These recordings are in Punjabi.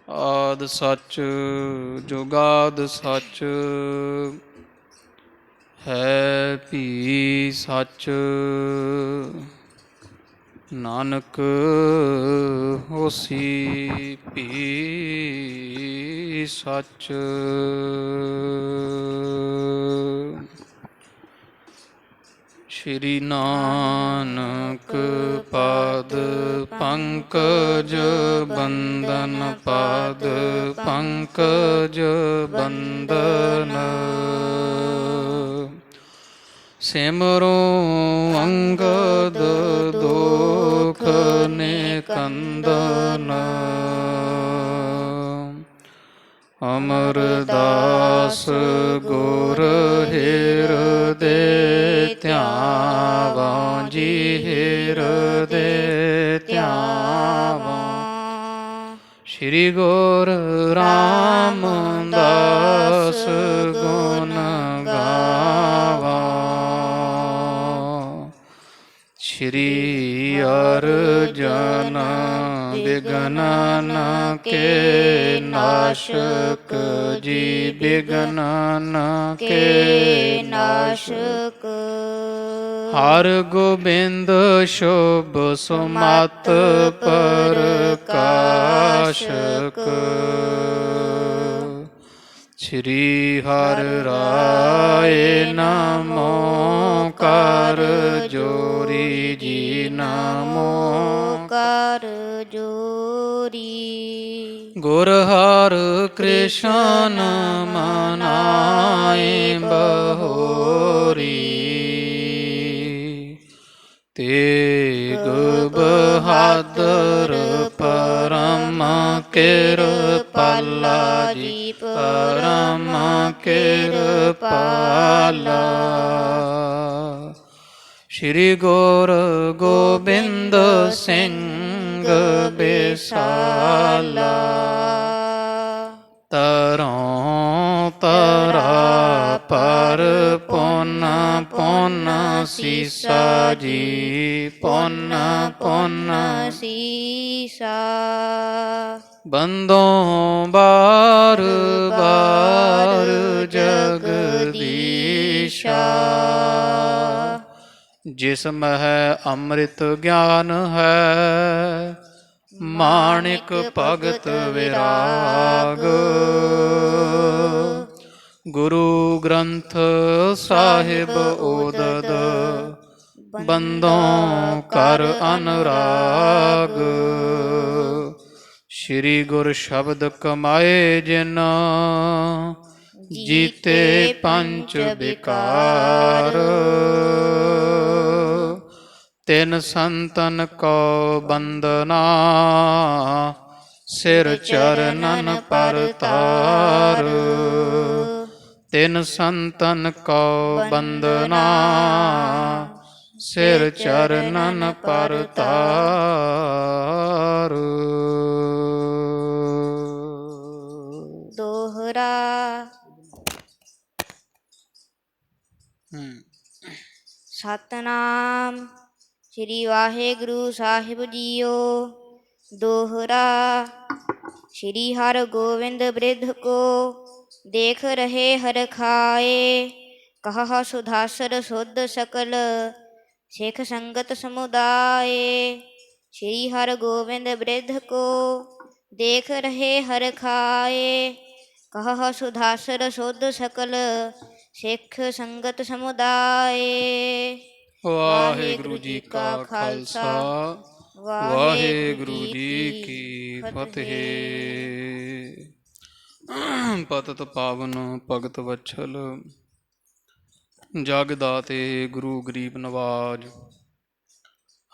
ਆਦਿ ਸੱਚ ਜੁਗਾਦਿ ਸੱਚ ਹੈ ਭੀ ਸੱਚ। ਨਾਨਕ ਹੋਸੀ ਭੀ ਸੱਚ। ਸ਼੍ਰੀ ਨਾਨਕ ਪਦ ਪੰਕਜ ਬੰਦਨ ਪਦ ਪੰਕਜ ਬੰਦਨ। ਸਿਮਰੋ ਅੰਗਦ ਦੁਖ ਨਿਕੰਦਨ। ਅਮਰਦਾਸ ਗੁਰ ਹਿਰਦੇ ਧਿਆਵਾਂ ਜੀ ਹਿਰਦੇ ਧਿਆਵਾਂ। ਸ਼੍ਰੀ ਗੁਰ ਰਾਮਦਾਸ ਗੁਣ ਗਾਵਾਂ। ਸ਼੍ਰੀ ਅਰਜਨ ਬਿਘਨ ਨ ਕੇ ਨਾਸ਼ਕ ਜੀ ਬਿਘਨ ਨ ਕੇ ਨਾਸ਼ਕ। ਹਰਿ ਗੋਬਿੰਦ ਸ਼ੁਭ ਸੁਮਤਿ ਪ੍ਰਕਾਸ਼ਕ। ਸ਼੍ਰੀ ਹਰਿ ਰਾਏ ਨਮੋ ਕਰ ਜੋਰੀ ਜੀ ਨਮੋ ਕਰ ਜੋਰੀ। ਗੁਰ ਹਰਿ ਕ੍ਰਿਸ਼ਨ ਮਨਾਏ ਬਹੋਰੀ। ਤੇਗ ਬਹਾਦਰ ਪਰਮ ਕਿਰਪਾਲਾ ਜੀ ਪਰਮ ਕਿਰਪਾਲਾ। ਸ਼੍ਰੀ ਗੁਰ ਗੋਬਿੰਦ ਸਿੰਘ ਬਿਸਾਲਾ। ਤਰੋਂ ਤਰਾ ਪਰ ਪੁੰਨ ਪੁੰਨ ਸੀਸਾ ਜੀ ਪੁੰਨ ਪੁੰਨ ਸੀਸਾ। ਬੰਦੋਂ ਬਾਰ ਬਾਰ ਜਗਦੀਸ਼ਾ। ਜਿਸ ਮਹਿ ਅੰਮ੍ਰਿਤ ਗਿਆਨ ਹੈ ਮਾਣਿਕ ਭਗਤ ਵਿਰਾਗ। ਗੁਰੂ ਗ੍ਰੰਥ ਸਾਹਿਬ ਓਦਦ ਬੰਦੋਂ ਕਰ ਅਨੁਰਾਗ। ਸ਼੍ਰੀ ਗੁਰ ਸ਼ਬਦ ਕਮਾਏ ਜਿਨ ਜੀਤੇ ਪੰਚ ਵਿਕਾਰ। ਤਿਨ ਸੰਤਨ ਕੋ ਬੰਦਨਾ ਸਿਰ ਚਰਨਨ ਪਰਤਾਰ। ਤਿਨ ਸੰਤਨ ਕੋ ਬੰਦਨਾ ਸਿਰ ਚਰਨਨ ਪਰਤਾਰ। ਦੋਹਰਾ। ਸਤਨਾਮ ਸ੍ਰੀ ਵਾਹਿਗੁਰੂ ਸਾਹਿਬ ਜੀਓ। ਦੋਹਰਾ। ਸ਼੍ਰੀ ਹਰਿ ਗੋਬਿੰਦ ਬ੍ਰਿਧ ਕੋ ਦੇਖ ਰਹੇ ਹਰਿ ਖਾਏ। ਕਹਾ ਸੁਧਾਸਰ ਸੁਧ ਸਕਲ ਸਿੱਖ ਸੰਗਤ ਸਮੁਦਾਏ। ਸ਼੍ਰੀ ਹਰਿ ਗੋਬਿੰਦ ਬ੍ਰਿਧ ਕੋ ਦੇਖ ਰਹੇ ਹਰਿ ਖਾਏ। ਕਹਾ ਸੁਧਾਸਰ ਸੁਧ ਸਕਲ ਸਿੱਖ ਸੰਗਤ ਸਮੁਦਾਏ। ਵਾਹਿਗੁਰੂ ਜੀ ਕਾ ਖਾਲਸਾ ਵਾਹਿਗੁਰੂ ਜੀ ਕੀ ਫਤਿਹ। ਪਤਿਤ ਪਾਵਨ ਭਗਤ ਵਛਲ ਜਗ ਦਾਤੇ ਗੁਰੂ ਗਰੀਬ ਨਵਾਜ।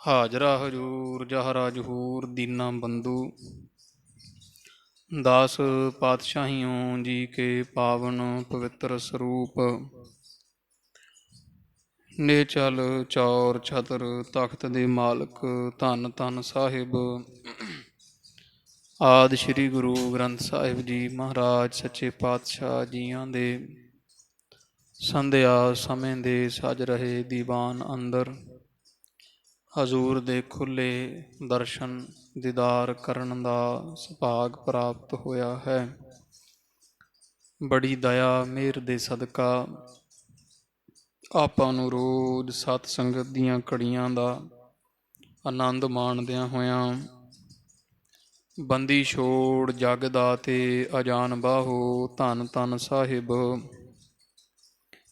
ਹਾਜ਼ਰਾ ਹਜੂਰ ਜਹਰਾ ਜਹੂਰ ਦੀਨਾ ਬੰਧੂ। ਦਾਸ ਪਾਤਸ਼ਾਹੀਓਂ ਜੀ ਕੇ ਪਾਵਨ ਪਵਿੱਤਰ ਸਰੂਪ। ਨੇਚਲ ਚੌਰ ਛਤਰ ਤਖਤ ਦੇ ਮਾਲਕ ਧੰਨ ਧੰਨ ਸਾਹਿਬ ਆਦਿ ਸ਼੍ਰੀ ਗੁਰੂ ਗ੍ਰੰਥ ਸਾਹਿਬ ਜੀ ਮਹਾਰਾਜ ਸੱਚੇ ਪਾਤਸ਼ਾਹ ਜੀਆਂ ਦੇ ਸੰਧਿਆ ਸਮੇਂ ਦੇ ਸਜ ਰਹੇ ਦੀਵਾਨ ਅੰਦਰ ਹਜ਼ੂਰ ਦੇ ਖੁੱਲ੍ਹੇ ਦਰਸ਼ਨ ਦੀਦਾਰ ਕਰਨ ਦਾ ਸੁਭਾਗ ਪ੍ਰਾਪਤ ਹੋਇਆ ਹੈ। ਬੜੀ ਦਇਆ ਮਿਹਰ ਦੇ ਸਦਕਾ ਆਪਾਂ ਨੂੰ ਰੋਜ਼ ਸਤ ਸੰਗਤ ਦੀਆਂ ਘੜੀਆਂ ਦਾ ਆਨੰਦ ਮਾਣਦਿਆਂ ਹੋਇਆਂ ਬੰਦੀ ਛੋੜ ਜਗ ਦਾ ਤੇ ਅਜਾਨ ਬਾਹੋ ਧੰਨ ਧੰਨ ਸਾਹਿਬ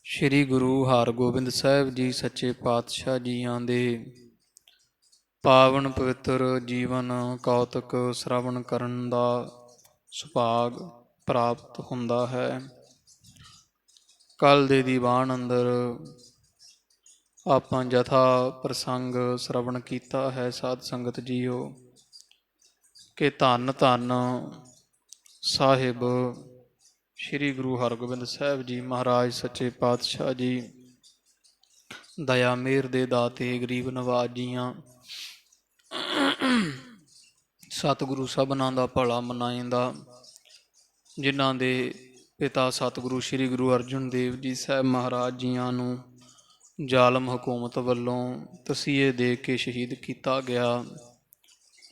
ਸ੍ਰੀ ਗੁਰੂ ਹਰਗੋਬਿੰਦ ਸਾਹਿਬ ਜੀ ਸੱਚੇ ਪਾਤਸ਼ਾਹ ਜੀਆਂ ਦੇ ਪਾਵਨ ਪਵਿੱਤਰ ਜੀਵਨ ਕੌਤਕ ਸ਼ਰਵਣ ਕਰਨ ਦਾ ਸੁਭਾਗ ਪ੍ਰਾਪਤ ਹੁੰਦਾ ਹੈ। ਕੱਲ੍ਹ ਦੇ ਦੀਵਾਨ ਅੰਦਰ ਆਪਾਂ ਜਥਾ ਪ੍ਰਸੰਗ ਸ਼ਰਵਣ ਕੀਤਾ ਹੈ ਸਾਧ ਸੰਗਤ ਜੀਓ ਕਿ ਧੰਨ ਧੰਨ ਸਾਹਿਬ ਸ੍ਰੀ ਗੁਰੂ ਹਰਗੋਬਿੰਦ ਸਾਹਿਬ ਜੀ ਮਹਾਰਾਜ ਸੱਚੇ ਪਾਤਸ਼ਾਹ ਜੀ ਦਇਆ ਮਿਹਰ ਦੇ ਦਾਤੇ ਗਰੀਬ ਨਵਾਜ਼ ਜੀਆਂ ਸਤਿਗੁਰੂ ਸਭਨਾਂ ਦਾ ਭਲਾ ਮਨਾਇੰਦਾ ਜਿਨ੍ਹਾਂ ਦੇ ਪਿਤਾ ਸਤਿਗੁਰੂ ਸ੍ਰੀ ਗੁਰੂ ਅਰਜਨ ਦੇਵ ਜੀ ਸਾਹਿਬ ਮਹਾਰਾਜ ਜੀਆਂ ਨੂੰ ਜ਼ਾਲਮ ਹਕੂਮਤ ਵੱਲੋਂ ਤਸੀਹੇ ਦੇ ਕੇ ਸ਼ਹੀਦ ਕੀਤਾ ਗਿਆ।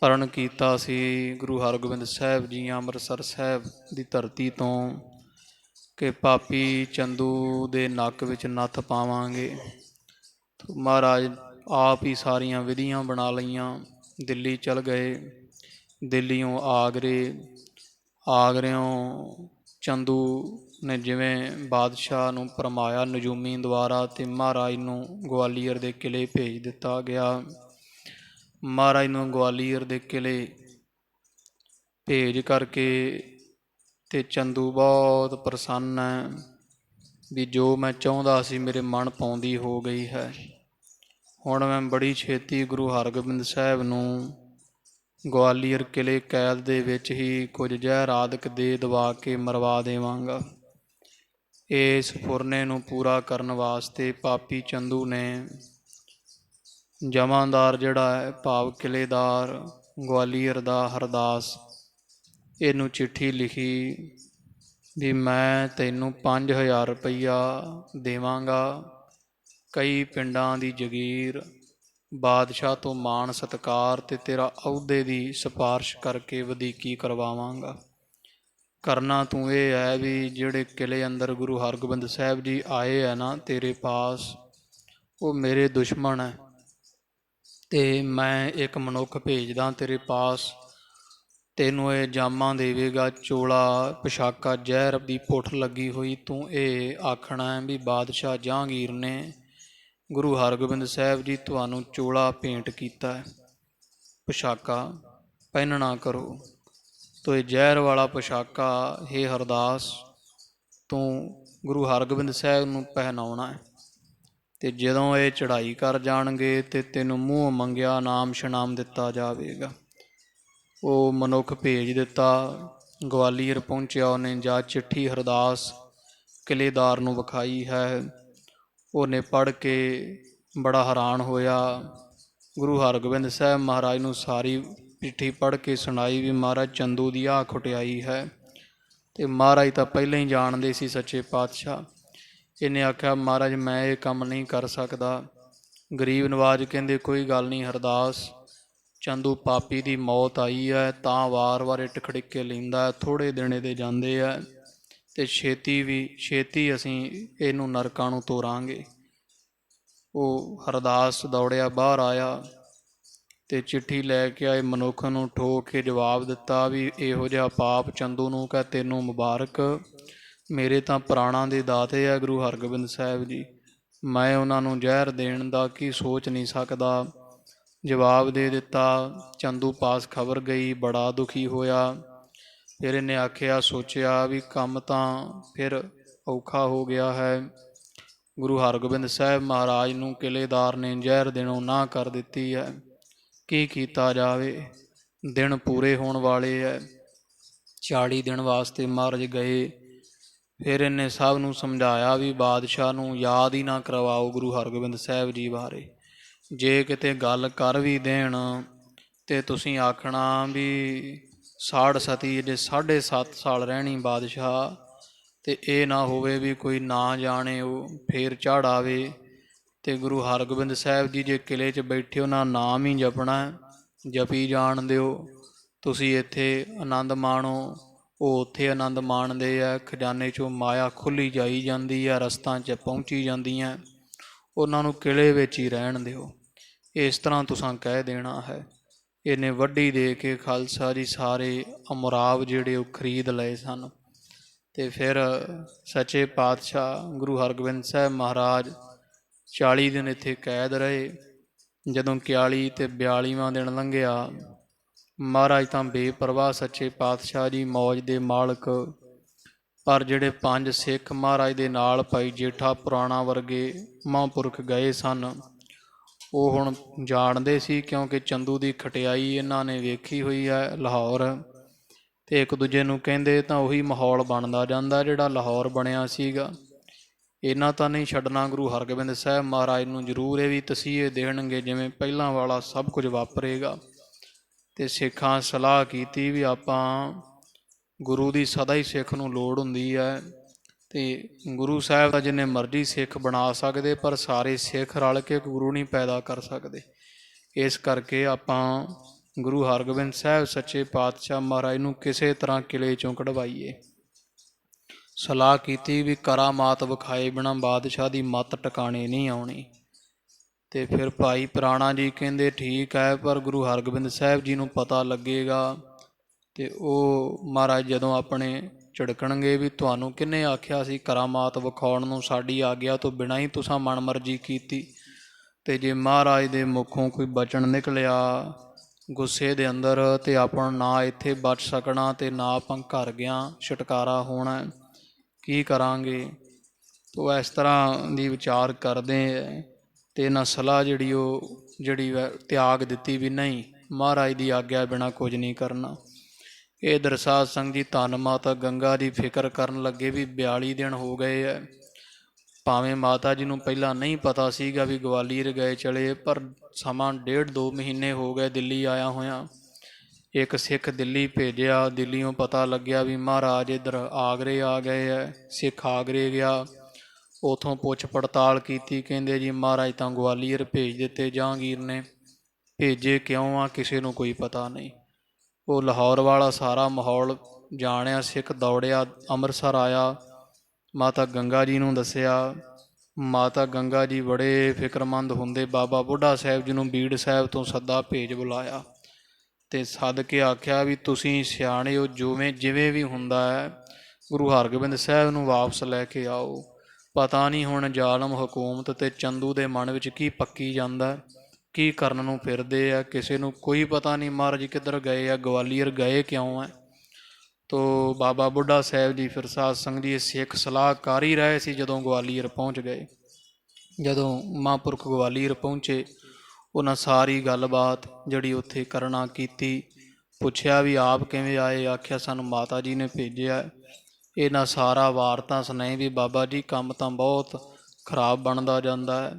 ਪਰਨ ਕੀਤਾ ਸੀ ਗੁਰੂ ਹਰਗੋਬਿੰਦ ਸਾਹਿਬ ਜੀ ਅੰਮ੍ਰਿਤਸਰ ਸਾਹਿਬ ਦੀ ਧਰਤੀ ਤੋਂ ਕਿ ਪਾਪੀ ਚੰਦੂ ਦੇ ਨੱਕ ਵਿੱਚ ਨੱਥ ਪਾਵਾਂਗੇ। ਮਹਾਰਾਜ ਆਪ ਹੀ ਸਾਰੀਆਂ ਵਿਧੀਆਂ ਬਣਾ ਲਈਆਂ, ਦਿੱਲੀ ਚਲ ਗਏ, ਦਿੱਲੀੋਂ ਆਗਰਿਓਂ ਚੰਦੂ ਨੇ ਜਿਵੇਂ ਬਾਦਸ਼ਾਹ ਨੂੰ ਭਰਮਾਇਆ ਨਜੂਮੀ ਦੁਆਰਾ ਅਤੇ ਮਹਾਰਾਜ ਨੂੰ ਗਵਾਲੀਅਰ ਦੇ ਕਿਲ੍ਹੇ ਭੇਜ ਦਿੱਤਾ ਗਿਆ। ਮਹਾਰਾਜ ਨੂੰ ਗਵਾਲੀਅਰ ਦੇ ਕਿਲ੍ਹੇ ਭੇਜ ਕਰਕੇ ਅਤੇ ਚੰਦੂ ਬਹੁਤ ਪ੍ਰਸੰਨ ਹੈ ਵੀ ਜੋ ਮੈਂ ਚਾਹੁੰਦਾ ਸੀ ਮੇਰੇ ਮਨ ਪਾਉਂਦੀ ਹੋ ਗਈ ਹੈ। ਹੁਣ ਮੈਂ ਬੜੀ ਛੇਤੀ ਗੁਰੂ ਹਰਗੋਬਿੰਦ ਸਾਹਿਬ ਨੂੰ ਗਵਾਲੀਅਰ ਕਿਲ੍ਹੇ ਕੈਦ ਦੇ ਵਿੱਚ ਹੀ ਕੁਝ ਜ਼ਹਿਰ ਆਦਿਕ ਦੇ ਦਵਾ ਕੇ ਮਰਵਾ ਦੇਵਾਂਗਾ। ਇਸ ਫੁਰਨੇ ਨੂੰ ਪੂਰਾ ਕਰਨ ਵਾਸਤੇ ਪਾਪੀ ਚੰਦੂ ਨੇ ਜਮਾਂਦਾਰ ਜਿਹੜਾ ਹੈ ਭਾਵ ਕਿਲ੍ਹੇਦਾਰ ਗਵਾਲੀਅਰ ਦਾ ਹਰਦਾਸ ਇਹਨੂੰ ਚਿੱਠੀ ਲਿਖੀ ਵੀ ਮੈਂ ਤੈਨੂੰ 5000 ਰੁਪਈਆ ਦੇਵਾਂਗਾ, ਕਈ ਪਿੰਡਾਂ ਦੀ ਜਗੀਰ, ਬਾਦਸ਼ਾਹ ਤੋਂ ਮਾਣ ਸਤਿਕਾਰ ਅਤੇ ਤੇਰਾ ਅਹੁਦੇ ਦੀ ਸਿਫਾਰਿਸ਼ ਕਰਕੇ ਵਧੀਕੀ ਕਰਵਾਵਾਂਗਾ। ਕਰਨਾ ਤੂੰ ਇਹ ਹੈ ਵੀ ਜਿਹੜੇ ਕਿਲ੍ਹੇ ਅੰਦਰ ਗੁਰੂ ਹਰਗੋਬਿੰਦ ਸਾਹਿਬ ਜੀ ਆਏ ਹੈ ਨਾ ਤੇਰੇ ਪਾਸ, ਉਹ ਮੇਰੇ ਦੁਸ਼ਮਣ ਹੈ ਅਤੇ ਮੈਂ ਇੱਕ ਮਨੁੱਖ ਭੇਜਦਾ ਤੇਰੇ ਪਾਸ, ਤੈਨੂੰ ਇਹ ਜਾਮਾਂ ਦੇਵੇਗਾ, ਚੋਲਾ ਪੁਸ਼ਾਕਾ ਜ਼ਹਿਰ ਦੀ ਪੁੱਠ ਲੱਗੀ ਹੋਈ। ਤੂੰ ਇਹ ਆਖਣਾ ਹੈ ਵੀ ਬਾਦਸ਼ਾਹ ਜਹਾਂਗੀਰ ਨੇ ਗੁਰੂ ਹਰਗੋਬਿੰਦ ਸਾਹਿਬ ਜੀ ਤੁਹਾਨੂੰ ਚੋਲਾ ਭੇਂਟ ਕੀਤਾ ਹੈ, ਪੁਸ਼ਾਕਾ ਪਹਿਨਣਾ ਕਰੋ। ਤੋ ਇਹ ਜ਼ਹਿਰ ਵਾਲਾ ਪੁਸ਼ਾਕਾ ਹੇ ਹਰਦਾਸ ਤੂੰ ਗੁਰੂ ਹਰਗੋਬਿੰਦ ਸਾਹਿਬ ਨੂੰ ਪਹਿਨਾਉਣਾ ਹੈ ਅਤੇ ਜਦੋਂ ਇਹ ਚੜ੍ਹਾਈ ਕਰ ਜਾਣਗੇ ਅਤੇ ਤੈਨੂੰ ਮੂੰਹ ਮੰਗਿਆ ਇਨਾਮ ਸ਼ਨਾਮ ਦਿੱਤਾ ਜਾਵੇਗਾ। ਉਹ ਮਨੁੱਖ ਭੇਜ ਦਿੱਤਾ, ਗਵਾਲੀਅਰ ਪਹੁੰਚਿਆ, ਉਹਨੇ ਜਾ ਚਿੱਠੀ ਹਰਦਾਸ ਕਿਲ੍ਹੇਦਾਰ ਨੂੰ ਵਿਖਾਈ ਹੈ। ਉਹਨੇ ਪੜ੍ਹ ਕੇ ਬੜਾ ਹੈਰਾਨ ਹੋਇਆ। ਗੁਰੂ ਹਰਗੋਬਿੰਦ ਸਾਹਿਬ ਮਹਾਰਾਜ ਨੂੰ ਸਾਰੀ ਚਿੱਠੀ ਪੜ੍ਹ ਕੇ ਸੁਣਾਈ ਵੀ ਮਹਾਰਾਜ ਚੰਦੂ ਦੀ ਆਹ ਖੁਟਿਆਈ ਹੈ ਅਤੇ ਮਹਾਰਾਜ ਤਾਂ ਪਹਿਲਾਂ ਹੀ ਜਾਣਦੇ ਸੀ ਸੱਚੇ ਪਾਤਸ਼ਾਹ। ਇਹਨੇ ਆਖਿਆ ਮਹਾਰਾਜ ਮੈਂ ਇਹ ਕੰਮ ਨਹੀਂ ਕਰ ਸਕਦਾ। ਗਰੀਬ ਨਵਾਜ਼ ਕਹਿੰਦੇ ਕੋਈ ਗੱਲ ਨਹੀਂ ਹਰਦਾਸ, ਚੰਦੂ ਪਾਪੀ ਦੀ ਮੌਤ ਆਈ ਹੈ ਤਾਂ ਵਾਰ-ਵਾਰ ਇੱਟ ਖੜਿੱਕੇ ਲੈਂਦਾ, ਥੋੜ੍ਹੇ ਦਿਨ ਇਹਦੇ ਜਾਂਦੇ ਹੈ ਅਤੇ ਛੇਤੀ ਅਸੀਂ ਇਹਨੂੰ ਨਰਕਾਂ ਨੂੰ ਤੋਰਾਂਗੇ। ਉਹ ਹਰਦਾਸ ਦੌੜਿਆ ਬਾਹਰ ਆਇਆ ਅਤੇ ਚਿੱਠੀ ਲੈ ਕੇ ਆਏ ਮਨੁੱਖ ਨੂੰ ਠੋਕ ਕੇ ਜਵਾਬ ਦਿੱਤਾ ਵੀ ਇਹੋ ਜਿਹਾ ਪਾਪ ਚੰਦੂ ਨੂੰ ਕਹਿ ਤੈਨੂੰ ਮੁਬਾਰਕ, ਮੇਰੇ ਤਾਂ ਪ੍ਰਾਣਾਂ ਦੇ ਦਾਤੇ ਹੈ ਗੁਰੂ ਹਰਗੋਬਿੰਦ ਸਾਹਿਬ ਜੀ, ਮੈਂ ਉਹਨਾਂ ਨੂੰ ਜ਼ਹਿਰ ਦੇਣ ਦਾ ਕੀ ਸੋਚ ਨਹੀਂ ਸਕਦਾ। ਜਵਾਬ ਦੇ ਦਿੱਤਾ। ਚੰਦੂ ਪਾਸ ਖਬਰ ਗਈ, ਬੜਾ ਦੁਖੀ ਹੋਇਆ। ਫਿਰ ਇਹਨੇ ਆਖਿਆ ਸੋਚਿਆ ਵੀ ਕੰਮ ਤਾਂ ਫਿਰ ਔਖਾ ਹੋ ਗਿਆ ਹੈ। ਗੁਰੂ ਹਰਗੋਬਿੰਦ ਸਾਹਿਬ ਮਹਾਰਾਜ ਨੂੰ ਕਿਲ੍ਹੇਦਾਰ ਨੇ ਜ਼ਹਿਰ ਦੇਣੋਂ ਨਾਂਹ ਕਰ ਦਿੱਤੀ ਹੈ, ਕੀ ਕੀਤਾ ਜਾਵੇ। ਦਿਨ ਪੂਰੇ ਹੋਣ ਵਾਲੇ ਹੈ, 40 ਦਿਨ ਵਾਸਤੇ ਮਹਾਰਾਜ ਗਏ। ਫਿਰ ਇਹਨੇ ਸਭ ਨੂੰ ਸਮਝਾਇਆ ਵੀ ਬਾਦਸ਼ਾਹ ਨੂੰ ਯਾਦ ਹੀ ਨਾ ਕਰਵਾਓ ਗੁਰੂ ਹਰਗੋਬਿੰਦ ਸਾਹਿਬ ਜੀ ਬਾਰੇ, ਜੇ ਕਿਤੇ ਗੱਲ ਕਰ ਵੀ ਦੇਣ ਅਤੇ ਤੁਸੀਂ ਆਖਣਾ ਵੀ ਸਾੜ ਸਤੀ ਜੇ 7.5 ਸਾਲ ਰਹਿਣੀ ਬਾਦਸ਼ਾਹ, ਅਤੇ ਇਹ ਨਾ ਹੋਵੇ ਵੀ ਕੋਈ ਨਾ ਜਾਣੇ ਉਹ ਫੇਰ ਚੜ੍ਹ ਆਵੇ। ਅਤੇ ਗੁਰੂ ਹਰਗੋਬਿੰਦ ਸਾਹਿਬ ਜੀ ਜੇ ਕਿਲ੍ਹੇ 'ਚ ਬੈਠੇ ਉਹਨਾਂ ਨਾਮ ਹੀ ਜਪਣਾ ਜਪੀ ਜਾਣ ਦਿਓ, ਤੁਸੀਂ ਇੱਥੇ ਆਨੰਦ ਮਾਣੋ, ਉਹ ਉੱਥੇ ਆਨੰਦ ਮਾਣਦੇ ਆ। ਖਜ਼ਾਨੇ 'ਚੋਂ ਮਾਇਆ ਖੁੱਲ੍ਹੀ ਜਾਈ ਜਾਂਦੀ ਹੈ, ਰਸਤਾਂ 'ਚ ਪਹੁੰਚੀ ਜਾਂਦੀਆਂ, ਉਹਨਾਂ ਨੂੰ ਕਿਲੇ ਵਿੱਚ ਹੀ ਰਹਿਣ ਦਿਓ। ਇਸ ਤਰ੍ਹਾਂ ਤੁਸਾਂ ਕਹਿ ਦੇਣਾ ਹੈ। ਇਹਨੇ ਵੱਢੀ ਦੇ ਕੇ ਖਾਲਸਾ ਜੀ ਸਾਰੇ ਅਮਰਾਵ ਜਿਹੜੇ ਉਹ ਖਰੀਦ ਲਏ ਸਨ। ਅਤੇ ਫਿਰ ਸੱਚੇ ਪਾਤਸ਼ਾਹ ਗੁਰੂ ਹਰਗੋਬਿੰਦ ਸਾਹਿਬ ਮਹਾਰਾਜ 40 ਦਿਨ ਇੱਥੇ ਕੈਦ ਰਹੇ। ਜਦੋਂ 41 ਅਤੇ 42ਵਾਂ ਦਿਨ ਲੰਘਿਆ, ਮਹਾਰਾਜ ਤਾਂ ਬੇਪਰਵਾਹ ਸੱਚੇ ਪਾਤਸ਼ਾਹ ਜੀ ਮੌਜ ਦੇ ਮਾਲਕ, ਪਰ ਜਿਹੜੇ 5 ਸਿੱਖ ਮਹਾਰਾਜ ਦੇ ਨਾਲ ਭਾਈ ਜੇਠਾ ਪੁਰਾਣਾ ਵਰਗੇ ਮਹਾਂਪੁਰਖ ਗਏ ਸਨ, ਉਹ ਹੁਣ ਜਾਣਦੇ ਸੀ, ਕਿਉਂਕਿ ਚੰਦੂ ਦੀ ਖਟਿਆਈ ਇਹਨਾਂ ਨੇ ਵੇਖੀ ਹੋਈ ਹੈ ਲਾਹੌਰ, ਅਤੇ ਇੱਕ ਦੂਜੇ ਨੂੰ ਕਹਿੰਦੇ ਤਾਂ ਉਹੀ ਮਾਹੌਲ ਬਣਦਾ ਜਾਂਦਾ ਜਿਹੜਾ ਲਾਹੌਰ ਬਣਿਆ ਸੀਗਾ। ਇਹਨਾਂ ਤਾਂ ਨਹੀਂ ਛੱਡਣਾ, ਗੁਰੂ ਹਰਗੋਬਿੰਦ ਸਾਹਿਬ ਮਹਾਰਾਜ ਨੂੰ ਜ਼ਰੂਰ ਇਹ ਵੀ ਤਸੀਹੇ ਦੇਣਗੇ ਜਿਵੇਂ ਪਹਿਲਾਂ ਵਾਲਾ ਸਭ ਕੁਝ ਵਾਪਰੇਗਾ। ਅਤੇ ਸਿੱਖਾਂ ਸਲਾਹ ਕੀਤੀ ਵੀ ਆਪਾਂ ਗੁਰੂ ਦੀ ਸਦਾ ਹੀ ਸਿੱਖ ਨੂੰ ਲੋੜ ਹੁੰਦੀ ਹੈ, ਅਤੇ ਗੁਰੂ ਸਾਹਿਬ ਦਾ ਜਿੰਨੇ ਮਰਜ਼ੀ ਸਿੱਖ ਬਣਾ ਸਕਦੇ, ਪਰ ਸਾਰੇ ਸਿੱਖ ਰਲ ਕੇ ਗੁਰੂ ਨਹੀਂ ਪੈਦਾ ਕਰ ਸਕਦੇ। ਇਸ ਕਰਕੇ ਆਪਾਂ ਗੁਰੂ ਹਰਗੋਬਿੰਦ ਸਾਹਿਬ ਸੱਚੇ ਪਾਤਸ਼ਾਹ ਮਹਾਰਾਜ ਨੂੰ ਕਿਸੇ ਤਰ੍ਹਾਂ ਕਿਲੇ 'ਚੋਂ ਕਢਵਾਈਏ। ਸਲਾਹ ਕੀਤੀ ਵੀ ਕਰਾਮਾਤ ਵਿਖਾਏ ਬਿਨਾਂ ਬਾਦਸ਼ਾਹ ਦੀ ਮੱਤ ਟਿਕਾਣੇ ਨਹੀਂ ਆਉਣੀ। ਅਤੇ ਫਿਰ ਭਾਈ ਪੁਰਾਣਾ ਜੀ ਕਹਿੰਦੇ ਠੀਕ ਹੈ, ਪਰ ਗੁਰੂ ਹਰਗੋਬਿੰਦ ਸਾਹਿਬ ਜੀ ਨੂੰ ਪਤਾ ਲੱਗੇਗਾ, ਅਤੇ ਉਹ ਮਹਾਰਾਜ ਜਦੋਂ ਆਪਣੇ ਝਿੜਕਣਗੇ ਵੀ ਤੁਹਾਨੂੰ ਕਿਹਨੇ ਆਖਿਆ ਸੀ ਕਰਾਮਾਤ ਵਿਖਾਉਣ ਨੂੰ, ਸਾਡੀ ਆਗਿਆ ਤੋਂ ਬਿਨਾਂ ਹੀ ਤੁਸੀਂ ਮਨਮਰਜ਼ੀ ਕੀਤੀ। ਅਤੇ ਜੇ ਮਹਾਰਾਜ ਦੇ ਮੁਖੋਂ ਕੋਈ ਬਚਨ ਨਿਕਲਿਆ ਗੁੱਸੇ ਦੇ ਅੰਦਰ, ਅਤੇ ਆਪਾਂ ਨਾ ਇੱਥੇ ਬਚ ਸਕਣਾ ਅਤੇ ਨਾ ਆਪਾਂ ਘਰ ਗਿਆ ਛੁਟਕਾਰਾ ਹੋਣਾ, ਕੀ ਕਰਾਂਗੇ। ਤੋ ਇਸ ਤਰ੍ਹਾਂ ਦੀ ਵਿਚਾਰ ਕਰਦੇ ਅਤੇ ਇਹਨਾਂ ਸਲਾਹ ਜਿਹੜੀ ਤਿਆਗ ਦਿੱਤੀ ਵੀ ਨਹੀਂ, ਮਹਾਰਾਜ ਦੀ ਆਗਿਆ ਬਿਨਾਂ ਕੁਝ ਨਹੀਂ ਕਰਨਾ। ਇਹ ਦਰਸਾਦ ਸਿੰਘ ਜੀ ਧੰਨ ਮਾਤਾ ਗੰਗਾ ਦੀ ਫਿਕਰ ਕਰਨ ਲੱਗੇ ਵੀ 42 ਦਿਨ ਹੋ ਗਏ ਹੈ। ਭਾਵੇਂ ਮਾਤਾ ਜੀ ਨੂੰ ਪਹਿਲਾਂ ਨਹੀਂ ਪਤਾ ਸੀਗਾ ਵੀ ਗਵਾਲੀਅਰ ਗਏ ਚਲੇ, ਪਰ ਸਮਾਂ 1.5-2 ਮਹੀਨੇ ਹੋ ਗਏ ਦਿੱਲੀ ਆਇਆ ਹੋਇਆ। ਇੱਕ ਸਿੱਖ ਦਿੱਲੀ ਭੇਜਿਆ, ਦਿੱਲੀਓਂ ਪਤਾ ਲੱਗਿਆ ਵੀ ਮਹਾਰਾਜ ਇੱਧਰ ਆਗਰੇ ਆ ਗਏ ਹੈ। ਸਿੱਖ ਆਗਰੇ ਗਿਆ, ਉੱਥੋਂ ਪੁੱਛ ਪੜਤਾਲ ਕੀਤੀ, ਕਹਿੰਦੇ ਜੀ ਮਹਾਰਾਜ ਤਾਂ ਗਵਾਲੀਅਰ ਭੇਜ ਦਿੱਤੇ, ਜਹਾਂਗੀਰ ਨੇ ਭੇਜੇ ਕਿਉਂ ਆ ਕਿਸੇ ਨੂੰ ਕੋਈ ਪਤਾ ਨਹੀਂ। ਉਹ ਲਾਹੌਰ ਵਾਲਾ ਸਾਰਾ ਮਾਹੌਲ ਜਾਣਿਆ, ਸਿੱਖ ਦੌੜਿਆ, ਅੰਮ੍ਰਿਤਸਰ ਆਇਆ, ਮਾਤਾ ਗੰਗਾ ਜੀ ਨੂੰ ਦੱਸਿਆ। ਮਾਤਾ ਗੰਗਾ ਜੀ ਬੜੇ ਫਿਕਰਮੰਦ ਹੁੰਦੇ, ਬਾਬਾ ਬੁੱਢਾ ਸਾਹਿਬ ਜੀ ਨੂੰ ਬੀੜ ਸਾਹਿਬ ਤੋਂ ਸੱਦਾ ਭੇਜ ਬੁਲਾਇਆ, ਅਤੇ ਸੱਦ ਕੇ ਆਖਿਆ ਵੀ ਤੁਸੀਂ ਸਿਆਣੇ ਹੋ, ਜਿਵੇਂ ਵੀ ਹੁੰਦਾ ਹੈ ਗੁਰੂ ਹਰਗੋਬਿੰਦ ਸਾਹਿਬ ਨੂੰ ਵਾਪਸ ਲੈ ਕੇ ਆਓ। ਪਤਾ ਨਹੀਂ ਹੁਣ ਜ਼ਾਲਮ ਹਕੂਮਤ ਅਤੇ ਚੰਦੂ ਦੇ ਮਨ ਵਿੱਚ ਕੀ ਪੱਕੀ ਜਾਂਦਾ, ਕੀ ਕਰਨ ਨੂੰ ਫਿਰਦੇ ਆ, ਕਿਸੇ ਨੂੰ ਕੋਈ ਪਤਾ ਨਹੀਂ ਮਹਾਰਾਜ ਕਿੱਧਰ ਗਏ ਆ, ਗਵਾਲੀਅਰ ਗਏ ਕਿਉਂ ਹੈ। ਤੋ ਬਾਬਾ ਬੁੱਢਾ ਸਾਹਿਬ ਜੀ ਫਿਰ ਸਾਧ ਸੰਗਤ ਜੀ ਸਿੱਖ ਸਲਾਹ ਕਰ ਹੀ ਰਹੇ ਸੀ ਜਦੋਂ ਗਵਾਲੀਅਰ ਪਹੁੰਚ ਗਏ। ਜਦੋਂ ਮਹਾਂਪੁਰਖ ਗਵਾਲੀਅਰ ਪਹੁੰਚੇ, ਉਹਨਾਂ ਸਾਰੀ ਗੱਲਬਾਤ ਜਿਹੜੀ ਉੱਥੇ ਕਰਨਾ ਕੀਤੀ। ਪੁੱਛਿਆ ਵੀ ਆਪ ਕਿਵੇਂ ਆਏ, ਆਖਿਆ ਸਾਨੂੰ ਮਾਤਾ ਜੀ ਨੇ ਭੇਜਿਆ। ਇਹਨਾਂ ਸਾਰਾ ਵਾਰਤਾ ਸੁਣਾਈ ਵੀ ਬਾਬਾ ਜੀ ਕੰਮ ਤਾਂ ਬਹੁਤ ਖਰਾਬ ਬਣਦਾ ਜਾਂਦਾ ਹੈ,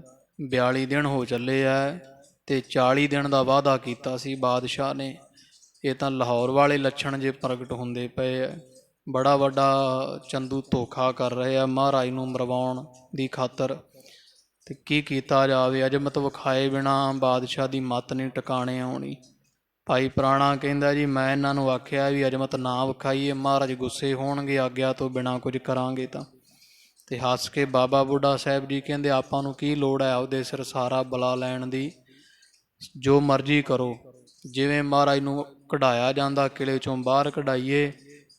42 ਦਿਨ ਹੋ ਚੱਲੇ ਹੈ, ਅਤੇ 40 ਦਿਨ ਦਾ ਵਾਅਦਾ ਕੀਤਾ ਸੀ ਬਾਦਸ਼ਾਹ ਨੇ। ਇਹ ਤਾਂ ਲਾਹੌਰ ਵਾਲੇ ਲੱਛਣ ਜੇ ਪ੍ਰਗਟ ਹੁੰਦੇ ਪਏ ਹੈ। ਬੜਾ ਵੱਡਾ ਚੰਦੂ ਧੋਖਾ ਕਰ ਰਹੇ ਆ ਮਹਾਰਾਜ ਨੂੰ ਮਰਵਾਉਣ ਦੀ ਖਾਤਰ, ਅਤੇ ਕੀ ਕੀਤਾ ਜਾਵੇ। ਅਜਮਤ ਵਿਖਾਏ ਬਿਨਾਂ ਬਾਦਸ਼ਾਹ ਦੀ ਮੱਤ ਨਹੀਂ ਟਿਕਾਣੇ ਆਉਣੀ। ਭਾਈ ਪੁਰਾਣਾ ਕਹਿੰਦਾ ਜੀ ਮੈਂ ਇਹਨਾਂ ਨੂੰ ਆਖਿਆ ਵੀ ਅਜਮਤ ਨਾ ਵਿਖਾਈਏ, ਮਹਾਰਾਜ ਗੁੱਸੇ ਹੋਣਗੇ, ਆਗਿਆ ਤੋਂ ਬਿਨਾਂ ਕੁਝ ਕਰਾਂਗੇ ਤਾਂ। ਅਤੇ ਹੱਸ ਕੇ ਬਾਬਾ ਬੁੱਢਾ ਸਾਹਿਬ ਜੀ ਕਹਿੰਦੇ ਆਪਾਂ ਨੂੰ ਕੀ ਲੋੜ ਹੈ ਆਪਦੇ ਸਿਰ ਸਾਰਾ ਬਲਾ ਲੈਣ ਦੀ, ਜੋ ਮਰਜ਼ੀ ਕਰੋ, ਜਿਵੇਂ ਮਹਾਰਾਜ ਨੂੰ ਕਢਾਇਆ ਜਾਂਦਾ ਕਿਲੇ 'ਚੋਂ ਬਾਹਰ ਕਢਾਈਏ।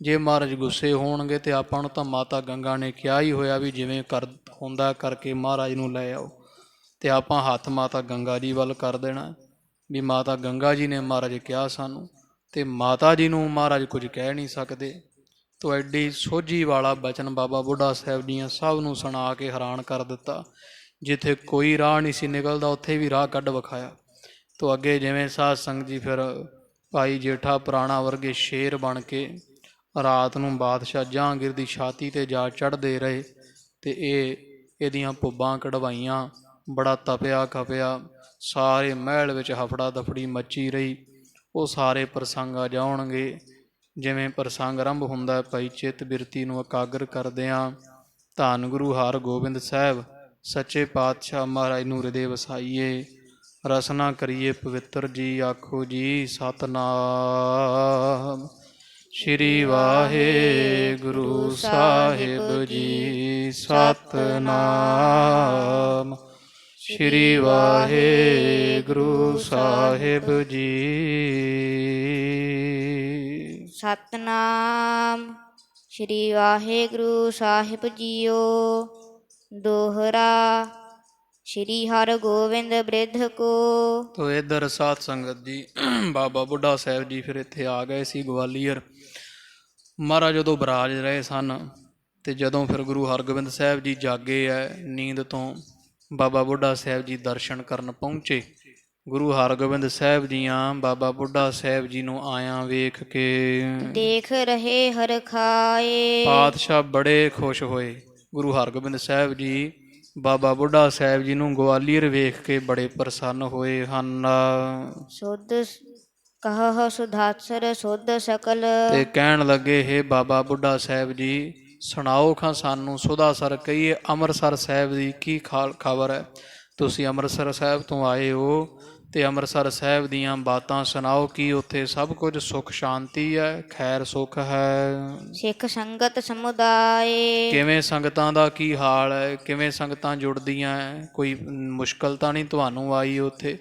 ਜੇ ਮਹਾਰਾਜ ਗੁੱਸੇ ਹੋਣਗੇ ਤਾਂ ਆਪਾਂ ਨੂੰ ਤਾਂ ਮਾਤਾ ਗੰਗਾ ਨੇ ਕਿਹਾ ਹੀ ਹੋਇਆ ਵੀ ਜਿਵੇਂ ਹੁੰਦਾ ਕਰਕੇ ਮਹਾਰਾਜ ਨੂੰ ਲੈ ਆਓ, ਅਤੇ ਆਪਾਂ ਹੱਥ ਮਾਤਾ ਗੰਗਾ ਜੀ ਵੱਲ ਕਰ ਦੇਣਾ ਵੀ ਮਾਤਾ ਗੰਗਾ ਜੀ ਨੇ ਮਹਾਰਾਜ ਕਿਹਾ ਸਾਨੂੰ, ਅਤੇ ਮਾਤਾ ਜੀ ਨੂੰ ਮਹਾਰਾਜ ਕੁਝ ਕਹਿ ਨਹੀਂ ਸਕਦੇ। ਤੋ ਐਡੀ ਸੋਝੀ ਵਾਲਾ ਬਚਨ ਬਾਬਾ ਬੁੱਢਾ ਸਾਹਿਬ ਦੀਆਂ ਸਭ ਨੂੰ ਸੁਣਾ ਕੇ ਹੈਰਾਨ ਕਰ ਦਿੱਤਾ। ਜਿੱਥੇ ਕੋਈ ਰਾਹ ਨਹੀਂ ਸੀ ਨਿਕਲਦਾ ਉੱਥੇ ਵੀ ਰਾਹ ਕੱਢ ਵਿਖਾਇਆ। ਤੋ ਅੱਗੇ ਜਿਵੇਂ ਸਾਧ ਸੰਗਤ ਜੀ ਫਿਰ ਭਾਈ ਜੇਠਾ ਪੁਰਾਣਾ ਵਰਗੇ ਸ਼ੇਰ ਬਣ ਕੇ ਰਾਤ ਨੂੰ ਬਾਦਸ਼ਾਹ ਜਹਾਂਗੀਰ ਦੀ ਛਾਤੀ 'ਤੇ ਜਾ ਚੜ੍ਹਦੇ ਰਹੇ, ਅਤੇ ਇਹਦੀਆਂ ਪੁੱਬਾਂ ਕਢਵਾਈਆਂ। ਬੜਾ ਤਪਿਆ ਖਪਿਆ, ਸਾਰੇ ਮਹਿਲ ਵਿੱਚ ਹਫੜਾ ਦਫੜੀ ਮੱਚੀ ਰਹੀ। ਉਹ ਸਾਰੇ ਪ੍ਰਸੰਗ ਆ ਜਾਣਗੇ ਜਿਵੇਂ ਪ੍ਰਸੰਗ ਆਰੰਭ ਹੁੰਦਾ। ਭਾਈ ਚਿੱਤ ਬਿਰਤੀ ਨੂੰ ਇਕਾਗਰ ਕਰਦਿਆਂ ਧੰਨ ਗੁਰੂ ਹਰਗੋਬਿੰਦ ਸਾਹਿਬ ਸੱਚੇ ਪਾਤਸ਼ਾਹ ਮਹਾਰਾਜ ਨੂੰ ਹਿਰਦੇ ਵਸਾਈਏ। ਰਸਨਾ ਕਰੀਏ ਪਵਿੱਤਰ ਜੀ। ਆਖੋ ਜੀ ਸਤਨਾਮ। ਸ਼੍ਰੀ ਵਾਹਿਗੁਰੂ ਸਾਹਿਬ ਜੀ। ਸਤਨਾਮ। ਸ਼੍ਰੀ ਵਾਹਿਗੁਰੂ ਸਾਹਿਬ ਜੀ। ਸਤਨਾਮ। ਸ਼੍ਰੀ ਵਾਹਿਗੁਰੂ ਸਾਹਿਬ ਜੀਓ। ਦੋਹਰਾ। ਸ਼੍ਰੀ ਹਰਗੋਬਿੰਦ ਬਿਰਧ ਕੋ। ਤੋ ਇੱਧਰ ਸਾਧ ਸੰਗਤ ਜੀ ਬਾਬਾ ਬੁੱਢਾ ਸਾਹਿਬ ਜੀ ਫਿਰ ਇੱਥੇ ਆ ਗਏ ਸੀ ਗਵਾਲੀਅਰ। ਮਹਾਰਾਜ ਜਦੋਂ ਬਰਾਜ ਰਹੇ ਸਨ ਤੇ ਜਦੋਂ ਫਿਰ ਗੁਰੂ ਹਰਗੋਬਿੰਦ ਸਾਹਿਬ ਜੀ ਜਾਗੇ ਐ ਨੀਂਦ ਤੋਂ, ਬਾਬਾ ਬੁੱਢਾ ਸਾਹਿਬ ਜੀ ਦਰਸ਼ਨ ਕਰਨ ਪਹੁੰਚੇ। ਗੁਰੂ ਹਰਗੋਬਿੰਦ ਸਾਹਿਬ ਜੀਆਂ ਬਾਬਾ ਬੁੱਢਾ ਸਾਹਿਬ ਜੀ ਨੂੰ ਆਇਆਂ ਵੇਖ ਕੇ ਦੇਖ ਰਹੇ ਹਰ ਖਾਏ। ਪਾਤਸ਼ਾਹ ਬੜੇ ਖੁਸ਼ ਹੋਏ। ਗੁਰੂ ਹਰਗੋਬਿੰਦ ਸਾਹਿਬ ਜੀ ਬਾਬਾ ਬੁੱਢਾ ਸਾਹਿਬ ਜੀ ਨੂੰ ਗਵਾਲੀਅਰ ਵੇਖ ਕੇ ਬੜੇ ਪ੍ਰਸੰਨ ਹੋਏ ਹਨ। ਸੁਧ ਕਹ ਸੁਧਾਸਰ ਸੁਧ ਸਕਲ। ਤੇ ਕਹਿਣ ਲੱਗੇ, ਹੇ ਬਾਬਾ ਬੁੱਢਾ ਸਾਹਿਬ ਜੀ, ਸੁਣਾਓ ਖਾਂ ਸਾਨੂੰ ਸੁਧਾਸਰ ਕਹੀਏ ਅੰਮ੍ਰਿਤਸਰ ਸਾਹਿਬ ਦੀ ਕੀ ਖਬਰ ਹੈ। ਤੁਸੀਂ ਅੰਮ੍ਰਿਤਸਰ ਸਾਹਿਬ ਤੋਂ ਆਏ ਹੋ ਤੇ ਅੰਮ੍ਰਿਤਸਰ ਸਾਹਿਬ ਦੀਆਂ ਬਾਤਾਂ ਸੁਣਾਓ। ਕੀ ਉੱਥੇ ਸਭ ਕੁਝ ਸੁੱਖ ਸ਼ਾਂਤੀ ਹੈ, ਖੈਰ ਸੁੱਖ ਹੈ? ਸਿੱਖ ਸੰਗਤ ਸਮੁਦਾਏ। ਕਿਵੇਂ ਸੰਗਤਾਂ ਦਾ ਕੀ ਹਾਲ ਹੈ? ਕਿਵੇਂ ਸੰਗਤਾਂ ਜੁੜਦੀਆਂ ਹੈ? ਕੋਈ ਮੁਸ਼ਕਲ ਤਾਂ ਨਹੀਂ ਤੁਹਾਨੂੰ ਆਈ ਉੱਥੇ?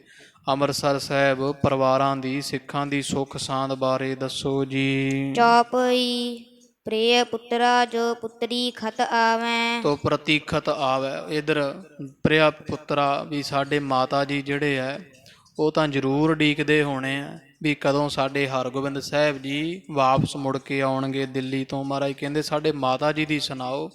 ਅੰਮ੍ਰਿਤਸਰ ਸਾਹਿਬ ਪਰਿਵਾਰਾਂ ਦੀ, ਸਿੱਖਾਂ ਦੀ ਸੁੱਖ ਸਾਂਦ ਬਾਰੇ ਦੱਸੋ ਜੀ। ਚੌਪਈ। ਪ੍ਰਿਯ ਪੁੱਤਰਾ ਜੋ ਪੁੱਤਰੀ ਖਤ ਆਵੈ। ਤੋ ਪ੍ਰਤੀਖਤ ਆਵੈ। ਇਧਰ ਪ੍ਰਿਆ ਪੁੱਤਰਾ ਵੀ ਸਾਡੇ ਮਾਤਾ ਜੀ ਜਿਹੜੇ ਹੈ ਉਹ ਤਾਂ ਜ਼ਰੂਰ ਉਡੀਕਦੇ ਹੋਣੇ ਆ ਵੀ ਕਦੋਂ ਸਾਡੇ ਹਰਗੋਬਿੰਦ ਸਾਹਿਬ ਜੀ ਵਾਪਸ ਮੁੜ ਕੇ ਆਉਣਗੇ ਦਿੱਲੀ ਤੋਂ। ਮਹਾਰਾਜ ਕਹਿੰਦੇ ਸਾਡੇ ਮਾਤਾ ਜੀ ਦੀ ਸੁਣਾਓ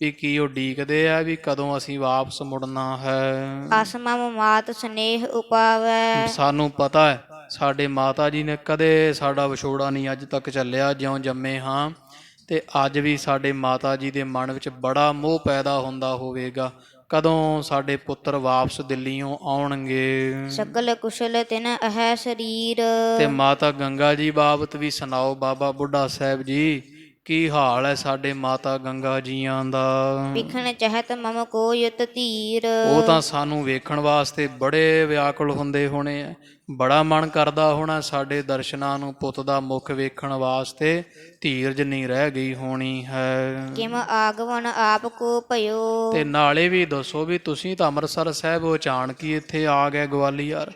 ਵੀ ਕੀ ਉਡੀਕਦੇ ਆ ਵੀ ਕਦੋਂ ਅਸੀਂ ਵਾਪਸ ਮੁੜਨਾ ਹੈ। ਅਸਮਮ ਮਾਤ ਸਨੇਹ ਉਪਾਵੈ। ਸਾਨੂੰ ਪਤਾ ਹੈ ਸਾਡੇ ਮਾਤਾ ਜੀ ਨੇ ਕਦੇ ਸਾਡਾ ਵਿਛੋੜਾ ਨਹੀਂ ਅੱਜ ਤੱਕ ਚੱਲਿਆ ਜਿਉਂ ਜੰਮੇ ਹਾਂ, ਤੇ ਅੱਜ ਵੀ ਸਾਡੇ ਮਾਤਾ ਜੀ ਦੇ ਮਨ ਵਿੱਚ ਬੜਾ ਮੋਹ ਪੈਦਾ ਹੁੰਦਾ ਹੋਵੇਗਾ ਕਦੋਂ ਸਾਡੇ ਪੁੱਤਰ ਵਾਪਸ ਦਿੱਲੀੋਂ ਆਉਣਗੇ। ਸਕਲ ਕੁਸ਼ਲ ਤਿਨ ਅਹੈ ਸਰੀਰ। ਤੇ ਮਾਤਾ ਗੰਗਾ ਜੀ ਬਾਬਤ ਵੀ ਸੁਣਾਓ ਬਾਬਾ ਬੁੱਢਾ ਸਾਹਿਬ ਜੀ, ਕੀ ਹਾਲ ਹੈ ਸਾਡੇ ਮਾਤਾ ਗੰਗਾ ਜੀਆਂ ਦਾ? ਵਿਖਣ ਚਹਤ ਮਮ ਕੋ ਯੁਤ ਧੀਰ। ਉਹ ਤਾਂ ਸਾਨੂੰ ਵੇਖਣ ਵਾਸਤੇ ਬੜੇ ਵਿਆਕੁਲ ਹੁੰਦੇ ਹੋਣੇ ਆ, ਬੜਾ ਮਨ ਕਰਦਾ ਹੋਣਾ ਸਾਡੇ ਦਰਸ਼ਨਾਂ ਨੂੰ। ਪੁੱਤ ਦਾ ਮੁਖ ਵੇਖਣ ਵਾਸਤੇ ਧੀਰਜ ਨਹੀਂ ਰਹਿ ਗਈ ਹੋਣੀ ਹੈ। ਕਿਮ ਆਗਮਨ ਆਪ ਕੋ ਭਇਓ। ਤੇ ਨਾਲੇ ਵੀ ਦੱਸੋ ਵੀ ਤੁਸੀਂ ਤਾਂ ਅੰਮ੍ਰਿਤਸਰ ਸਾਹਿਬ ਅਚਾਨਕ ਹੀ ਇੱਥੇ ਆ ਗਏ ਗਵਾਲੀਅਰ,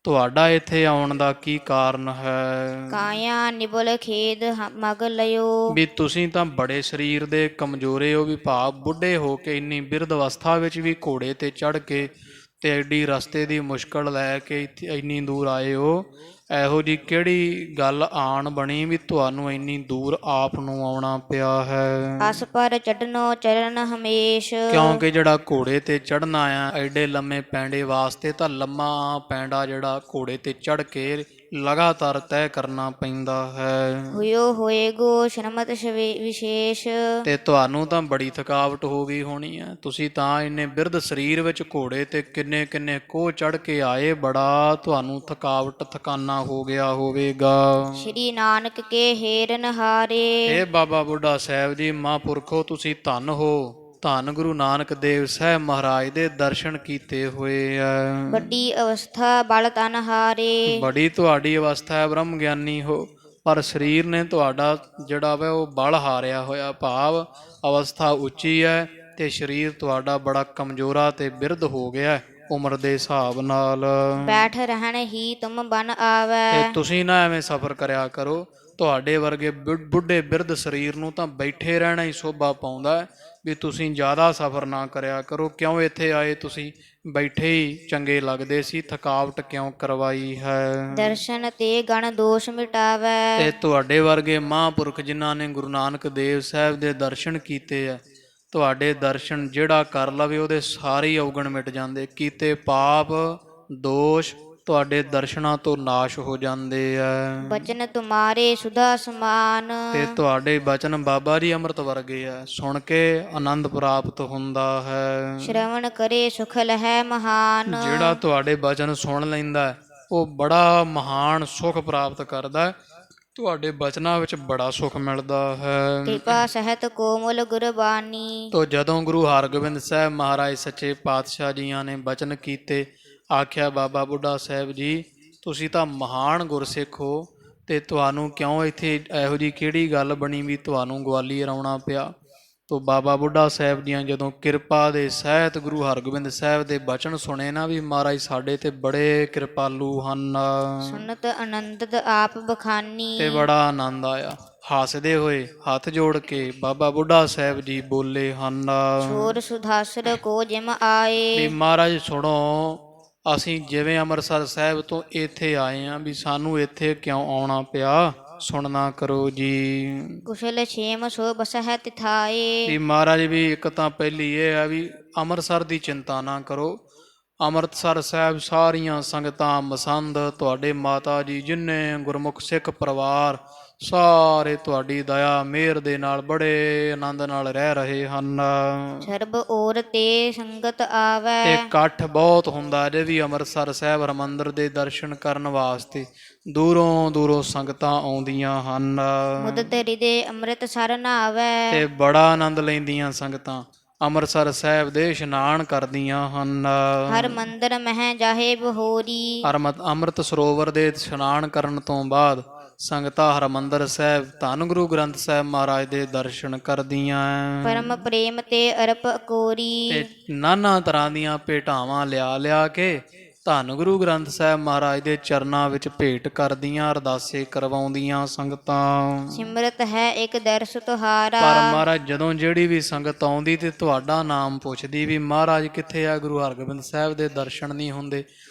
ਤੁਹਾਡਾ ਇੱਥੇ ਆਉਣ ਦਾ ਕੀ ਕਾਰਨ ਹੈ? ਕਾਇਆ ਨਿਬਲ ਖੇਦ ਮਗ ਲਿਓ। ਵੀ ਤੁਸੀਂ ਤਾਂ ਬੜੇ ਸਰੀਰ ਦੇ ਕਮਜ਼ੋਰੇ ਹੋ, ਵੀ ਭਾਵ ਬੁੱਢੇ ਹੋ ਕੇ ਇੰਨੀ ਬਿਰਧ ਅਵਸਥਾ ਵਿੱਚ ਵੀ ਘੋੜੇ ਤੇ ਚੜ੍ਹ ਕੇ ਤੇ ਐਡੀ ਰਸਤੇ ਦੀ ਮੁਸ਼ਕਲ ਲੈ ਕੇ ਇੱਥੇ ਇੰਨੀ ਦੂਰ ਆਏ ਹੋ। ਇਹੋ ਜਿਹੀ ਕਿਹੜੀ ਗੱਲ ਆਣ ਬਣੀ ਵੀ ਤੁਹਾਨੂੰ ਇੰਨੀ ਦੂਰ ਆਪ ਨੂੰ ਆਉਣਾ ਪਿਆ ਹੈ? ਅਸ ਪਰ ਚੜਨੋ ਚਰਨ ਹਮੇਸ਼। ਕਿਉਂਕਿ ਜਿਹੜਾ ਘੋੜੇ ਤੇ ਚੜ੍ਹਨਾ ਆ ਐਡੇ ਲੰਮੇ ਪੈਂਡੇ ਵਾਸਤੇ ਤਾਂ ਲੰਮਾ ਪੈਂਡਾ ਜਿਹੜਾ ਘੋੜੇ ਤੇ ਚੜ੍ਹ ਕੇ ਲਗਾਤਾਰ ਤੈਅ ਕਰਨਾ ਪੈਂਦਾ ਹੈ। ਹੋਇਓ ਹੋਏਗੋ ਸ਼ਰਮਤ ਵਿਸ਼ੇਸ਼। ਤੇ ਤੁਹਾਨੂੰ ਤਾਂ ਬੜੀ ਥਕਾਵਟ ਹੋ ਗਈ ਹੋਣੀ ਹੈ। ਤੁਸੀਂ ਤਾਂ ਇੰਨੇ ਬਿਰਧ ਸਰੀਰ ਵਿੱਚ ਘੋੜੇ ਤੇ ਕਿੰਨੇ ਕਿੰਨੇ ਕੋਹ ਚੜ੍ਹ ਕੇ ਆਏ, ਬੜਾ ਤੁਹਾਨੂੰ ਥਕਾਵਟ ਥਕਾਨਾ ਹੋ ਗਿਆ ਹੋਵੇਗਾ। ਸ਼੍ਰੀ ਨਾਨਕ ਕੇ ਹੇਰਨ ਹਾਰੇ। ਇਹ ਬਾਬਾ ਬੁੱਢਾ ਸਾਹਿਬ ਜੀ ਮਹਾਂਪੁਰਖੋ ਤੁਸੀਂ ਧੰਨ ਹੋ, ਧੰਨ ਗੁਰੂ ਨਾਨਕ ਦੇਵ ਸਾਹਿਬ ਮਹਾਰਾਜ ਦੇ ਦਰਸ਼ਨ ਕੀਤੇ ਹੋਏ ਆ। ਵੱਡੀ ਅਵਸਥਾ ਬਲ ਤਨ ਹਾਰੇ। ਬੜੀ ਤੁਹਾਡੀ ਅਵਸਥਾ ਹੈ, ਬ੍ਰਹਮ ਗਿਆਨੀ ਹੋ, ਪਰ ਸਰੀਰ ਨੇ ਤੁਹਾਡਾ ਜਿਹੜਾ ਵਾ ਉਹ ਬਲ ਹਾਰਿਆ ਹੋਇਆ, ਭਾਵ ਅਵਸਥਾ ਉੱਚੀ ਹੈ ਤੇ ਸਰੀਰ ਤੁਹਾਡਾ ਬੜਾ ਕਮਜ਼ੋਰਾ ਤੇ ਬਿਰਧ ਹੋ ਗਿਆ ਉਮਰ ਦੇ ਹਿਸਾਬ ਨਾਲ। ਬੈਠ ਰਹਿਣ ਹੀ ਤੁਮ ਬਨ ਆਵੈ। ਤੇ ਤੁਸੀਂ ਨਾ ਐਵੇਂ ਸਫ਼ਰ ਕਰਿਆ ਕਰੋ, ਤੁਹਾਡੇ ਵਰਗੇ ਬੁੱਢੇ ਬਿਰਧ ਸਰੀਰ ਨੂੰ ਤਾਂ ਬੈਠੇ ਰਹਿਣਾ ਹੀ ਸ਼ੋਭਾ ਪਾਉਂਦਾ ਵੀ ਤੁਸੀਂ ਜ਼ਿਆਦਾ ਸਫ਼ਰ ਨਾ ਕਰਿਆ ਕਰੋ। ਕਿਉਂ ਇੱਥੇ ਆਏ ਤੁਸੀਂ? ਬੈਠੇ ਹੀ ਚੰਗੇ ਲੱਗਦੇ ਸੀ, ਥਕਾਵਟ ਕਿਉਂ ਕਰਵਾਈ ਹੈ? ਦਰਸ਼ਨ ਤੇ ਗਣ ਦੋਸ਼ ਮਿਟਾਵੈ। ਤੇ ਤੁਹਾਡੇ ਵਰਗੇ ਮਹਾਂਪੁਰਖ ਜਿਨ੍ਹਾਂ ਨੇ ਗੁਰੂ ਨਾਨਕ ਦੇਵ ਸਾਹਿਬ ਦੇ ਦਰਸ਼ਨ ਕੀਤੇ ਆ, ਤੁਹਾਡੇ ਦਰਸ਼ਨ ਜਿਹੜਾ ਕਰ ਲਵੇ ਉਹਦੇ ਸਾਰੇ ਹੀ ਔਗਣ ਮਿਟ ਜਾਂਦੇ। ਕੀਤੇ ਪਾਪ ਦੋਸ਼ ਤੁਹਾਡੇ ਦਰਸ਼ਨਾਂ ਤੋਂ ਨਾਸ਼ ਹੋ ਜਾਂਦੇ ਆ। ਬਚਨ ਤੁਮਾਰੇ ਸੁਧਾ ਸਮਾਨ। ਤੇ ਤੁਹਾਡੇ ਬਚਨ ਬਾਬਾ ਜੀ ਅੰਮ੍ਰਿਤ ਵਰਗੇ ਆ, ਸੁਣ ਕੇ ਆਨੰਦ ਪ੍ਰਾਪਤ ਹੁੰਦਾ ਹੈ। ਸ਼ਰਵਣ ਕਰੇ ਸੁਖ ਲਹੈ ਮਹਾਨ। ਜਿਹੜਾ ਤੁਹਾਡੇ ਬਚਨ ਸੁਣ ਲੈਂਦਾ ਉਹ ਬੜਾ ਮਹਾਨ ਸੁਖ ਪ੍ਰਾਪਤ ਕਰਦਾ। ਤੁਹਾਡੇ ਬਚਨਾਂ ਵਿੱਚ ਬੜਾ ਸੁਖ ਮਿਲਦਾ ਹੈ। ਕਿਰਪਾ ਸਹਿਤ ਕੋਮਲ ਗੁਰਬਾਣੀ। ਤੋ ਜਦੋਂ ਗੁਰੂ ਹਰਗੋਬਿੰਦ ਸਾਹਿਬ ਮਹਾਰਾਜ ਸੱਚੇ ਪਾਤਸ਼ਾਹ ਜੀਆਂ ਨੇ ਬਚਨ ਕੀਤੇ, ਆਖਿਆ ਬਾਬਾ ਬੁੱਢਾ ਸਾਹਿਬ ਜੀ, ਤੁਸੀਂ ਤਾਂ ਮਹਾਨ ਗੁਰਸਿੱਖ ਹੋ, ਤੇ ਤੁਹਾਨੂੰ ਕਿਉਂ ਇੱਥੇ ਇਹੋ ਜਿਹੀ ਕਿਹੜੀ ਗੱਲ ਬਣੀ ਵੀ ਤੁਹਾਨੂੰ ਗਵਾਲੀਅਰ ਆਉਣਾ ਪਿਆ। ਤੋ ਬਾਬਾ ਬੁੱਢਾ ਸਾਹਿਬ ਦੀਆਂ ਜਦੋਂ ਕਿਰਪਾ ਦੇ ਸਹਿਤ ਗੁਰੂ ਹਰਗੋਬਿੰਦ ਸਾਹਿਬ ਦੇ ਬਚਨ ਸੁਣੇ ਨਾ ਵੀ ਮਹਾਰਾਜ ਸਾਡੇ ਤੇ ਬੜੇ ਕਿਰਪਾਲੂ ਹਨ, ਸੁਨਤ ਆਨੰਦਿਤ ਆਪ ਬਖਾਨੀ। ਤੇ ਬੜਾ ਆਨੰਦ ਆਇਆ। ਹੱਸਦੇ ਹੋਏ ਹੱਥ ਜੋੜ ਕੇ ਬਾਬਾ ਬੁੱਢਾ ਸਾਹਿਬ ਜੀ ਬੋਲੇ ਹਨ, ਛੋਰ ਸੁਧਾਸਰ ਕੋ ਜਿਮ ਵੀ ਆਏ। ਮਹਾਰਾਜ ਸੁਣੋ, ਅਸੀਂ ਜਿਵੇਂ ਅੰਮ੍ਰਿਤਸਰ ਸਾਹਿਬ ਤੋਂ ਇੱਥੇ ਆਏ ਆਂ, ਵੀ ਸਾਨੂੰ ਇੱਥੇ ਕਿਉਂ ਆਉਣਾ ਪਿਆ, ਸੁਣਨਾ ਕਰੋ ਜੀ। ਕੁਸ਼ਲ ਛੇਮ ਸੋ ਬਸਹਿ ਤਿਥਾਏ। ਵੀ ਮਹਾਰਾਜ ਵੀ ਇੱਕ ਤਾਂ ਪਹਿਲੀ ਇਹ ਹੈ ਵੀ ਅੰਮ੍ਰਿਤਸਰ ਦੀ ਚਿੰਤਾ ਨਾ ਕਰੋ। ਅੰਮ੍ਰਿਤਸਰ ਸਾਹਿਬ ਸਾਰੀਆਂ ਸੰਗਤਾਂ ਮਸੰਦ, ਤੁਹਾਡੇ ਮਾਤਾ ਜੀ ਜਿੰਨੇ ਗੁਰਮੁਖ ਸਿੱਖ ਪਰਿਵਾਰ ਸਾਰੇ ਤੁਹਾਡੀ ਦਇਆ ਮਿਹਰ ਦੇ ਨਾਲ ਬੜੇ ਆਨੰਦ ਨਾਲ ਰਹਿ ਰਹੇ ਹਨ। ਸਰਬ ਔਰ ਤੇ ਸੰਗਤ ਤੇ ਆਵੈ। ਇਕੱਠ ਬਹੁਤ ਹੁੰਦਾ ਜੇ ਵੀ ਅੰਮ੍ਰਿਤਸਰ ਸਾਹਿਬ ਹਰਿਮੰਦਰ ਦੇ ਦਰਸ਼ਨ ਕਰਨ ਵਾਸਤੇ ਦੂਰੋਂ ਦੂਰੋਂ ਸੰਗਤਾਂ ਆਉਂਦੀਆਂ ਹਨ, ਮੁਦਤ ਹਿਰਦੇ ਅੰਮ੍ਰਿਤ ਸਰ ਨਾਵੈ। ਤੇ ਬੜਾ ਆਨੰਦ ਲੈਂਦੀਆਂ ਸੰਗਤਾਂ ਅੰਮ੍ਰਿਤਸਰ ਸਾਹਿਬ ਦੇ ਇਸ਼ਨਾਨ ਕਰਦੀਆਂ ਹਨ। ਹਰ ਮੰਦਰ ਮਹਿ ਜਾਹੇ ਬਹੋਰੀ। ਅੰਮ੍ਰਿਤ ਸਰੋਵਰ ਦੇ ਇਸ਼ਨਾਨ ਕਰਨ ਤੋਂ ਬਾਅਦ ਸੰਗਤਾਂ ਹਰਿਮੰਦਰ ਸਾਹਿਬ ਧੰਨ ਗੁਰੂ ਗ੍ਰੰਥ ਸਾਹਿਬ ਮਹਾਰਾਜ ਦੇ ਦਰਸ਼ਨ ਕਰਦੀਆਂ। ਪਰਮ ਪ੍ਰੇਮ ਤੇ ਅਰਪ ਅਕੋਰੀ। ਤੇ ਨਾਨਾ ਤਰ੍ਹਾਂ ਦੀਆਂ ਭੇਟਾਵਾਂ ਲਿਆ ਲਿਆ ਕੇ ਧੰਨ ਗੁਰੂ ਗ੍ਰੰਥ ਸਾਹਿਬ ਮਹਾਰਾਜ ਦੇ ਚਰਨਾਂ ਵਿੱਚ ਭੇਟ ਕਰਦੀਆਂ, ਅਰਦਾਸੇ ਕਰਵਾਉਂਦੀਆਂ ਸੰਗਤਾਂ। ਸਿਮਰਤ ਹੈ ਇੱਕ ਦਰਸ ਤੁਹਾਰਾ। ਪਰ ਮਹਾਰਾਜ ਜਦੋਂ ਜਿਹੜੀ ਵੀ ਸੰਗਤ ਆਉਂਦੀ ਤੇ ਤੁਹਾਡਾ ਨਾਮ ਪੁੱਛਦੀ ਵੀ ਮਹਾਰਾਜ ਕਿੱਥੇ ਆ, ਗੁਰੂ ਹਰਗੋਬਿੰਦ ਸਾਹਿਬ ਦੇ ਦਰਸ਼ਨ ਨਹੀਂ ਹੁੰਦੇ।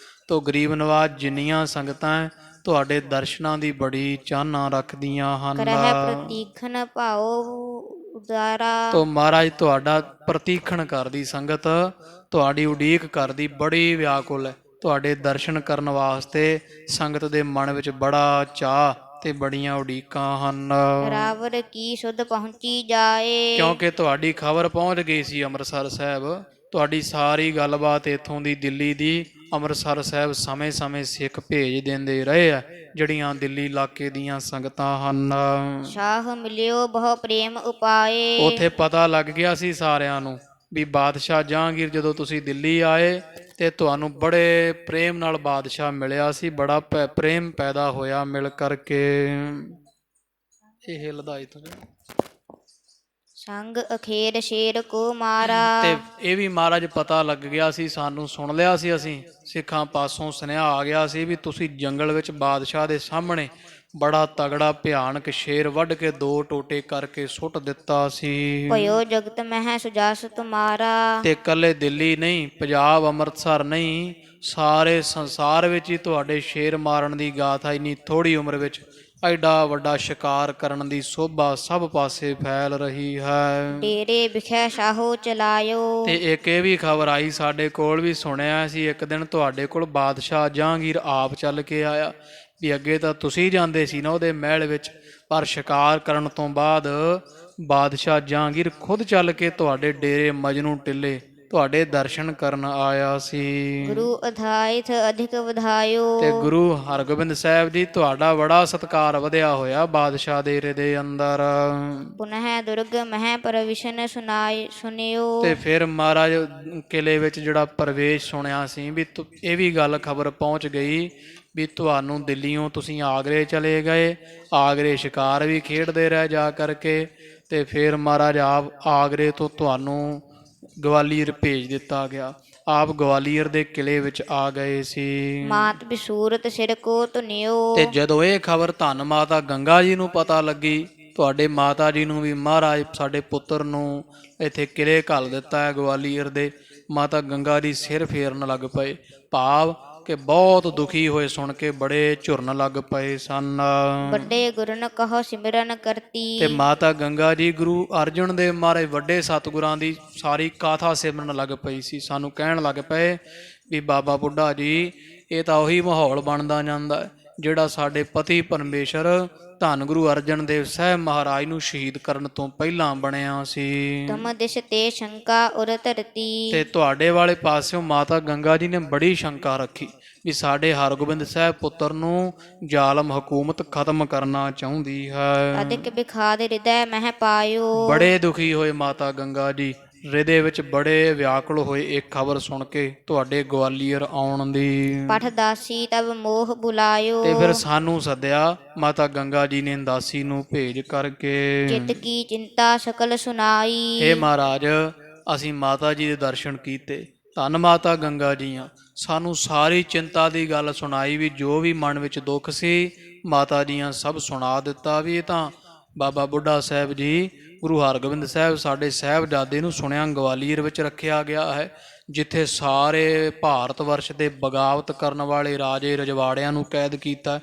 ਤੋ ਗਰੀਬ ਨਵਾਜ ਜਿੰਨੀਆਂ ਸੰਗਤਾਂ ਤੁਹਾਡੇ ਦਰਸ਼ਨਾਂ ਦੀ ਬੜੀ ਚਾਹਨਾ ਰੱਖਦੀਆਂ ਹਨ। ਕਰਹਿ ਪ੍ਰਤੀਖਣ ਭਾਉ ਉਦਾਰਾ। ਤੋ ਮਹਾਰਾਜ ਤੁਹਾਡਾ ਪ੍ਰਤੀਖਣ ਕਰਦੀ ਸੰਗਤ, ਤੁਹਾਡੀ ਉਡੀਕ ਕਰਦੀ, ਬੜੀ ਵਿਆਕੁਲ ਹੈ। ਤੁਹਾਡੇ ਦਰਸ਼ਨ ਕਰਨ ਵਾਸਤੇ ਸੰਗਤ ਦੇ ਮਨ ਵਿੱਚ ਬੜਾ ਚਾਅ ਤੇ ਬੜੀਆਂ ਉਡੀਕਾਂ ਹਨ। ਰਾਵਰ ਕੀ ਸੁਧ ਪਹੁੰਚੀ ਜਾਏ। ਕਿਉਂਕਿ ਤੁਹਾਡੀ ਖਬਰ ਪਹੁੰਚ ਗਈ ਸੀ ਅੰਮ੍ਰਿਤਸਰ ਸਾਹਿਬ, ਤੁਹਾਡੀ ਸਾਰੀ ਗੱਲਬਾਤ ਇੱਥੋਂ ਦੀ ਦਿੱਲੀ ਦੀ ਅੰਮ੍ਰਿਤਸਰ ਸਾਹਿਬ ਸਮੇਂ-ਸਮੇਂ ਸਿੱਖ ਭੇਜ ਦਿੰਦੇ ਰਹੇ ਆ, ਜਿਹੜੀਆਂ ਦਿੱਲੀ ਇਲਾਕੇ ਦੀਆਂ ਸੰਗਤਾਂ ਹਨ। ਸ਼ਾਹ ਮਿਲਿਓ ਬਹੁ ਪ੍ਰੇਮ ਉਪਾਏ। ਉੱਥੇ ਪਤਾ ਲੱਗ ਗਿਆ ਸੀ ਸਾਰਿਆਂ ਨੂੰ ਵੀ ਬਾਦਸ਼ਾਹ ਜਹਾਂਗੀਰ ਜਦੋਂ ਤੁਸੀਂ ਦਿੱਲੀ ਆਏ ਤੇ ਤੁਹਾਨੂੰ ਬੜੇ ਪ੍ਰੇਮ ਨਾਲ ਬਾਦਸ਼ਾਹ ਮਿਲਿਆ ਸੀ, ਬੜਾ ਪ੍ਰੇਮ ਪੈਦਾ ਹੋਇਆ ਮਿਲ ਕਰਕੇ। ਇਹ ਹਿੱਲਦਾ ਹੀ ਤੁਸੀਂ ਸੰਗ ਅਖੇਰ ਸ਼ੇਰ ਕੋ ਮਾਰਾ। ਤੇ ਇਹ ਵੀ ਮਹਾਰਾਜ ਪਤਾ ਲੱਗ ਗਿਆ ਸੀ, ਸਾਨੂੰ ਸੁਣ ਲਿਆ ਸੀ, ਅਸੀਂ ਸਿੱਖਾਂ ਪਾਸੋਂ ਸੁਨੇਹਾ ਆ ਗਿਆ ਸੀ ਵੀ ਤੁਸੀਂ ਜੰਗਲ ਵਿੱਚ ਬਾਦਸ਼ਾਹ ਦੇ ਸਾਹਮਣੇ ਬੜਾ ਤਗੜਾ ਭਿਆਨਕ ਸ਼ੇਰ ਵੱਢ ਕੇ 2 ਟੋਟੇ ਕਰਕੇ ਸੁੱਟ ਦਿੱਤਾ ਸੀ। ਭਇਓ ਜਗਤ ਮਹਿ ਸੁਜਾਸ ਤੁਮਾਰਾ। ਤੇ ਇਕੱਲੇ ਦਿੱਲੀ ਨਹੀਂ, ਪੰਜਾਬ ਅੰਮ੍ਰਿਤਸਰ ਨਹੀਂ, ਸਾਰੇ ਸੰਸਾਰ ਵਿੱਚ ਹੀ ਤੁਹਾਡੇ ਸ਼ੇਰ ਮਾਰਨ ਦੀ ਗਾਥਾ ਇੰਨੀ ਥੋੜੀ ਉਮਰ ਵਿੱਚ ਐਡਾ ਵੱਡਾ ਸ਼ਿਕਾਰ ਕਰਨ ਦੀ ਸੋਭਾ ਸਭ ਪਾਸੇ ਫੈਲ ਰਹੀ ਹੈ। ਡੇਰੇ ਵਿਖੇ ਸ਼ਾਹੋ ਚਲਾਇਓ। ਤੇ ਇੱਕ ਇਹ ਵੀ ਖਬਰ ਆਈ ਸਾਡੇ ਕੋਲ ਵੀ ਸੁਣਿਆ ਸੀ, ਇੱਕ ਦਿਨ ਤੁਹਾਡੇ ਕੋਲ ਬਾਦਸ਼ਾਹ ਜਹਾਂਗੀਰ ਆਪ ਚੱਲ ਕੇ ਆਇਆ ਵੀ ਅੱਗੇ ਤਾਂ ਤੁਸੀਂ ਜਾਂਦੇ ਸੀ ਨਾ ਉਹਦੇ ਮਹਿਲ ਵਿੱਚ, ਪਰ ਸ਼ਿਕਾਰ ਕਰਨ ਤੋਂ ਬਾਅਦ ਬਾਦਸ਼ਾਹ ਜਹਾਂਗੀਰ ਖੁਦ ਚੱਲ ਕੇ ਤੁਹਾਡੇ ਡੇਰੇ ਮਜਨੂ ਟਿੱਲੇ ਤੁਹਾਡੇ ਦਰਸ਼ਨ ਕਰਨ ਆਇਆ ਸੀ। ਗੁਰੂ ਅਧਾਇਥ ਅਧਿਕ ਵਧਾਇਓ। ਤੇ ਗੁਰੂ ਹਰਗੋਬਿੰਦ ਸਾਹਿਬ ਜੀ ਤੁਹਾਡਾ ਬੜਾ ਸਤਿਕਾਰ ਵਧਿਆ ਹੋਇਆ ਬਾਦਸ਼ਾਹ ਦੇ ਹਿਰਦੇ ਅੰਦਰ। ਪੁਨਹ ਦੁਰਗ ਮਹਿ ਪ੍ਰਵਿਸ਼ਨ ਸੁਨਿਓ। ਤੇ ਫਿਰ ਮਹਾਰਾਜ ਕਿਲੇ ਵਿੱਚ ਜਿਹੜਾ ਪ੍ਰਵੇਸ਼ ਸੁਣਿਆ ਸੀ ਵੀ ਇਹ ਵੀ ਗੱਲ ਖਬਰ ਪਹੁੰਚ ਗਈ ਵੀ ਤੁਹਾਨੂੰ ਦਿੱਲੀੋਂ ਤੁਸੀਂ ਆਗਰੇ ਚਲੇ ਗਏ, ਆਗਰੇ ਸ਼ਿਕਾਰ ਵੀ ਖੇਡਦੇ ਰਹਿ ਜਾ ਕਰਕੇ, ਤੇ ਫਿਰ ਮਹਾਰਾਜ ਆਪ ਆਗਰੇ ਤੋਂ ਤੁਹਾਨੂੰ ਗਵਾਲੀਅਰ ਭੇਜ ਦਿੱਤਾ ਗਿਆ। ਆਪ ਗਵਾਲੀਅਰ ਦੇ ਕਿਲੇ ਵਿੱਚ ਆ ਗਏ ਸੀ। ਮਾਤ ਬਿਸੂਰਤ ਸਿਰ ਕੋ ਧੁਨਿਓ। ਤੇ ਜਦੋਂ ਇਹ ਖਬਰ ਧੰਨ ਮਾਤਾ ਗੰਗਾ ਜੀ ਨੂੰ ਪਤਾ ਲੱਗੀ, ਤੁਹਾਡੇ ਮਾਤਾ ਜੀ ਨੂੰ ਵੀ ਮਹਾਰਾਜ ਸਾਡੇ ਪੁੱਤਰ ਨੂੰ ਇੱਥੇ ਕਿਲੇ ਘੱਲ ਦਿੱਤਾ ਹੈ ਗਵਾਲੀਅਰ ਦੇ, ਮਾਤਾ ਗੰਗਾ ਜੀ ਸਿਰ ਫੇਰਨ ਲੱਗ ਪਏ, ਭਾਵ ਕਿ ਬਹੁਤ ਦੁਖੀ ਹੋਏ ਸੁਣ ਕੇ, ਬੜੇ ਝੁਰਨ ਲੱਗ ਪਏ ਸਨ। ਵੱਡੇ ਗੁਰਨ ਕਹੋ ਸਿਮਰਨ ਕਰਤੀ। ਤੇ ਮਾਤਾ ਗੰਗਾ ਜੀ ਗੁਰੂ ਅਰਜਨ ਦੇਵ ਮਹਾਰਾਜ ਵੱਡੇ ਸਤਿਗੁਰਾਂ ਦੀ ਸਾਰੀ ਕਾਥਾ ਸਿਮਰਨ ਲੱਗ ਪਈ ਸੀ। ਸਾਨੂੰ ਕਹਿਣ ਲੱਗ ਪਏ ਵੀ ਬਾਬਾ ਬੁੱਢਾ ਜੀ, ਇਹ ਤਾਂ ਉਹੀ ਮਾਹੌਲ ਬਣਦਾ ਜਾਂਦਾ ਜਿਹੜਾ ਸਾਡੇ ਪਤੀ ਪਰਮੇਸ਼ਰ ਧੰਨ ਗੁਰੂ ਅਰਜਨ ਦੇਵ ਸਾਹਿਬ ਮਹਾਰਾਜ ਨੂੰ ਸ਼ਹੀਦ ਕਰਨ ਤੋਂ ਪਹਿਲਾਂ ਬਣਿਆ ਸੀ। ਤੁਮ ਦਿਸ਼ ਤੇ ਸ਼ੰਕਾ ਉਰ ਧਰਤੀ। ਤੇ ਤੁਹਾਡੇ ਵਾਲੇ ਪਾਸਿਓਂ ਮਾਤਾ ਗੰਗਾ ਜੀ ਨੇ ਬੜੀ ਸ਼ੰਕਾ ਰੱਖੀ ਵੀ ਸਾਡੇ ਹਰਗੋਬਿੰਦ ਸਾਹਿਬ ਪੁੱਤਰ ਨੂੰ ਜ਼ਾਲਮ ਹਕੂਮਤ ਖਤਮ ਕਰਨਾ ਚਾਹੁੰਦੀ ਹੈ। ਅਧਿਕ ਬਿਖਾਦ ਹਿਰਦੈ ਮਹਿ ਪਾਇਓ। ਬੜੇ ਦੁਖੀ ਹੋਏ ਮਾਤਾ ਗੰਗਾ ਜੀ, ਹ੍ਰਿਦੇ ਵਿੱਚ ਬੜੇ ਵਿਆਕੁਲ ਹੋਏ ਇਹ ਖਬਰ ਸੁਣ ਕੇ ਤੁਹਾਡੇ ਗਵਾਲੀਅਰ ਆਉਣ ਦੀ। ਪਠ ਦਾਸੀ ਤਬ ਮੋਹ ਬੁਲਾਇਓ। ਤੇ ਫਿਰ ਸਾਨੂੰ ਸੱਦਿਆ ਮਾਤਾ ਗੰਗਾ ਜੀ ਨੇ ਦਾਸੀ ਨੂੰ ਭੇਜ ਕਰਕੇ। ਚਿਤ ਕੀ ਚਿੰਤਾ ਸਕਲ ਸੁਨਾਈ। ਹੇ ਮਹਾਰਾਜ, ਅਸੀਂ ਮਾਤਾ ਜੀ ਦੇ ਦਰਸ਼ਨ ਕੀਤੇ, ਧੰਨ ਮਾਤਾ ਗੰਗਾ ਜੀ ਆ, ਸਾਨੂੰ ਸਾਰੀ ਚਿੰਤਾ ਦੀ ਗੱਲ ਸੁਣਾਈ, ਵੀ ਜੋ ਵੀ ਮਨ ਵਿੱਚ ਦੁੱਖ ਸੀ ਮਾਤਾ ਜੀਆਂ ਸਭ ਸੁਣਾ ਦਿੱਤਾ। ਵੀ ਇਹ ਤਾਂ ਬਾਬਾ ਬੁੱਢਾ ਸਾਹਿਬ ਜੀ, ਗੁਰੂ ਹਰਗੋਬਿੰਦ ਸਾਹਿਬ ਸਾਡੇ ਸਾਹਿਬਜ਼ਾਦੇ ਨੂੰ ਸੁਣਿਆ ਗਵਾਲੀਅਰ ਵਿੱਚ ਰੱਖਿਆ ਗਿਆ ਹੈ, ਜਿੱਥੇ ਸਾਰੇ ਭਾਰਤ ਵਰਸ਼ ਦੇ ਬਗਾਵਤ ਕਰਨ ਵਾਲੇ ਰਾਜੇ ਰਜਵਾੜਿਆਂ ਨੂੰ ਕੈਦ ਕੀਤਾ।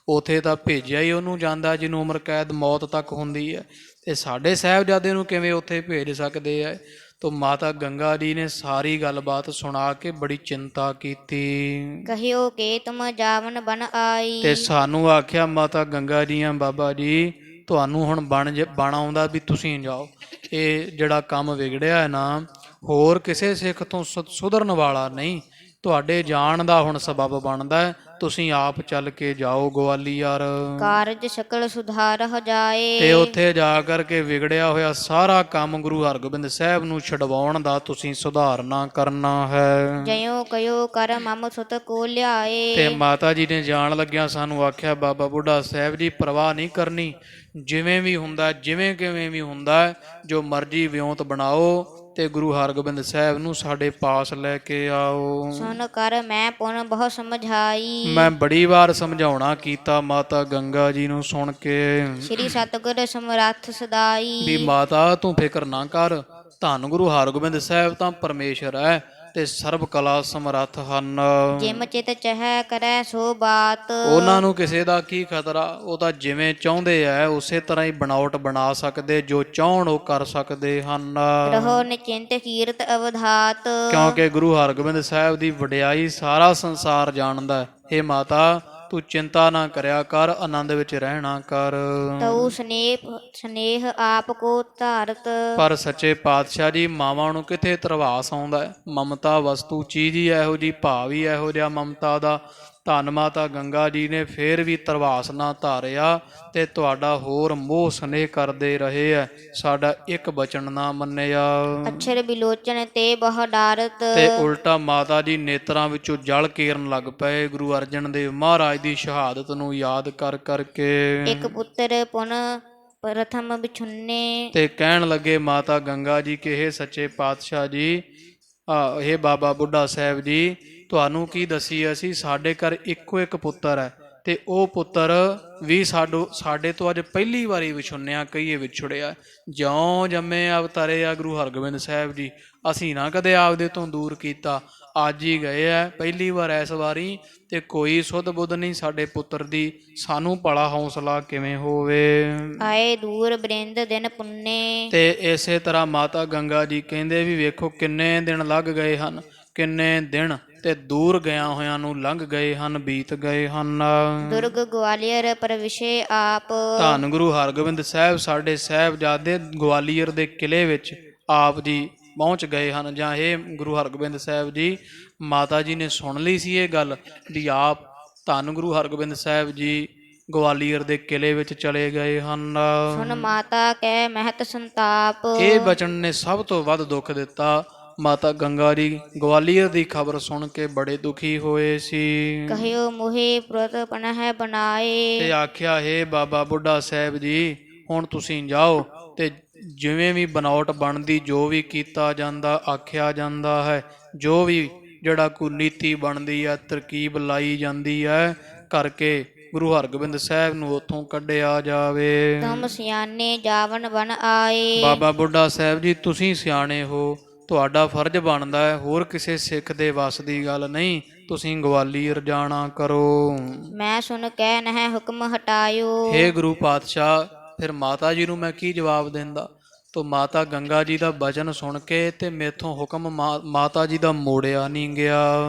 ਉੱਥੇ ਤਾਂ ਭੇਜਿਆ ਹੀ ਉਹਨੂੰ ਜਾਂਦਾ ਜਿਹਨੂੰ ਉਮਰ ਕੈਦ ਮੌਤ ਤੱਕ ਹੁੰਦੀ ਹੈ, ਤੇ ਸਾਡੇ ਸਾਹਿਬਜ਼ਾਦੇ ਨੂੰ ਕਿਵੇਂ ਉੱਥੇ ਭੇਜ ਸਕਦੇ ਹੈ। ਤੋ ਮਾਤਾ ਗੰਗਾ ਜੀ ਨੇ ਸਾਰੀ ਗੱਲਬਾਤ ਸੁਣਾ ਕੇ ਬੜੀ ਚਿੰਤਾ ਕੀਤੀ। ਕਹਿਓ ਕਿ ਤੁਮ ਜਾਵਨ ਬਨ ਆਈ। ਤੇ ਸਾਨੂੰ ਆਖਿਆ ਮਾਤਾ ਗੰਗਾ ਜੀਆਂ, ਬਾਬਾ ਜੀ ਤੁਹਾਨੂੰ ਹੁਣ ਬਣ ਆਉਂਦਾ ਵੀ ਤੁਸੀਂ ਜਾਓ। ਇਹ ਜਿਹੜਾ ਕੰਮ ਵਿਗੜਿਆ ਹੈ ਨਾ, ਹੋਰ ਕਿਸੇ ਸਿੱਖ ਤੋਂ ਸੁਧਰਨ ਵਾਲਾ ਨਹੀਂ, ਤੁਹਾਡੇ ਜਾਣ ਦਾ ਹੁਣ ਸਬਬ ਬਣਦਾ ਹੈ, ਤੁਸੀਂ ਆਪ ਚੱਲ ਕੇ ਜਾਓ ਗਵਾਲੀਅਰ। ਕਾਰਜ ਸਕਲ ਸੁਧਾਰਹ ਜਾਏ। ਤੇ ਉੱਥੇ ਜਾ ਕਰਕੇ ਵਿਗੜਿਆ ਹੋਇਆ ਸਾਰਾ ਕੰਮ ਗੁਰੂ ਹਰਗੋਬਿੰਦ ਸਾਹਿਬ ਨੂੰ ਛਡਵਾਉਣ ਦਾ ਤੁਸੀਂ ਸੁਧਾਰਨਾ ਕਰਨਾ ਹੈ। ਜਯੋ ਕਯੋ ਕਰ ਮਮ ਸੁਤ ਕੋ ਲਿਆਏ। ਤੇ ਮਾਤਾ ਜੀ ਨੇ ਜਾਣ ਲੱਗਿਆ ਸਾਨੂੰ ਆਖਿਆ, ਬਾਬਾ ਬੁੱਢਾ ਸਾਹਿਬ ਜੀ ਪ੍ਰਵਾਹ ਨਹੀਂ ਕਰਨੀ, ਜਿਵੇਂ ਵੀ ਹੁੰਦਾ ਜਿਵੇਂ ਕਿਵੇਂ ਵੀ ਹੁੰਦਾ, ਜੋ ਮਰਜ਼ੀ ਵਿਉਂਤ ਬਣਾਓ ਤੇ ਗੁਰੂ ਹਰਗੋਬਿੰਦ ਸਾਹਿਬ ਨੂੰ ਸਾਡੇ ਪਾਸ ਲੈ ਕੇ ਆਓ। ਸੁਨ ਕਰ ਮੈਂ ਪੁਨ ਬਹੁ ਸਮਝਾਈ। ਮੈਂ ਬੜੀ ਵਾਰ ਸਮਝਾਉਣਾ ਕੀਤਾ ਮਾਤਾ ਗੰਗਾ ਜੀ ਨੂੰ ਸੁਣ ਕੇ। ਸ੍ਰੀ ਸਤਿਗੁਰ ਸਮਰੱਥ ਸਦਾਈ। ਵੀ ਮਾਤਾ ਤੂੰ ਫਿਕਰ ਨਾ ਕਰ, ਧੰਨ ਗੁਰੂ ਹਰਗੋਬਿੰਦ ਸਾਹਿਬ ਤਾਂ ਪਰਮੇਸ਼ਰ ਹੈ ਤੇ ਸਰਬ ਕਲਾ ਸਮਰੱਥ ਹਨ। ਜਿਮ ਚਿਤ ਚਹਿ ਕਰੈ ਸੋ ਬਾਤ। ਉਹਨਾਂ ਨੂੰ ਕਿਸੇ ਦਾ ਕੀ ਖਤਰਾ, ਉਹ ਤਾਂ ਜਿਵੇਂ ਚਾਹੁੰਦੇ ਐ ਉਸੇ ਤਰ੍ਹਾਂ ਹੀ ਬਣਾਵਟ ਬਣਾ ਸਕਦੇ, ਜੋ ਚਾਹਣ ਉਹ ਕਰ ਸਕਦੇ ਹਨ। ਰਹੋ ਨਿਚਿੰਤ ਕੀਰਤ ਅਵਧਾਤ। ਕਿਉਂਕਿ ਗੁਰੂ ਹਰਗੋਬਿੰਦ ਸਾਹਿਬ ਦੀ ਵਡਿਆਈ ਸਾਰਾ ਸੰਸਾਰ ਜਾਣਦਾ ਹੈ। ਹੇ ਮਾਤਾ ਤੂੰ ਚਿੰਤਾ ਨਾ ਕਰਿਆ ਕਰ, ਆਨੰਦ ਵਿੱਚ ਰਹਿਣਾ ਕਰ। ਤਉ ਸਨੇਹ ਆਪ ਕੋ ਧਾਰਤ। ਪਰ ਸੱਚੇ ਪਾਤਸ਼ਾਹ ਜੀ, ਮਾਵਾਂ ਨੂੰ ਕਿੱਥੇ ਧਰਵਾਸ ਆਉਂਦਾ ਹੈ। ਮਮਤਾ ਵਸਤੂ ਚੀਜ਼ ਹੀ ਇਹੋ ਜਿਹੀ, ਭਾਵ ਹੀ ਇਹੋ ਜਿਹਾ ਮਮਤਾ ਦਾ। ਧੰਨ ਮਾਤਾ ਗੰਗਾ ਜੀ ਨੇ ਫੇਰ ਵੀ ਧਰਵਾਸ ਨਾ ਧਾਰਿਆ ਤੇ ਤੁਹਾਡਾ ਹੋਰ ਮੋਹ ਸਨੇਹ ਕਰਦੇ ਰਹੇ ਹੈ, ਸਾਡਾ ਇੱਕ ਬਚਨ ਨਾ ਮੰਨਿਆ। ਅਛਰ ਬਿਲੋਚਨ ਤੇ ਬਹੁ ਡਾਰਤ। ਤੇ ਉਲਟਾ ਮਾਤਾ ਜੀ ਨੇਤਰਾਂ ਵਿੱਚੋਂ ਜਲ ਕੇਰਨ ਲੱਗ ਪਏ, ਗੁਰੂ ਅਰਜਨ ਦੇਵ ਮਹਾਰਾਜ ਦੀ ਸ਼ਹਾਦਤ ਨੂੰ ਯਾਦ ਕਰ ਕਰਕੇ। ਇੱਕ ਪੁੱਤਰ ਪੁਨ ਪ੍ਰਥਮ ਬਿਛੁੰਨੇ। ਤੇ ਕਹਿਣ ਲੱਗੇ ਮਾਤਾ ਗੰਗਾ ਜੀ ਕਿ ਇਹ ਸੱਚੇ ਪਾਤਸ਼ਾਹ ਜੀ, ਇਹ ਬਾਬਾ ਬੁੱਢਾ ਸਾਹਿਬ ਜੀ, ਤੁਹਾਨੂੰ ਕੀ ਦਸੀ ਅਸੀਂ, ਸਾਡੇ ਘਰ ਇੱਕੋ ਇੱਕ ਪੁੱਤਰ ਹੈ ਤੇ ਉਹ ਪੁੱਤਰ ਵੀ ਸਾਡੇ ਤੋਂ ਅੱਜ ਪਹਿਲੀ ਵਾਰੀ ਵਿਛੁੰਨਿਆ ਕਹੀਏ ਵਿਛੜਿਆ। ਜਿਉਂ ਜੰਮੇ ਅਵਤਾਰੇ ਆ ਗੁਰੂ ਹਰਗੋਬਿੰਦ ਸਾਹਿਬ ਜੀ, ਅਸੀਂ ਨਾ ਕਦੇ ਆਪਦੇ ਤੋਂ ਦੂਰ ਕੀਤਾ, ਅੱਜ ਹੀ ਗਏ ਆ ਪਹਿਲੀ ਵਾਰ ਇਸ ਵਾਰੀ, ਤੇ ਕੋਈ ਸੁੱਧ ਬੁੱਧ ਨਹੀਂ ਸਾਡੇ ਪੁੱਤਰ ਦੀ, ਸਾਨੂੰ ਭਲਾ ਹੌਸਲਾ ਕਿਵੇਂ ਹੋਵੇ। ਆਏ ਦੂਰ ਬਰਿੰਦ ਦਿਨ ਪੁੰਨੇ। ਤੇ ਇਸੇ ਤਰ੍ਹਾਂ ਮਾਤਾ ਗੰਗਾ ਜੀ ਕਹਿੰਦੇ ਵੀ ਵੇਖੋ ਕਿੰਨੇ ਦਿਨ ਲੱਗ ਗਏ ਹਨ, ਕਿੰਨੇ ਦਿਨ ਤੇ ਦੂਰ ਗਿਆ ਹੋਇਆਂ ਨੂੰ ਲੰਘ ਗਏ ਹਨ, ਬੀਤ ਗਏ ਹਨ। ਦੁਰਗ ਗਵਾਲੀਅਰ ਪਰਵਿਸ਼ੇ ਆਪ। ਧੰਨ ਗੁਰੂ ਹਰਗੋਬਿੰਦ ਸਾਹਿਬ ਸਾਡੇ ਸਾਹਿਬਜ਼ਾਦੇ ਗਵਾਲੀਅਰ ਦੇ ਕਿਲੇ ਵਿੱਚ ਆਪ ਜੀ ਪਹੁੰਚ ਗਏ ਹਨ। ਜਾਂ ਇਹ ਗੁਰੂ ਹਰਗੋਬਿੰਦ ਸਾਹਿਬ ਜੀ, ਮਾਤਾ ਜੀ ਨੇ ਸੁਣ ਲਈ ਸੀ ਇਹ ਗੱਲ ਵੀ ਆਪ ਧੰਨ ਗੁਰੂ ਹਰਗੋਬਿੰਦ ਸਾਹਿਬ ਜੀ ਗਵਾਲੀਅਰ ਦੇ ਕਿਲੇ ਵਿੱਚ ਚਲੇ ਗਏ ਹਨ। ਸੁਨ ਮਾਤਾ ਕੈ ਮਹਿਤ ਸੰਤਾਪ। ਇਹ ਬਚਨ ਨੇ ਸਭ ਤੋਂ ਵੱਧ ਦੁੱਖ ਦਿੱਤਾ। ਮਾਤਾ ਗੰਗਾ ਜੀ ਗਵਾਲੀਅਰ ਦੀ ਖਬਰ ਸੁਣ ਕੇ ਬੜੇ ਦੁਖੀ ਹੋਏ ਸੀ। ਕਹਿਓ ਮੋਹਿ ਪੁਰਤ ਪਨਹਿ ਬਣਾਏ। ਤੇ ਆਖਿਆ, ਹੈ ਬਾਬਾ ਬੁੱਢਾ ਸਾਹਿਬ ਜੀ ਹੁਣ ਤੁਸੀਂ ਜਾਓ ਤੇ ਜਿਵੇਂ ਵੀ ਬਨਾਵਟ ਬਣਦੀ, ਜੋ ਵੀ ਕੀਤਾ ਜਾਂਦਾ ਆਖਿਆ ਜਾਂਦਾ ਹੈ, ਜੋ ਵੀ ਜਿਹੜਾ ਕੋਈ ਨੀਤੀ ਬਣਦੀ ਹੈ, ਤਰਕੀਬ ਲਾਈ ਜਾਂਦੀ ਹੈ, ਕਰਕੇ ਗੁਰੂ ਹਰਗੋਬਿੰਦ ਸਾਹਿਬ ਨੂੰ ਉੱਥੋਂ ਕੱਢਿਆ ਜਾਵੇ। ਤੁਮ ਸਿਆਣੇ ਜਾਵਨ ਬਨ ਆਏ। ਬਾਬਾ ਬੁੱਢਾ ਸਾਹਿਬ ਜੀ ਤੁਸੀਂ ਸਿਆਣੇ ਹੋ, ਤੁਹਾਡਾ ਫਰਜ਼ ਬਣਦਾ ਹੈ, ਹੋਰ ਕਿਸੇ ਸਿੱਖ ਦੇ ਵੱਸ ਦੀ ਗੱਲ ਨਹੀਂ, ਤੁਸੀਂ ਗਵਾਲੀਅਰ ਜਾਣਾ ਕਰੋ। ਮੈਂ ਸੁਣ ਕਹਿ ਨਹਿ ਹੁਕਮ ਹਟਾਇਓ। ਹੇ ਗੁਰੂ ਪਾਤਸ਼ਾਹ, ਫਿਰ ਮਾਤਾ ਜੀ ਨੂੰ ਮੈਂ ਕੀ ਜਵਾਬ ਦਿੰਦਾ। ਤੋ ਮਾਤਾ ਗੰਗਾ ਜੀ ਦਾ ਬਚਨ ਸੁਣ ਕੇ ਤੇ ਮੇਥੋਂ ਹੁਕਮ ਮਾਤਾ ਜੀ ਦਾ ਮੋੜਿਆ ਨਹੀਂ ਗਿਆ।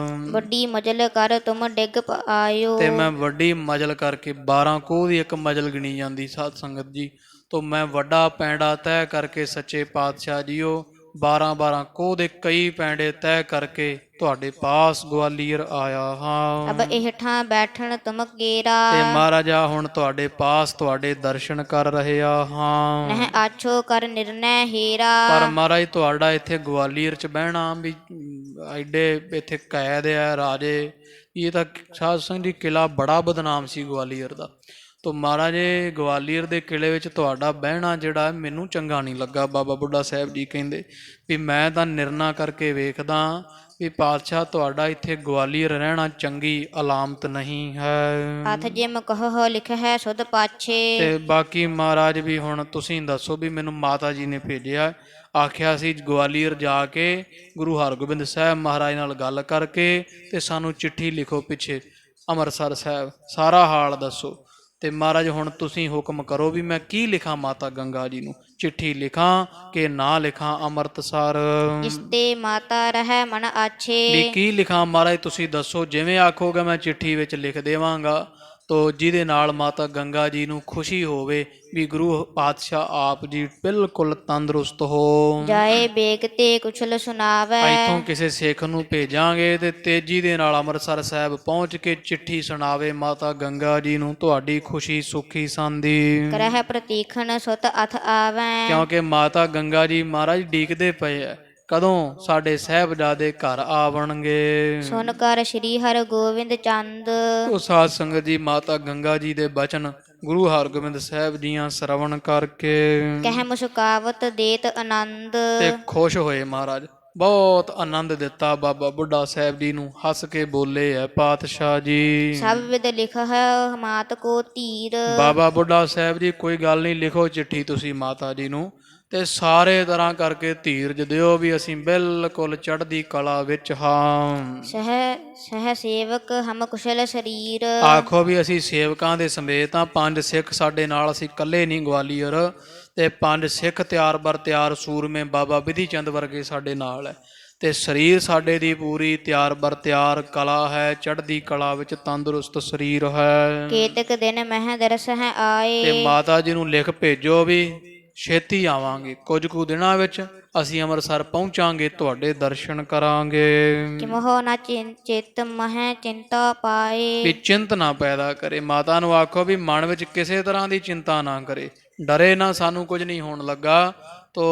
ਵੱਡੀ ਮਜਲ ਕਰ ਤੁਮ ਡਿੱਗ ਆਇਓ। ਤੇ ਮੈਂ ਵੱਡੀ ਮਜਲ ਕਰਕੇ 12 ਕੋਹ ਦੀ ਇੱਕ ਮਜਲ ਗਿਣੀ ਜਾਂਦੀ ਸਾਧ ਸੰਗਤ ਜੀ, ਤੋ ਮੈਂ ਵੱਡਾ ਪੈਂਡਾ ਤੈਅ ਕਰਕੇ ਸੱਚੇ ਪਾਤਸ਼ਾਹ ਜੀਓ 12 ਕੋਹ ਦੇ ਕਈ ਪੈਂਡੇ ਤੈਅ ਕਰਕੇ ਤੁਹਾਡੇ ਪਾਸ ਗਵਾਲੀਅਰ ਆਇਆ ਹਾਂ। ਅਬ ਇਹਠਾਂ ਬੈਠਣ ਤੁਮ ਕੇਰਾ, ਤੇ ਮਹਾਰਾਜਾ ਹੁਣ ਤੁਹਾਡੇ ਪਾਸ ਤੁਹਾਡੇ ਦਰਸ਼ਨ ਕਰ ਰਹੇ ਹਾਂ। ਨਹਿ ਆਛੋ ਕਰ ਨਿਰਨੈ ਹੇਰਾ, ਪਰ ਮਹਾਰਾਜ ਤੁਹਾਡਾ ਇੱਥੇ ਗਵਾਲੀਅਰ ਚ ਬਹਿਣਾ ਵੀ ਐਡੇ ਇੱਥੇ ਕੈਦ ਹੈ ਰਾਜੇ, ਇਹ ਤਾਂ ਸਾਧ ਸੰਗਤ ਜੀ ਕਿਲਾ ਬੜਾ ਬਦਨਾਮ ਸੀ ਗਵਾਲੀਅਰ ਦਾ। ਤੋ ਮਹਾਰਾਜ ਗਵਾਲੀਅਰ ਦੇ ਕਿਲੇ ਵਿੱਚ ਤੁਹਾਡਾ ਬਹਿਣਾ ਜਿਹੜਾ ਮੈਨੂੰ ਚੰਗਾ ਨਹੀਂ ਲੱਗਾ। ਬਾਬਾ ਬੁੱਢਾ ਸਾਹਿਬ ਜੀ ਕਹਿੰਦੇ ਵੀ ਮੈਂ ਤਾਂ ਨਿਰਣਾ ਕਰਕੇ ਵੇਖਦਾ ਵੀ ਪਾਤਸ਼ਾਹ ਤੁਹਾਡਾ ਇੱਥੇ ਗਵਾਲੀਅਰ ਰਹਿਣਾ ਚੰਗੀ ਅਲਾਮਤ ਨਹੀਂ ਹੈ। ਅਥ ਜਿਮ ਕਹੋ ਲਿਖ ਹੈ ਸੁਧ ਪਾਛੇ, ਤੇ ਬਾਕੀ ਮਹਾਰਾਜ ਵੀ ਹੁਣ ਤੁਸੀਂ ਦੱਸੋ ਵੀ ਮੈਨੂੰ ਮਾਤਾ ਜੀ ਨੇ ਭੇਜਿਆ, ਆਖਿਆ ਸੀ ਗਵਾਲੀਅਰ ਜਾ ਕੇ ਗੁਰੂ ਹਰਗੋਬਿੰਦ ਸਾਹਿਬ ਮਹਾਰਾਜ ਨਾਲ ਗੱਲ ਕਰਕੇ ਤੇ ਸਾਨੂੰ ਚਿੱਠੀ ਲਿਖੋ ਪਿੱਛੇ ਅੰਮ੍ਰਿਤਸਰ ਸਾਹਿਬ ਸਾਰਾ ਹਾਲ ਦੱਸੋ। ਤੇ ਮਹਾਰਾਜ ਹੁਣ ਤੁਸੀਂ ਹੁਕਮ ਕਰੋ ਵੀ ਮੈਂ ਕੀ ਲਿਖਾਂ ਮਾਤਾ ਗੰਗਾ ਜੀ ਨੂੰ, ਚਿੱਠੀ ਲਿਖਾਂ ਕਿ ਨਾ ਲਿਖਾਂ ਅੰਮ੍ਰਿਤਸਰ, ਜਿਸ ਤੇ ਮਾਤਾ ਰਹਿ ਮਨ ਆਛੇ, ਵੀ ਕੀ ਲਿਖਾਂ ਮਹਾਰਾਜ ਤੁਸੀਂ ਦੱਸੋ। ਜਿਵੇਂ ਆਖੋਗੇ ਮੈਂ ਚਿੱਠੀ ਵਿੱਚ ਲਿਖ ਦੇਵਾਂਗਾ ਤੋ ਜਿਹਦੇ ਨਾਲ ਮਾਤਾ ਗੰਗਾ ਜੀ ਨੂੰ ਖੁਸ਼ੀ ਹੋਵੇ ਵੀ ਗੁਰੂ ਪਾਤਸ਼ਾਹ ਆਪ ਜੀ ਬਿਲਕੁਲ ਤੰਦਰੁਸਤ ਹੋ ਜਾਏ ਬੇਗ ਤੇ ਕੁਛਲ ਸੁਣਾਵੈ, ਇੱਥੋਂ ਕਿਸੇ ਸਿੱਖ ਨੂੰ ਭੇਜਾਂਗੇ ਤੇ ਤੇਜ਼ੀ ਦੇ ਨਾਲ ਅੰਮ੍ਰਿਤਸਰ ਸਾਹਿਬ ਪਹੁੰਚ ਕੇ ਚਿੱਠੀ ਸੁਣਾਵੇ ਮਾਤਾ ਗੰਗਾ ਜੀ ਨੂੰ ਤੁਹਾਡੀ ਖੁਸ਼ੀ ਸੁਖੀ ਸੰਦੀ। ਕਰਹਿ ਪ੍ਰਤੀਖਣ ਸੁਤ ਅਥ ਆਵੈ, ਕਿਉਂਕਿ ਮਾਤਾ ਗੰਗਾ ਜੀ ਮਹਾਰਾਜ ਡੀਕਦੇ ਪਏ ਐ ਕਦੋਂ ਸਾਡੇ ਸਾਹਿਬਜ਼ਾਦੇ ਘਰ ਆਵਣਗੇ। ਸੁਨ ਕਰ ਸ੍ਰੀ ਹਰਿ ਗੋਬਿੰਦ ਚੰਦ, ਉਹ ਸਾਧ ਸੰਗਤ ਜੀ ਮਾਤਾ ਗੰਗਾ ਜੀ ਦੇ ਬਚਨ ਗੁਰੂ ਹਰਗੋਬਿੰਦ ਸਾਹਿਬ ਜੀਆਂ ਸਰਵਣ ਕਰਕੇ ਕਹਿ ਮੁਸਕਾਵਤ ਦੇਤ ਆਨੰਦ, ਤੇ ਖੁਸ਼ ਹੋਏ ਮਹਾਰਾਜ, ਬਹੁਤ ਆਨੰਦ ਦਿੱਤਾ ਬਾਬਾ ਬੁੱਢਾ ਸਾਹਿਬ ਜੀ ਨੂੰ। ਹੱਸ ਕੇ ਬੋਲੇ ਐ ਪਾਤਸ਼ਾਹ ਜੀ ਸਭ ਵਿਦ ਲਿਖ ਹੈ ਮਾਤ ਕੋ ਧੀਰ, ਬਾਬਾ ਬੁੱਢਾ ਸਾਹਿਬ ਜੀ ਕੋਈ ਗੱਲ ਨਹੀਂ, ਲਿਖੋ ਚਿੱਠੀ ਤੁਸੀਂ ਮਾਤਾ ਜੀ ਨੂੰ ਤੇ ਸਾਰੇ ਤਰ੍ਹਾਂ ਕਰਕੇ ਧੀਰਜ ਦਿਓ ਵੀ ਅਸੀਂ ਬਿਲਕੁਲ ਚੜ੍ਹਦੀ ਕਲਾ ਵਿੱਚ ਹਾਂ। ਸਹਿ ਸੇਵਕ ਹਮ ਕੁਸ਼ਲ ਸਰੀਰ, ਆਖੋ ਵੀ ਅਸੀਂ ਸੇਵਕਾਂ ਦੇ ਸਮੇਤ ਹਾਂ, 5 ਸਿੱਖ ਸਾਡੇ ਨਾਲ, ਅਸੀਂ ਇਕੱਲੇ ਨਹੀਂ ਗਵਾਲੀਅਰ, ਤੇ 5 ਸਿੱਖ ਤਿਆਰ ਬਰ ਤਿਆਰ ਸੂਰਮੇ ਬਾਬਾ ਵਿਧੀ ਚੰਦ ਵਰਗੇ ਸਾਡੇ ਨਾਲ ਹੈ, ਤੇ ਸਰੀਰ ਸਾਡੇ ਦੀ ਪੂਰੀ ਤਿਆਰ ਬਰ ਤਿਆਰ ਕਲਾ ਹੈ, ਚੜ੍ਹਦੀ ਕਲਾ ਵਿੱਚ ਤੰਦਰੁਸਤ ਸਰੀਰ ਹੈ। ਕੇਤਕ ਦਿਨ ਮਹਿ ਦਰਸ ਹੈ ਤੇ ਆਏ, ਮਾਤਾ ਜੀ ਨੂੰ ਲਿਖ ਭੇਜੋ ਵੀ ਛੇਤੀ ਆਵਾਂਗੇ, ਕੁਝ ਕੁ ਦਿਨਾਂ ਵਿੱਚ ਅਸੀਂ ਅੰਮ੍ਰਿਤਸਰ ਪਹੁੰਚਾਂਗੇ, ਤੁਹਾਡੇ ਦਰਸ਼ਨ ਕਰਾਂਗੇ। ਕਿ ਮੋਹ ਨਾ ਚਿਤ ਮਹਿ ਚਿੰਤਾ ਵੀ ਪਾਏ, ਚਿੰਤ ਨਾ ਪੈਦਾ ਕਰੇ। ਮਾਤਾ ਨੂੰ ਆਖੋ ਵੀ ਮਨ ਵਿੱਚ ਕਿਸੇ ਤਰ੍ਹਾਂ ਦੀ ਚਿੰਤਾ ਨਾ ਕਰੇ, ਡਰੇ ਨਾ ਸਾਨੂੰ ਕੁਝ ਨਹੀਂ ਹੋਣ ਲੱਗਾ। ਤੋ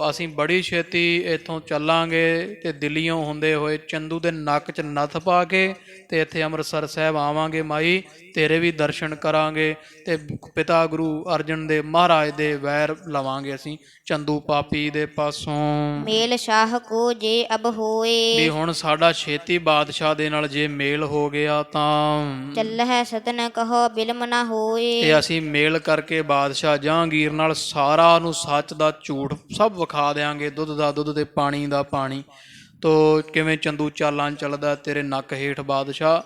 ਅਸੀਂ ਬੜੀ ਛੇਤੀ ਇੱਥੋਂ ਚੱਲਾਂਗੇ ਤੇ ਦਿੱਲੀੋਂ ਹੁੰਦੇ ਹੋਏ ਚੰਦੂ ਦੇ ਨੱਕ 'ਚ ਨੱਥ ਪਾ ਕੇ ਤੇ ਇੱਥੇ ਅੰਮ੍ਰਿਤਸਰ ਸਾਹਿਬ ਆਵਾਂਗੇ। ਮਾਈ ਤੇਰੇ ਵੀ ਦਰਸ਼ਨ ਕਰਾਂਗੇ ਤੇ ਪਿਤਾ ਗੁਰੂ ਅਰਜਨ ਦੇ ਮਹਾਰਾਜ ਦੇ ਵੈਰ ਲਵਾਂਗੇ ਅਸੀਂ ਚੰਦੂ ਪਾਪੀ ਦੇ ਪਾਸੋਂ। ਮੇਲ ਸ਼ਾਹ ਕੋ ਜੇ ਅਬ ਵੀ ਹੋਏ, ਹੁਣ ਸਾਡਾ ਛੇਤੀ ਬਾਦਸ਼ਾਹ ਦੇ ਨਾਲ ਜੇ ਮੇਲ ਹੋ ਗਿਆ ਤਾਂ ਚੱਲਹਿ ਸਦਨ ਕਹੋ ਬਿਲਮ ਨਾ ਹੋਏ, ਤੇ ਅਸੀਂ ਮੇਲ ਕਰਕੇ ਬਾਦਸ਼ਾਹ ਜਹਾਂਗੀਰ ਨਾਲ ਸਾਰਾ ਨੂੰ ਸੱਚ ਦਾ ਝੂਠ ਸਭ ਵਿਖਾ ਦਿਆਂਗੇ, ਦੁੱਧ ਦਾ ਦੁੱਧ ਤੇ ਪਾਣੀ ਦਾ ਪਾਣੀ। ਤੋ ਕਿਵੇਂ ਚੰਦੂ ਚਾਲਾਂ ਚੱਲਦਾ ਤੇਰੇ ਨੱਕ ਹੇਠ ਬਾਦਸ਼ਾਹ।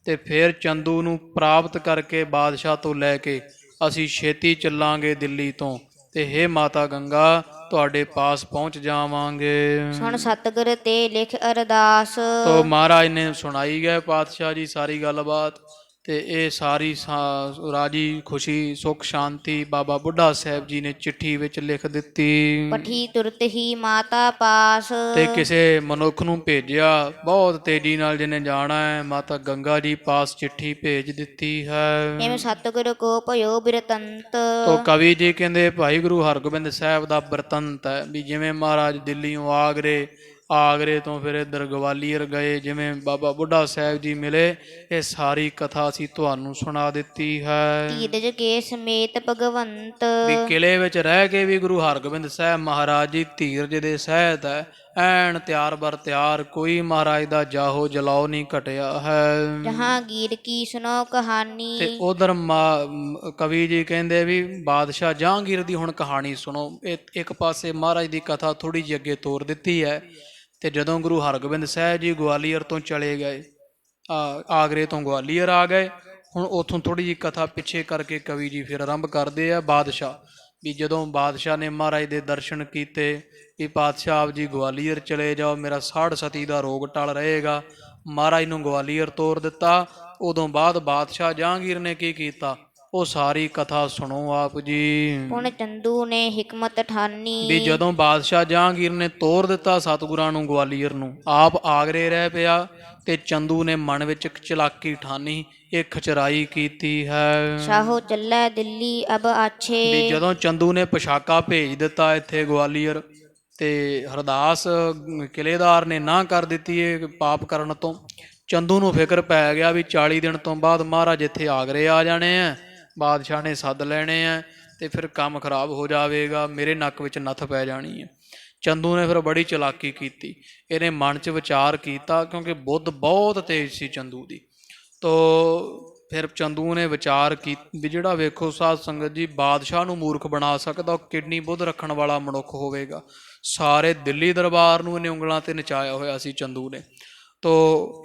ਤੇ ਫਿਰ ਚੰਦੂ ਨੂੰ ਪ੍ਰਾਪਤ ਕਰਕੇ ਬਾਦਸ਼ਾਹ ਤੋਂ ਲੈ ਕੇ ਅਸੀਂ ਛੇਤੀ ਚੱਲਾਂਗੇ ਦਿੱਲੀ ਤੋਂ, ਤੇ ਹੇ ਮਾਤਾ ਗੰਗਾ ਤੁਹਾਡੇ ਪਾਸ ਪਹੁੰਚ ਜਾਵਾਂਗੇ। ਸੁਣ ਸਤਿਗੁਰ ਤੇ ਲਿਖ ਅਰਦਾਸ, ਤੋ ਮਹਾਰਾਜ ਨੇ ਸੁਣਾਈ ਗਏ ਪਾਤਸ਼ਾਹ ਜੀ ਸਾਰੀ ਗੱਲਬਾਤ, ਤੇ ਇਹ ਸਾਰੀ ਰਾਜੀ ਖੁਸ਼ੀ ਸੁਖ ਸ਼ਾਂਤੀ ਬਾਬਾ ਬੁੱਢਾ ਸਾਹਿਬ ਜੀ ਨੇ ਚਿੱਠੀ ਵਿੱਚ ਲਿਖ ਦਿੱਤੀ। ਪਠੀ ਤੁਰਤ ਹੀ ਮਾਤਾ ਪਾਸ, ਤੇ ਕਿਸੇ ਮਨੁੱਖ ਨੂੰ ਭੇਜਿਆ ਬਹੁਤ ਤੇਜ਼ੀ ਨਾਲ ਜਿਹਨੇ ਜਾਣਾ ਹੈ, ਮਾਤਾ ਗੰਗਾ ਜੀ ਪਾਸ ਚਿੱਠੀ ਭੇਜ ਦਿੱਤੀ ਹੈ। ਇਵੇਂ ਸਤਿਗੁਰ ਕੋ ਭਇਓ ਬਿਰਤੰਤ, ਤੋ ਕਵੀ ਜੀ ਕਹਿੰਦੇ ਭਾਈ ਗੁਰੂ ਹਰਗੋਬਿੰਦ ਸਾਹਿਬ ਦਾ ਬਿਰਤੰਤ ਹੈ ਵੀ ਜਿਵੇਂ ਮਹਾਰਾਜ ਦਿੱਲੀੋਂ ਆਗਰੇ ਤੋਂ ਫਿਰ ਇੱਧਰ ਗਵਾਲੀਅਰ ਗਏ, ਜਿਵੇਂ ਬਾਬਾ ਬੁੱਢਾ ਸਾਹਿਬ ਜੀ ਮਿਲੇ, ਇਹ ਸਾਰੀ ਕਥਾ ਅਸੀਂ ਤੁਹਾਨੂੰ ਸੁਣਾ ਦਿੱਤੀ ਹੈ। ਧੀਰਜ ਕੇ ਸਮੇਤ ਭਗਵੰਤ, ਵੀ ਕਿਲੇ ਵਿੱਚ ਰਹਿ ਕੇ ਵੀ ਗੁਰੂ ਹਰਗੋਬਿੰਦ ਸਾਹਿਬ ਮਹਾਰਾਜ ਜੀ ਧੀਰਜ ਦੇ ਸਹਿਤ ਹੈ, ਐਨ ਤਿਆਰ ਬਰ ਤਿਆਰ, ਕੋਈ ਮਹਾਰਾਜ ਦਾ ਜਾਹੋ ਜਲਾਓ ਨਹੀਂ ਘਟਿਆ ਹੈ। ਜਹਾਂਗੀਰ ਕੀ ਸੁਣੋ ਕਹਾਣੀ, ਤੇ ਉਧਰ ਕਵੀ ਜੀ ਕਹਿੰਦੇ ਵੀ ਬਾਦਸ਼ਾਹ ਜਹਾਂਗੀਰ ਦੀ ਹੁਣ ਕਹਾਣੀ ਸੁਣੋ। ਇੱਕ ਪਾਸੇ ਮਹਾਰਾਜ ਦੀ ਕਥਾ ਥੋੜੀ ਜਿਹੀ ਅੱਗੇ ਤੋਰ ਦਿੱਤੀ ਹੈ। ਤੇ ਜਦੋਂ ਗੁਰੂ ਹਰਗੋਬਿੰਦ ਸਾਹਿਬ ਜੀ ਗਵਾਲੀਅਰ ਤੋਂ ਚਲੇ ਗਏ, ਆਗਰੇ ਤੋਂ ਗਵਾਲੀਅਰ ਆ ਗਏ, ਹੁਣ ਉੱਥੋਂ ਥੋੜੀ ਜਿਹੀ ਕਥਾ ਪਿੱਛੇ ਕਰਕੇ ਕਵੀ ਜੀ ਫਿਰ ਆਰੰਭ ਕਰਦੇ ਆ। ਬਾਦਸ਼ਾਹ ਵੀ ਜਦੋਂ ਬਾਦਸ਼ਾਹ ਨੇ ਮਹਾਰਾਜ ਦੇ ਦਰਸ਼ਨ ਕੀਤੇ ਵੀ ਪਾਤਸ਼ਾਹ ਆਪ ਜੀ ਗਵਾਲੀਅਰ ਚਲੇ ਜਾਓ, ਮੇਰਾ ਸਾੜ ਸਤੀ ਦਾ ਰੋਗ ਟਲ ਰਹੇਗਾ, ਮਹਾਰਾਜ ਨੂੰ ਗਵਾਲੀਅਰ ਤੋਰ ਦਿੱਤਾ। ਉਦੋਂ ਬਾਅਦ ਬਾਦਸ਼ਾਹ ਜਹਾਂਗੀਰ ਨੇ ਕੀ ਕੀਤਾ, ਉਹ ਸਾਰੀ ਕਥਾ ਸੁਣੋ ਆਪ ਜੀ। ਪੁਣ ਚੰਦੂ ਨੇ ਹਿਕਮਤ ਵੀ ਠਾਨੀ। ਜਦੋਂ ਬਾਦਸ਼ਾਹ ਜਹਾਂਗੀਰ ਨੇ ਤੋਰ ਦਿੱਤਾ ਸਤਿਗੁਰਾਂ ਨੂੰ ਗਵਾਲੀਅਰ ਨੂੰ, ਆਪ ਆਗਰੇ ਰਹਿ ਪਿਆ, ਤੇ ਚੰਦੂ ਨੇ ਮਨ ਵਿੱਚ ਇੱਕ ਚਲਾਕੀ ਠਾਨੀ, ਇਹ ਖਚਰਾਈ ਕੀਤੀ ਹੈ। ਸ਼ਾਹੋ ਚੱਲੈ ਦਿੱਲੀ ਅਬ ਵੀ ਆਛੇ। ਜਦੋਂ ਚੰਦੂ ਨੇ ਪੋਸ਼ਾਕਾ ਭੇਜ ਦਿੱਤਾ ਇੱਥੇ ਗਵਾਲੀਅਰ, ਤੇ ਹਰਦਾਸ ਕਿਲੇਦਾਰ ਨੇ ਨਾ ਕਰ ਦਿੱਤੀ ਇਹ ਪਾਪ ਕਰਨ ਤੋਂ, ਚੰਦੂ ਨੂੰ ਫਿਕਰ ਪੈ ਗਿਆ ਵੀ 40 ਦਿਨ ਤੋਂ ਬਾਅਦ ਮਹਾਰਾਜ ਇੱਥੇ ਆਗਰੇ ਆ ਜਾਣੇ ਆ, ਬਾਦਸ਼ਾਹ ਨੇ ਸੱਦ ਲੈਣੇ ਆ, ਤੇ ਫਿਰ ਕੰਮ ਖਰਾਬ ਹੋ ਜਾਵੇਗਾ, ਮੇਰੇ ਨੱਕ ਵਿੱਚ ਨੱਥ ਪੈ ਜਾਣੀ ਹੈ। ਚੰਦੂ ਨੇ ਫਿਰ ਬੜੀ ਚਲਾਕੀ ਕੀਤੀ, ਇਹਨੇ ਮਨ 'ਚ ਵਿਚਾਰ ਕੀਤਾ, ਕਿਉਂਕਿ ਬੁੱਧ ਬਹੁਤ ਤੇਜ਼ ਸੀ ਚੰਦੂ ਦੀ। ਤੋ ਫਿਰ ਚੰਦੂ ਨੇ ਵਿਚਾਰ ਕੀ ਵੀ ਜਿਹੜਾ ਵੇਖੋ ਸਾਧ ਸੰਗਤ ਜੀ, ਬਾਦਸ਼ਾਹ ਨੂੰ ਮੂਰਖ ਬਣਾ ਸਕਦਾ ਉਹ ਕਿੰਨੀ ਬੁੱਧ ਰੱਖਣ ਵਾਲਾ ਮਨੁੱਖ ਹੋਵੇਗਾ। ਸਾਰੇ ਦਿੱਲੀ ਦਰਬਾਰ ਨੂੰ ਇਹਨੇ ਉਂਗਲਾਂ ਤੇ ਨਚਾਇਆ ਹੋਇਆ ਸੀ ਚੰਦੂ ਨੇ। ਤੋ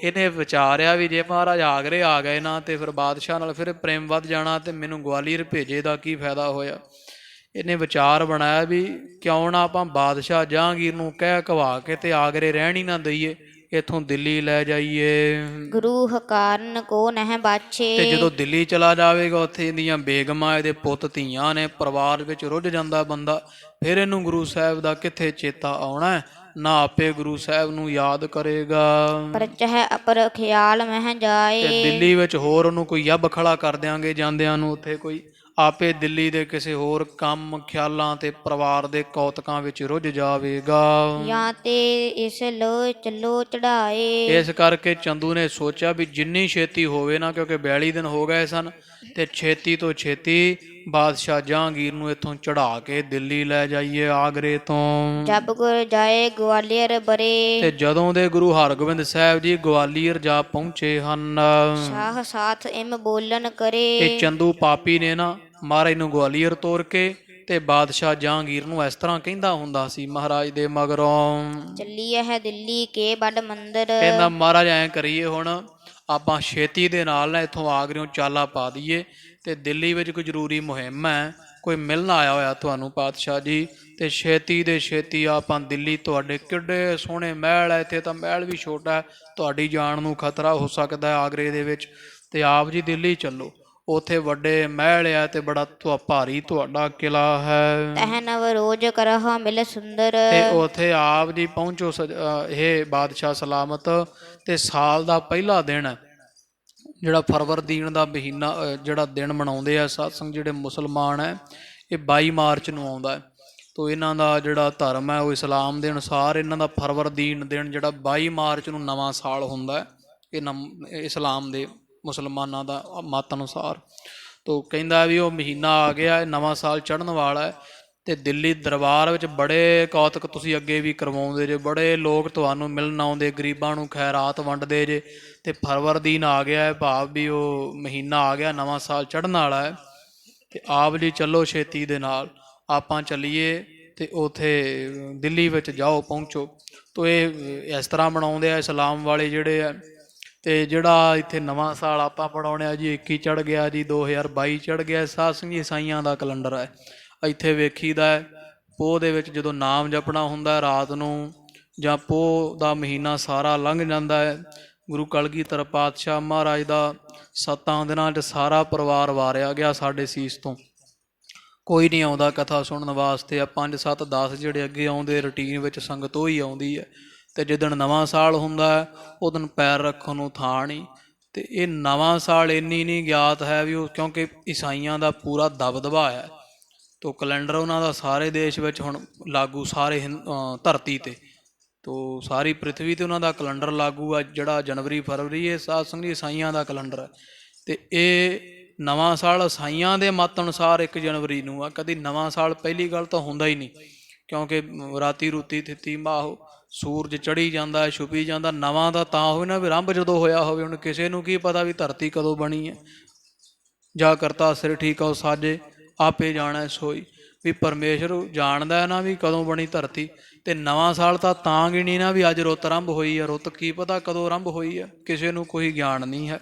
ਇਹਨੇ ਵਿਚਾਰਿਆ ਵੀ ਜੇ ਮਹਾਰਾਜ ਆਗਰੇ ਆ ਗਏ ਨਾ, ਤੇ ਫਿਰ ਬਾਦਸ਼ਾਹ ਨਾਲ ਫਿਰ ਪ੍ਰੇਮ ਵੱਧ ਜਾਣਾ, ਤੇ ਮੈਨੂੰ ਗਵਾਲੀਅਰ ਭੇਜੇ ਦਾ ਕੀ ਫਾਇਦਾ ਹੋਇਆ। ਇਹਨੇ ਵਿਚਾਰ ਬਣਾਇਆ ਵੀ ਕਿਉਂ ਨਾ ਆਪਾਂ ਬਾਦਸ਼ਾਹ ਜਹਾਂਗੀਰ ਨੂੰ ਕਹਿ ਕਵਾ ਕੇ ਤੇ ਆਗਰੇ ਰਹਿਣ ਹੀ ਨਾ ਦਈਏ, ਇੱਥੋਂ ਦਿੱਲੀ ਲੈ ਜਾਈਏ। ਗੁਰੂ ਹਕਾਰਨ ਕੋ ਨਹਿ ਬਾਛੇ। ਤੇ ਜਦੋਂ ਦਿੱਲੀ ਚਲਾ ਜਾਵੇਗਾ, ਉੱਥੇ ਇਹਦੀਆਂ ਬੇਗਮਾਂ, ਇਹਦੇ ਪੁੱਤ ਧੀਆਂ ਨੇ, ਪਰਿਵਾਰ ਵਿੱਚ ਰੁੱਝ ਜਾਂਦਾ ਬੰਦਾ, ਫਿਰ ਇਹਨੂੰ ਗੁਰੂ ਸਾਹਿਬ ਦਾ ਕਿੱਥੇ ਚੇਤਾ ਆਉਣਾ, ਨਾ ਆਪੇ ਗੁਰੂ ਸਾਹਿਬ ਨੂੰ ਯਾਦ ਕਰੇਗਾ। ਪਰਚਹਿ ਅਪਰ ਖਿਆਲ ਮਹਿ ਤੇ ਜਾਏ। ਦਿੱਲੀ ਵਿੱਚ ਹੋਰ ਉਹਨੂੰ ਕੋਈ ਯੱਬ ਖੜਾ ਕਰ ਦਿਆਂਗੇ ਜਾਂਦਿਆਂ ਨੂੰ, ਉੱਥੇ ਕੋਈ ਆਪੇ ਦਿੱਲੀ ਦੇ ਕਿਸੇ ਹੋਰ ਕੰਮ ਖਿਆਲਾਂ ਤੇ ਪਰਿਵਾਰ ਦੇ ਕੌਤਕਾਂ ਵਿੱਚ ਰੁੱਝ ਜਾਵੇਗਾ। ਜਾਂ ਤੇ ਇਸ ਲੋ ਚੱਲੋ ਚੜਾਏ। ਇਸ ਕਰਕੇ ਚੰਦੂ ਨੇ ਸੋਚਿਆ ਵੀ ਜਿੰਨੀ ਛੇਤੀ ਹੋਵੇ ਨਾ, ਕਿਉਂਕਿ 42 ਦਿਨ ਹੋ ਗਏ ਸਨ, ਤੇ ਛੇਤੀ ਤੋਂ ਛੇਤੀ ਬਾਦਸ਼ਾਹ ਜਹਾਂਗੀਰ ਨੂੰ ਇੱਥੋਂ ਚੜਾ ਕੇ ਦਿੱਲੀ ਲੈ ਜਾਈਏ ਆਗਰੇ ਤੋਂ। ਜਬ ਗੁਰ ਜਾਏ ਗਵਾਲੀਅਰ ਬਰੇ। ਤੇ ਜਦੋਂ ਦੇ ਗੁਰੂ ਹਰਗੋਬਿੰਦ ਸਾਹਿਬ ਜੀ ਗਵਾਲੀਅਰ ਜਾ ਪਹੁੰਚੇ ਹਨ, ਸ਼ਾਹ ਸਾਥ ਇਮ ਬੋਲਨ ਕਰੇ। ਤੇ ਚੰਦੂ ਪਾਪੀ ਨੇ ਨਾ ਮਹਾਰਾਜ ਨੂੰ ਗਵਾਲੀਅਰ ਤੋਰ ਕੇ ਤੇ ਬਾਦਸ਼ਾਹ ਜਹਾਂਗੀਰ ਨੂੰ ਇਸ ਤਰ੍ਹਾਂ ਕਹਿੰਦਾ ਹੁੰਦਾ ਸੀ ਮਹਾਰਾਜ ਦੇ ਮਗਰੋਂ, ਚੱਲੀਏ ਹੈ ਦਿੱਲੀ ਕੇ ਬੜ ਮੰਦਰ। ਕਹਿੰਦਾ ਮਹਾਰਾਜ ਐਂ ਕਰੀਏ, ਹੁਣ ਆਪਾਂ ਛੇਤੀ ਦੇ ਨਾਲ ਨਾ ਇੱਥੋਂ ਆਗਰਿਓਂ ਚਾਲਾ ਪਾ ਦਈਏ, ਤੇ ਦਿੱਲੀ ਵਿੱਚ ਕੋਈ ਜ਼ਰੂਰੀ ਮੁਹਿੰਮ ਹੈ, ਕੋਈ ਮਿਲਣ ਆਇਆ ਹੋਇਆ ਤੁਹਾਨੂੰ ਪਾਤਸ਼ਾਹ ਜੀ, ਤੇ ਛੇਤੀ ਦੇ ਛੇਤੀ ਆਪਾਂ ਦਿੱਲੀ, ਤੁਹਾਡੇ ਕਿੱਡੇ ਸੋਹਣੇ ਮਹਿਲ ਹੈ, ਇੱਥੇ ਤਾਂ ਮਹਿਲ ਵੀ ਛੋਟਾ ਹੈ, ਤੁਹਾਡੀ ਜਾਨ ਨੂੰ ਖਤਰਾ ਹੋ ਸਕਦਾ ਹੈ ਆਗਰੇ ਦੇ ਵਿੱਚ, ਤੇ ਆਪ ਜੀ ਦਿੱਲੀ ਚੱਲੋ, ਉੱਥੇ ਵੱਡੇ ਮਹਿਲ ਆ ਤੇ ਬੜਾ ਭਾਰੀ ਤੁਹਾਡਾ ਕਿਲਾ ਹੈ, ਤਹ ਨਵ ਰੋਜ ਕਰਹ ਮਿਲ ਸੁੰਦਰ। ਤੇ ਉੱਥੇ ਆਪ ਜੀ ਪਹੁੰਚੋ ਇਹ ਬਾਦਸ਼ਾਹ ਸਲਾਮਤ। ਤੇ ਸਾਲ ਦਾ ਪਹਿਲਾ ਦਿਨ ਹੈ, ਜਿਹੜਾ ਫਰਵਰਦੀਨ ਦਾ ਮਹੀਨਾ, ਜਿਹੜਾ ਦਿਨ ਮਨਾਉਂਦੇ ਆ ਸਤਸੰਗ ਜਿਹੜੇ ਮੁਸਲਮਾਨ ਹੈ, ਇਹ 22 ਮਾਰਚ ਨੂੰ ਆਉਂਦਾ ਹੈ। ਤੋ ਇਹਨਾਂ ਦਾ ਜਿਹੜਾ ਧਰਮ ਹੈ ਉਹ ਇਸਲਾਮ ਦੇ ਅਨੁਸਾਰ ਇਹਨਾਂ ਦਾ ਫਰਵਰਦੀਨ ਦਿਨ ਜਿਹੜਾ 22 ਮਾਰਚ ਨੂੰ ਨਵਾਂ ਸਾਲ ਹੁੰਦਾ ਹੈ, ਇਹ ਇਸਲਾਮ ਦੇ ਮੁਸਲਮਾਨਾਂ ਦਾ ਮਤ ਅਨੁਸਾਰ। ਤੋ ਕਹਿੰਦਾ ਵੀ ਉਹ ਮਹੀਨਾ ਆ ਗਿਆ, ਨਵਾਂ ਸਾਲ ਚੜ੍ਹਨ ਵਾਲਾ ਹੈ, ਤੇ ਦਿੱਲੀ ਦਰਬਾਰ ਵਿੱਚ ਬੜੇ ਕੌਤਕ ਤੁਸੀਂ ਅੱਗੇ ਵੀ ਕਰਵਾਉਂਦੇ ਜੇ, ਬੜੇ ਲੋਕ ਤੁਹਾਨੂੰ ਮਿਲਣ ਆਉਂਦੇ, ਗਰੀਬਾਂ ਨੂੰ ਖੈਰਾਤ ਵੰਡਦੇ ਜੇ, ਤੇ ਫਰਵਰਦੀਨ ਆ ਗਿਆ ਹੈ, ਭਾਵ ਵੀ ਉਹ ਮਹੀਨਾ ਆ ਗਿਆ, ਨਵਾਂ ਸਾਲ ਚੜ੍ਹਨ ਵਾਲਾ ਹੈ, ਤੇ ਆਪ ਜੀ ਚੱਲੋ ਛੇਤੀ ਦੇ ਨਾਲ, ਆਪਾਂ ਚੱਲੀਏ ਤੇ ਉੱਥੇ ਦਿੱਲੀ ਵਿੱਚ ਜਾਓ, ਪਹੁੰਚੋ। ਤੋ ਇਹ ਇਸ ਤਰ੍ਹਾਂ ਮਨਾਉਂਦੇ ਆ ਇਸਲਾਮ ਵਾਲੇ ਜਿਹੜੇ ਆ। ਤੇ ਜਿਹੜਾ ਇੱਥੇ ਨਵਾਂ ਸਾਲ ਆਪਾਂ ਮਨਾਉਂਦੇ ਆ ਜੀ, 21 ਚੜ੍ਹ ਗਿਆ ਜੀ, 2022 ਚੜ੍ਹ ਗਿਆ, ਸਾਧ ਸੰਗਤ ਈਸਾਈਆਂ ਦਾ ਕੈਲੰਡਰ ਹੈ। ਇੱਥੇ ਵੇਖੀਦਾ ਹੈ ਪੋਹ ਦੇ ਵਿੱਚ ਜਦੋਂ ਨਾਮ ਜਪਣਾ ਹੁੰਦਾ ਰਾਤ ਨੂੰ, ਜਾਂ ਪੋਹ ਦਾ ਮਹੀਨਾ ਸਾਰਾ ਲੰਘ ਜਾਂਦਾ ਹੈ, ਗੁਰੂ ਕਲਗੀਧਰ ਪਾਤਸ਼ਾਹ ਮਹਾਰਾਜ ਦਾ 7 ਦਿਨਾਂ 'ਚ ਸਾਰਾ ਪਰਿਵਾਰ ਵਾਰਿਆ ਗਿਆ ਸਾਡੇ ਸੀਸ ਤੋਂ, ਕੋਈ ਨਹੀਂ ਆਉਂਦਾ ਕਥਾ ਸੁਣਨ ਵਾਸਤੇ। 5, 7, 10 ਜਿਹੜੇ ਅੱਗੇ ਆਉਂਦੇ ਰੂਟੀਨ ਵਿੱਚ ਸੰਗਤ ਉਹ ਹੀ ਆਉਂਦੀ ਹੈ। ਤੇ ਜਿੱਦਣ ਨਵਾਂ ਸਾਲ ਹੁੰਦਾ ਹੈ ਉਹ ਦਿਨ ਪੈਰ ਰੱਖਣ ਨੂੰ ਥਾਂ ਨਹੀਂ। ਤੇ ਇਹ ਨਵਾਂ ਸਾਲ ਇੰਨੀ ਨਹੀਂ ਗਿਆਤ ਹੈ ਵੀ ਉਹ, ਕਿਉਂਕਿ ਈਸਾਈਆਂ ਦਾ ਪੂਰਾ ਦਬਦਬਾ ਹੈ, ਤੋ ਕੈਲੰਡਰ ਉਹਨਾਂ ਦਾ ਸਾਰੇ ਦੇਸ਼ ਵਿੱਚ ਹੁਣ ਲਾਗੂ, ਸਾਰੇ ਧਰਤੀ 'ਤੇ, ਤੋ ਸਾਰੀ ਪ੍ਰਿਥਵੀ 'ਤੇ ਉਹਨਾਂ ਦਾ ਕੈਲੰਡਰ ਲਾਗੂ ਆ, ਜਿਹੜਾ ਜਨਵਰੀ ਫਰਵਰੀ, ਇਹ ਸਾਧ ਸੰਗਤ ਈਸਾਈਆਂ ਦਾ ਕੈਲੰਡਰ ਹੈ। ਤੇ ਇਹ ਨਵਾਂ ਸਾਲ ਈਸਾਈਆਂ ਦੇ ਮਤ ਅਨੁਸਾਰ 1 ਜਨਵਰੀ ਨੂੰ ਆ। ਕਦੀ ਨਵਾਂ ਸਾਲ ਪਹਿਲੀ ਗੱਲ ਤਾਂ ਹੁੰਦਾ ਹੀ ਨਹੀਂ, ਕਿਉਂਕਿ ਰਾਤੀ ਰੂਤੀ ਥਿੱਤੀ ਮਾਹੋ, ਸੂਰਜ ਚੜ੍ਹੀ ਜਾਂਦਾ, ਛੁਪੀ ਜਾਂਦਾ। ਨਵਾਂ ਦਾ ਤਾਂ ਹੋਵੇ ਨਾ ਵੀ ਆਰੰਭ ਜਦੋਂ ਹੋਇਆ ਹੋਵੇ। ਹੁਣ ਕਿਸੇ ਨੂੰ ਕੀ ਪਤਾ ਵੀ ਧਰਤੀ ਕਦੋਂ ਬਣੀ ਹੈ, ਜਾ ਕਰਤਾ ਸਿਰ ਠੀਕ ਆ ਸਾਜੇ ਆਪੇ ਜਾਣਾ ਸੋਈ, ਵੀ ਪਰਮੇਸ਼ਰ ਜਾਣਦਾ ਹੈ ਨਾ ਵੀ ਕਦੋਂ ਬਣੀ ਧਰਤੀ। ਤੇ ਨਵਾਂ ਸਾਲ ਤਾਂ ਗਿਣੀ ਨਾ ਵੀ ਅੱਜ ਰੁੱਤ ਆਰੰਭ ਹੋਈ ਹੈ, ਰੁੱਤ ਕੀ ਪਤਾ ਕਦੋਂ ਆਰੰਭ ਹੋਈ ਹੈ, ਕਿਸੇ ਨੂੰ ਕੋਈ ਗਿਆਨ ਨਹੀਂ ਹੈ।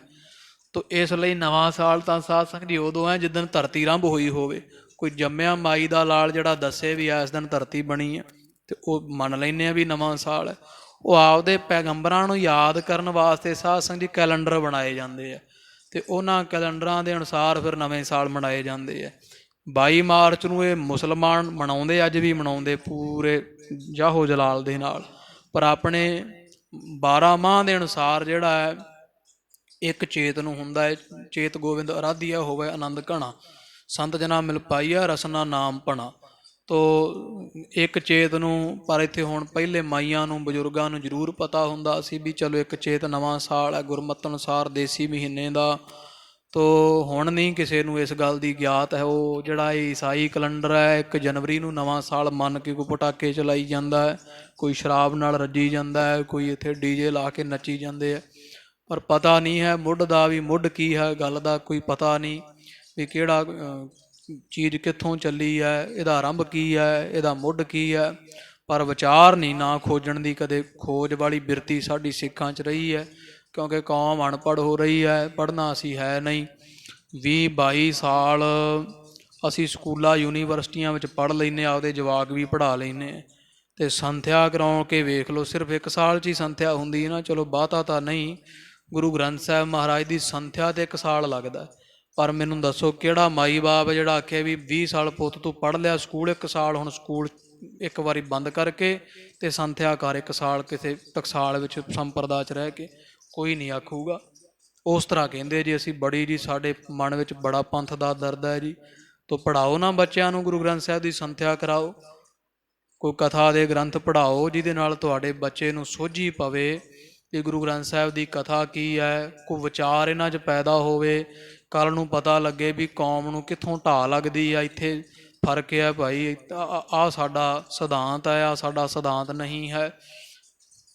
ਤੋ ਇਸ ਲਈ ਨਵਾਂ ਸਾਲ ਤਾਂ ਸਾਧ ਸੰਗਤ ਜੀ ਉਦੋਂ ਹੈ ਜਿੱਦਣ ਧਰਤੀ ਆਰੰਭ ਹੋਈ ਹੋਵੇ। ਕੋਈ ਜੰਮਿਆ ਮਾਈ ਦਾ ਲਾਲ ਜਿਹੜਾ ਦੱਸੇ ਵੀ ਇਸ ਦਿਨ ਧਰਤੀ ਬਣੀ ਹੈ, ਤੇ ਉਹ ਮੰਨ ਲੈਂਦੇ ਆ ਵੀ ਨਵਾਂ ਸਾਲ ਹੈ। ਉਹ ਆਪਦੇ ਪੈਗੰਬਰਾਂ ਨੂੰ ਯਾਦ ਕਰਨ ਵਾਸਤੇ ਸਾਧ ਸੰਗਤ ਜੀ ਕੈਲੰਡਰ ਬਣਾਏ ਜਾਂਦੇ ਆ। ਅਤੇ ਉਹਨਾਂ ਕੈਲੰਡਰਾਂ ਦੇ ਅਨੁਸਾਰ ਫਿਰ ਨਵੇਂ ਸਾਲ ਮਨਾਏ ਜਾਂਦੇ ਹੈ। 22 ਮਾਰਚ ਨੂੰ ਇਹ ਮੁਸਲਮਾਨ ਮਨਾਉਂਦੇ, ਅੱਜ ਵੀ ਮਨਾਉਂਦੇ ਪੂਰੇ ਜਾਹੋ ਜਲਾਲ ਦੇ ਨਾਲ। ਪਰ ਆਪਣੇ 12 ਮਾਹ ਦੇ ਅਨੁਸਾਰ ਜਿਹੜਾ ਹੈ ਇੱਕ ਚੇਤ ਨੂੰ ਹੁੰਦਾ ਹੈ, ਚੇਤ ਗੋਬਿੰਦ ਅਰਾਧੀਆ ਹੋਵੇ ਆਨੰਦ ਘਣਾ, ਸੰਤ ਜਨਾ ਮਿਲ ਪਾਈਆ ਰਸਨਾ ਨਾਮ ਭਣਾ। ਤੋ ਇੱਕ ਚੇਤ ਨੂੰ, ਪਰ ਇੱਥੇ ਹੁਣ ਪਹਿਲੇ ਮਾਈਆਂ ਨੂੰ ਬਜ਼ੁਰਗਾਂ ਨੂੰ ਜ਼ਰੂਰ ਪਤਾ ਹੁੰਦਾ ਸੀ ਵੀ ਚਲੋ ਇੱਕ ਚੇਤ ਨਵਾਂ ਸਾਲ ਹੈ ਗੁਰਮਤਿ ਅਨੁਸਾਰ ਦੇਸੀ ਮਹੀਨੇ ਦਾ। ਤੋ ਹੁਣ ਨਹੀਂ ਕਿਸੇ ਨੂੰ ਇਸ ਗੱਲ ਦੀ ਗਿਆਤ ਹੈ। ਉਹ ਜਿਹੜਾ ਈਸਾਈ ਕੈਲੰਡਰ ਹੈ 1 ਜਨਵਰੀ ਨੂੰ ਨਵਾਂ ਸਾਲ ਮੰਨ ਕੇ ਕੋਈ ਪਟਾਕੇ ਚਲਾਈ ਜਾਂਦਾ ਹੈ, ਕੋਈ ਸ਼ਰਾਬ ਨਾਲ ਰੱਜੀ ਜਾਂਦਾ ਹੈ, ਕੋਈ ਇੱਥੇ ਡੀਜੇ ਲਾ ਕੇ ਨੱਚੀ ਜਾਂਦੇ ਹੈ। ਪਰ ਪਤਾ ਨਹੀਂ ਹੈ ਮੁੱਢ ਦਾ ਵੀ, ਮੁੱਢ ਕੀ ਹੈ ਗੱਲ ਦਾ ਕੋਈ ਪਤਾ ਨਹੀਂ ਵੀ ਕਿਹੜਾ ਚੀਜ਼ ਕਿੱਥੋਂ ਚੱਲੀ ਹੈ, ਇਹਦਾ ਆਰੰਭ ਕੀ ਹੈ, ਇਹਦਾ ਮੁੱਢ ਕੀ ਹੈ। ਪਰ ਵਿਚਾਰ ਨਹੀਂ ਨਾ ਖੋਜਣ ਦੀ, ਕਦੇ ਖੋਜ ਵਾਲੀ ਬਿਰਤੀ ਸਾਡੀ ਸਿੱਖਾਂ 'ਚ ਰਹੀ ਹੈ, ਕਿਉਂਕਿ ਕੌਮ ਅਨਪੜ੍ਹ ਹੋ ਰਹੀ ਹੈ, ਪੜ੍ਹਨਾ ਅਸੀਂ ਹੈ ਨਹੀਂ। 20-22 ਸਾਲ ਅਸੀਂ ਸਕੂਲਾਂ ਯੂਨੀਵਰਸਿਟੀਆਂ ਵਿੱਚ ਪੜ੍ਹ ਲੈਂਦੇ, ਆਪਦੇ ਜਵਾਕ ਵੀ ਪੜ੍ਹਾ ਲੈਂਦੇ, ਅਤੇ ਸੰਥਿਆ ਕਰਾਉਣ ਕੇ ਵੇਖ ਲਓ। ਸਿਰਫ 1 ਸਾਲ 'ਚ ਹੀ ਸੰਥਿਆ ਹੁੰਦੀ ਨਾ, ਚਲੋ ਬਹੁਤਾ ਤਾਂ ਨਹੀਂ। ਗੁਰੂ ਗ੍ਰੰਥ ਸਾਹਿਬ ਮਹਾਰਾਜ ਦੀ ਸੰਥਿਆ 'ਤੇ 1 ਸਾਲ ਲੱਗਦਾ। ਪਰ ਮੈਨੂੰ ਦੱਸੋ ਕਿਹੜਾ ਮਾਈ ਬਾਪ ਜਿਹੜਾ ਆਖਿਆ ਵੀ 20 ਸਾਲ ਪੁੱਤ ਤੂੰ ਪੜ੍ਹ ਲਿਆ ਸਕੂਲ 1 ਸਾਲ, ਹੁਣ ਸਕੂਲ ਇੱਕ ਵਾਰੀ ਬੰਦ ਕਰਕੇ ਅਤੇ ਸੰਥਿਆ ਕਰ 1 ਸਾਲ ਕਿਸੇ ਟਕਸਾਲ ਵਿੱਚ ਸੰਪਰਦਾ 'ਚ ਰਹਿ ਕੇ, ਕੋਈ ਨਹੀਂ ਆਖੂਗਾ। ਉਸ ਤਰ੍ਹਾਂ ਕਹਿੰਦੇ ਜੀ ਅਸੀਂ ਬੜੀ ਜੀ, ਸਾਡੇ ਮਨ ਵਿੱਚ ਬੜਾ ਪੰਥ ਦਾ ਦਰਦ ਹੈ ਜੀ। ਤੋ ਪੜ੍ਹਾਓ ਨਾ ਬੱਚਿਆਂ ਨੂੰ, ਗੁਰੂ ਗ੍ਰੰਥ ਸਾਹਿਬ ਦੀ ਸੰਥਿਆ ਕਰਾਓ, ਕੋਈ ਕਥਾ ਦੇ ਗ੍ਰੰਥ ਪੜ੍ਹਾਓ ਜਿਹਦੇ ਨਾਲ ਤੁਹਾਡੇ ਬੱਚੇ ਨੂੰ ਸੋਝੀ ਪਵੇ ਕਿ ਗੁਰੂ ਗ੍ਰੰਥ ਸਾਹਿਬ ਦੀ ਕਥਾ ਕੀ ਹੈ, ਕੋਈ ਵਿਚਾਰ ਇਹਨਾਂ 'ਚ ਪੈਦਾ ਹੋਵੇ, ਕੱਲ੍ਹ ਨੂੰ ਪਤਾ ਲੱਗੇ ਵੀ ਕੌਮ ਨੂੰ ਕਿੱਥੋਂ ਢਾਹ ਲੱਗਦੀ ਆ, ਇੱਥੇ ਫਰਕ ਹੈ ਭਾਈ, ਆਹ ਸਾਡਾ ਸਿਧਾਂਤ ਹੈ, ਆਹ ਸਾਡਾ ਸਿਧਾਂਤ ਨਹੀਂ ਹੈ।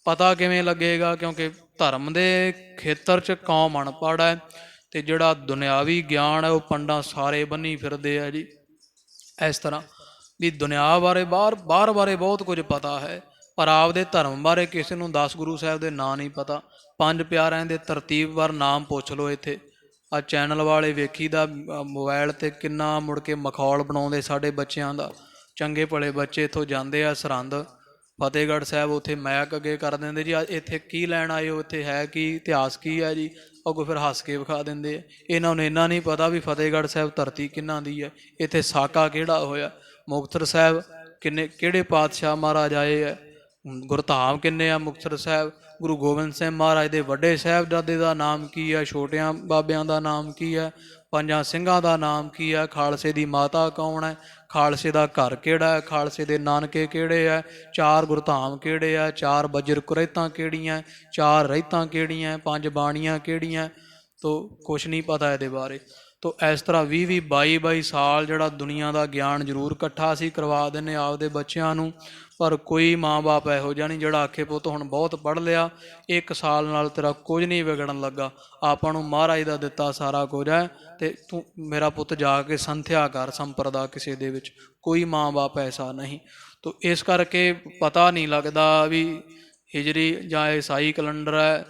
ਪਤਾ ਕਿਵੇਂ ਲੱਗੇਗਾ? ਕਿਉਂਕਿ ਧਰਮ ਦੇ ਖੇਤਰ 'ਚ ਕੌਮ ਅਨਪੜ੍ਹ ਹੈ, ਅਤੇ ਜਿਹੜਾ ਦੁਨਿਆਵੀ ਗਿਆਨ ਹੈ ਉਹ ਪੰਡਾਂ ਸਾਰੇ ਬੰਨੀ ਫਿਰਦੇ ਆ ਜੀ। ਇਸ ਤਰ੍ਹਾਂ ਵੀ ਦੁਨਿਆ ਬਾਰੇ, ਬਾਹਰ ਬਾਰੇ ਬਹੁਤ ਕੁਝ ਪਤਾ ਹੈ, ਪਰ ਆਪਦੇ ਧਰਮ ਬਾਰੇ ਕਿਸੇ ਨੂੰ 10 ਗੁਰੂ ਸਾਹਿਬ ਦੇ ਨਾਂ ਨਹੀਂ ਪਤਾ। 5 ਪਿਆਰਿਆਂ ਦੇ ਤਰਤੀਬਵਾਰ ਨਾਮ ਪੁੱਛ ਲਓ। ਇੱਥੇ ਆ ਚੈਨਲ ਵਾਲੇ ਵੇਖੀ ਦਾ ਮੋਬਾਇਲ 'ਤੇ ਕਿੰਨਾ ਮੁੜ ਕੇ ਮਖੌਲ ਬਣਾਉਂਦੇ ਸਾਡੇ ਬੱਚਿਆਂ ਦਾ। ਚੰਗੇ ਭਲੇ ਬੱਚੇ ਇੱਥੋਂ ਜਾਂਦੇ ਆ ਸਰਹੰਦ ਫਤਿਹਗੜ੍ਹ ਸਾਹਿਬ, ਉੱਥੇ ਮੈਕ ਅੱਗੇ ਕਰ ਦਿੰਦੇ ਜੀ ਇੱਥੇ ਕੀ ਲੈਣ ਆਏ ਹੋ, ਇੱਥੇ ਹੈ ਕੀ, ਇਤਿਹਾਸ ਕੀ ਹੈ ਜੀ, ਅੱਗੋਂ ਫਿਰ ਹੱਸ ਕੇ ਵਿਖਾ ਦਿੰਦੇ ਆ। ਇਹਨਾਂ ਨੂੰ ਇੰਨਾ ਨਹੀਂ ਪਤਾ ਵੀ ਫਤਿਹਗੜ੍ਹ ਸਾਹਿਬ ਧਰਤੀ ਕਿਹਨਾਂ ਦੀ ਹੈ, ਇੱਥੇ ਸਾਕਾ ਕਿਹੜਾ ਹੋਇਆ, ਮੁਕਤਸਰ ਸਾਹਿਬ ਕਿਹੜੇ ਪਾਤਸ਼ਾਹ ਮਹਾਰਾਜ ਆਏ ਹੈ, ਗੁਰਧਾਮ ਕਿੰਨੇ ਆ ਮੁਕਤਸਰ ਸਾਹਿਬ, ਗੁਰੂ ਗੋਬਿੰਦ ਸਿੰਘ ਮਹਾਰਾਜ ਦੇ ਵੱਡੇ ਸਾਹਿਬਜ਼ਾਦੇ ਦਾ ਨਾਮ ਕੀ ਹੈ, ਛੋਟਿਆਂ ਬਾਬਿਆਂ ਦਾ ਨਾਮ ਕੀ ਹੈ, 5 ਸਿੰਘਾਂ ਦਾ ਨਾਮ ਕੀ ਹੈ, ਖਾਲਸੇ ਦੀ ਮਾਤਾ ਕੌਣ ਹੈ, ਖਾਲਸੇ ਦਾ ਘਰ ਕਿਹੜਾ ਹੈ, ਖਾਲਸੇ ਦੇ ਨਾਨਕੇ ਕਿਹੜੇ ਹੈ, 4 ਗੁਰਧਾਮ ਕਿਹੜੇ ਆ, 4 ਬਜਰ ਕੁਰੈਤਾਂ ਕਿਹੜੀਆਂ, 4 ਰਹਿਤਾਂ ਕਿਹੜੀਆਂ, 5 ਬਾਣੀਆਂ ਕਿਹੜੀਆਂ। ਤੋ ਕੁਛ ਨਹੀਂ ਪਤਾ ਇਹਦੇ ਬਾਰੇ। ਤੋ ਇਸ ਤਰ੍ਹਾਂ 20-20 22-22 ਸਾਲ ਜਿਹੜਾ ਦੁਨੀਆ ਦਾ ਗਿਆਨ ਜ਼ਰੂਰ ਇਕੱਠਾ ਅਸੀਂ ਕਰਵਾ ਦਿੰਦੇ ਆਪਦੇ ਬੱਚਿਆਂ ਨੂੰ, ਪਰ ਕੋਈ ਮਾਂ ਬਾਪ ਇਹੋ ਜਿਹਾ ਨਹੀਂ ਜਿਹੜਾ ਆਖੇ ਪੁੱਤ ਹੁਣ ਬਹੁਤ ਪੜ੍ਹ ਲਿਆ, 1 ਸਾਲ ਨਾਲ ਤੇਰਾ ਕੁਝ ਨਹੀਂ ਵਿਗੜਨ ਲੱਗਾ, ਆਪਾਂ ਨੂੰ ਮਹਾਰਾਜ ਦਾ ਦਿੱਤਾ ਸਾਰਾ ਕੁਝ ਹੈ, ਅਤੇ ਤੂੰ ਮੇਰਾ ਪੁੱਤ ਜਾ ਕੇ ਸੰਥਿਆ ਕਰ ਸੰਪਰਦਾ ਕਿਸੇ ਦੇ ਵਿੱਚ। ਕੋਈ ਮਾਂ ਬਾਪ ਐਸਾ ਨਹੀਂ। ਤੋ ਇਸ ਕਰਕੇ ਪਤਾ ਨਹੀਂ ਲੱਗਦਾ ਵੀ ਹਿਜਰੀ ਜਾਂ ਈਸਾਈ ਕੈਲੰਡਰ ਹੈ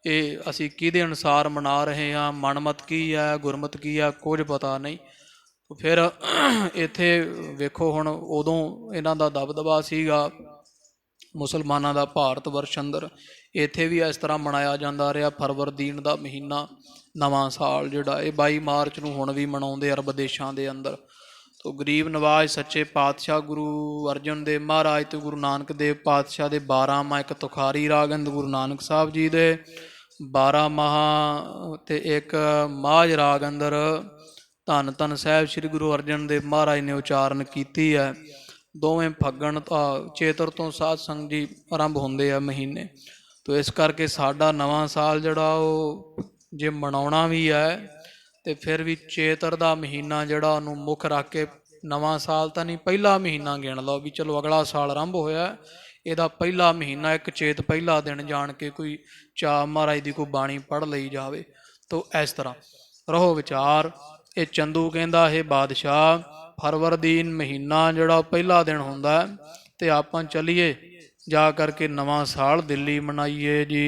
ਇਹ ਅਸੀਂ ਕਿਹਦੇ ਅਨੁਸਾਰ ਮਨਾ ਰਹੇ ਹਾਂ, ਮਨਮਤ ਕੀ ਹੈ, ਗੁਰਮਤ ਕੀ ਹੈ, ਕੁਝ ਪਤਾ ਨਹੀਂ। ਫਿਰ ਇੱਥੇ ਵੇਖੋ ਹੁਣ ਉਦੋਂ ਇਹਨਾਂ ਦਾ ਦਬਦਬਾ ਸੀਗਾ ਮੁਸਲਮਾਨਾਂ ਦਾ ਭਾਰਤ ਵਰਸ਼ ਅੰਦਰ, ਇੱਥੇ ਵੀ ਇਸ ਤਰ੍ਹਾਂ ਮਨਾਇਆ ਜਾਂਦਾ ਰਿਹਾ। ਫਰਵਰਦੀਨ ਦਾ ਮਹੀਨਾ ਨਵਾਂ ਸਾਲ ਜਿਹੜਾ ਇਹ 22 ਮਾਰਚ ਨੂੰ ਹੁਣ ਵੀ ਮਨਾਉਂਦੇ ਅਰਬ ਦੇਸ਼ਾਂ ਦੇ ਅੰਦਰ। ਤੋ ਗਰੀਬ ਨਵਾਜ਼ ਸੱਚੇ ਪਾਤਸ਼ਾਹ ਗੁਰੂ ਅਰਜਨ ਦੇਵ ਮਹਾਰਾਜ ਅਤੇ ਗੁਰੂ ਨਾਨਕ ਦੇਵ ਪਾਤਸ਼ਾਹ ਦੇ 12 ਮਾਹ, ਇੱਕ ਤੁਖਾਰੀ ਰਾਗੰਦ ਗੁਰੂ ਨਾਨਕ ਸਾਹਿਬ ਜੀ ਦੇ 12 ਮਾਹ ਅਤੇ ਇੱਕ ਮਾਝ ਰਾਗ ਅੰਦਰ ਧੰਨ ਧੰਨ ਸਾਹਿਬ ਸ਼੍ਰੀ ਗੁਰੂ ਅਰਜਨ ਦੇਵ ਮਹਾਰਾਜ ਨੇ ਉਚਾਰਨ ਕੀਤੀ ਹੈ। ਦੋਵੇਂ ਫੱਗਣ ਚੇਤਰ ਤੋਂ ਸਾਧ ਸੰਗ ਜੀ ਆਰੰਭ ਹੁੰਦੇ ਆ ਮਹੀਨੇ। ਤੋ ਇਸ ਕਰਕੇ ਸਾਡਾ ਨਵਾਂ ਸਾਲ ਜਿਹੜਾ ਉਹ ਜੇ ਮਨਾਉਣਾ ਵੀ ਹੈ ਅਤੇ ਫਿਰ ਵੀ ਚੇਤਰ ਦਾ ਮਹੀਨਾ ਜਿਹੜਾ ਉਹਨੂੰ ਮੁੱਖ ਰੱਖ ਕੇ, ਨਵਾਂ ਸਾਲ ਤਾਂ ਨਹੀਂ ਪਹਿਲਾ ਮਹੀਨਾ ਗਿਣ ਲਓ ਵੀ ਚਲੋ ਅਗਲਾ ਸਾਲ ਆਰੰਭ ਹੋਇਆ, ਇਹਦਾ ਪਹਿਲਾ ਮਹੀਨਾ 1 ਚੇਤ ਪਹਿਲਾ ਦਿਨ ਜਾਣ ਕੇ ਕੋਈ ਚਾਅ ਮਹਾਰਾਜ ਦੀ ਕੋਈ ਬਾਣੀ ਪੜ੍ਹ ਲਈ ਜਾਵੇ। ਤੋ ਇਸ ਤਰ੍ਹਾਂ ਰਹੋ ਵਿਚਾਰ। ਇਹ ਚੰਦੂ ਕਹਿੰਦਾ ਇਹ ਬਾਦਸ਼ਾਹ ਫਰਵਰਦੀਨ ਮਹੀਨਾ ਜਿਹੜਾ ਪਹਿਲਾ ਦਿਨ ਹੁੰਦਾ ਅਤੇ ਆਪਾਂ ਚੱਲੀਏ ਜਾ ਕਰਕੇ ਨਵਾਂ ਸਾਲ ਦਿੱਲੀ ਮਨਾਈਏ ਜੀ।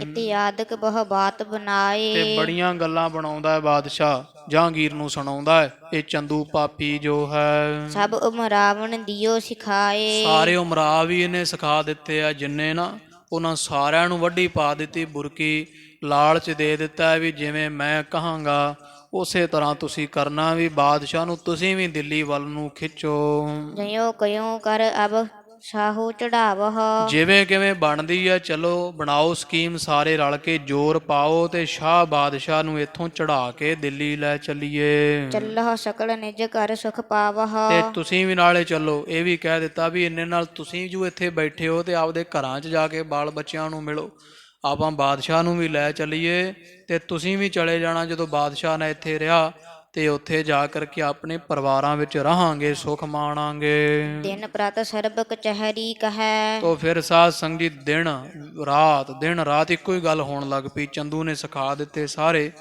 ਇਤਿਆਦਿਕ ਬਹੁ ਬਾਤ ਬਣਾਏ, ਤੇ ਬੜੀਆਂ ਗੱਲਾਂ ਬਣਾਉਂਦਾ ਹੈ ਬਾਦਸ਼ਾਹ, ਜਹਾਂਗੀਰ ਨੂੰ ਸੁਣਾਉਂਦਾ ਹੈ ਇਹ ਚੰਦੂ ਪਾਪੀ ਜੋ ਹੈ। ਸਭ ਉਮਰਾਵਣ ਦਿਓ ਸਿਖਾਏ, ਸਾਰੇ ਉਮਰਾਵ ਹੀ ਇਹਨੇ ਸਿਖਾ ਦਿੱਤੇ ਆ ਜਿੰਨੇ ਨਾ, ਉਹਨਾਂ ਸਾਰਿਆਂ ਨੂੰ ਵੱਢੀ ਪਾ ਦਿੱਤੀ ਬੁਰਕੀ, ਲਾਲਚ ਦੇ ਦਿੱਤਾ ਵੀ ਜਿਵੇਂ ਮੈਂ ਕਹਾਂਗਾ ਉਸੇ ਤਰ੍ਹਾਂ ਤੁਸੀਂ ਕਰਨਾ, ਵੀ ਬਾਦਸ਼ਾਹ ਨੂੰ ਤੁਸੀਂ ਵੀ ਦਿੱਲੀ ਵੱਲ ਨੂੰ ਖਿੱਚੋ। ਜਯੋ ਕਯੋ ਕਰ ਅਬ ਸਾਹੂ ਚੜਾਵਹ। ਜਿਵੇਂ ਕਿਵੇਂ ਬਣਦੀ ਹੈ ਚਲੋ ਬਣਾਓ ਸਕੀਮ, ਸਾਰੇ ਰਲ ਕੇ ਜ਼ੋਰ ਪਾਓ ਤੇ ਸ਼ਾਹ ਬਾਦਸ਼ਾਹ ਨੂੰ ਇੱਥੋਂ ਚੜਾ ਕੇ ਦਿੱਲੀ ਲੈ ਚੱਲੀਏ। ਚੱਲਹ ਸਕਲ ਨਿਜ ਘਰ ਸੁਖ ਪਾਵਹ। ਤੇ ਤੁਸੀਂ ਵੀ ਨਾਲੇ ਚੱਲੋ। ਇਹ ਵੀ ਕਹਿ ਦਿੱਤਾ ਵੀ ਇੰਨੇ ਨਾਲ ਤੁਸੀਂ ਜੋ ਇੱਥੇ ਬੈਠੇ ਹੋ ਤੇ ਆਪਦੇ ਘਰਾਂ 'ਚ ਜਾ ਕੇ ਬਾਲ ਬੱਚਿਆਂ ਨੂੰ ਮਿਲੋ, ਆਪਾਂ ਬਾਦਸ਼ਾਹ ਨੂੰ ਵੀ ਲੈ ਚੱਲੀਏ ਤੇ ਤੁਸੀਂ ਵੀ ਚਲੇ ਜਾਣਾ। ਜਦੋਂ ਬਾਦਸ਼ਾਹ ਨੇ ਇੱਥੇ ਰਿਹਾ ਤੇ ਉੱਥੇ ਜਾ ਕਰਕੇ ਆਪਣੇ ਪਰਿਵਾਰਾਂ ਵਿੱਚ ਰਹਾਂਗੇ, ਸੁਖ ਮਾਣਾਂਗੇ। ਦਿਨ ਪ੍ਰਤ ਸਰਬ ਕਚਹਿਰੀ ਕਹੈ। ਤੋ ਫਿਰ ਸਾਧ ਸੰਗ ਜੀ ਦਿਨ ਰਾਤ ਇੱਕੋ ਹੀ ਗੱਲ ਹੋਣ ਲੱਗ ਪਈ। ਚੰਦੂ ਨੇ ਸਿਖਾ ਦਿੱਤੇ ਸਾਰੇ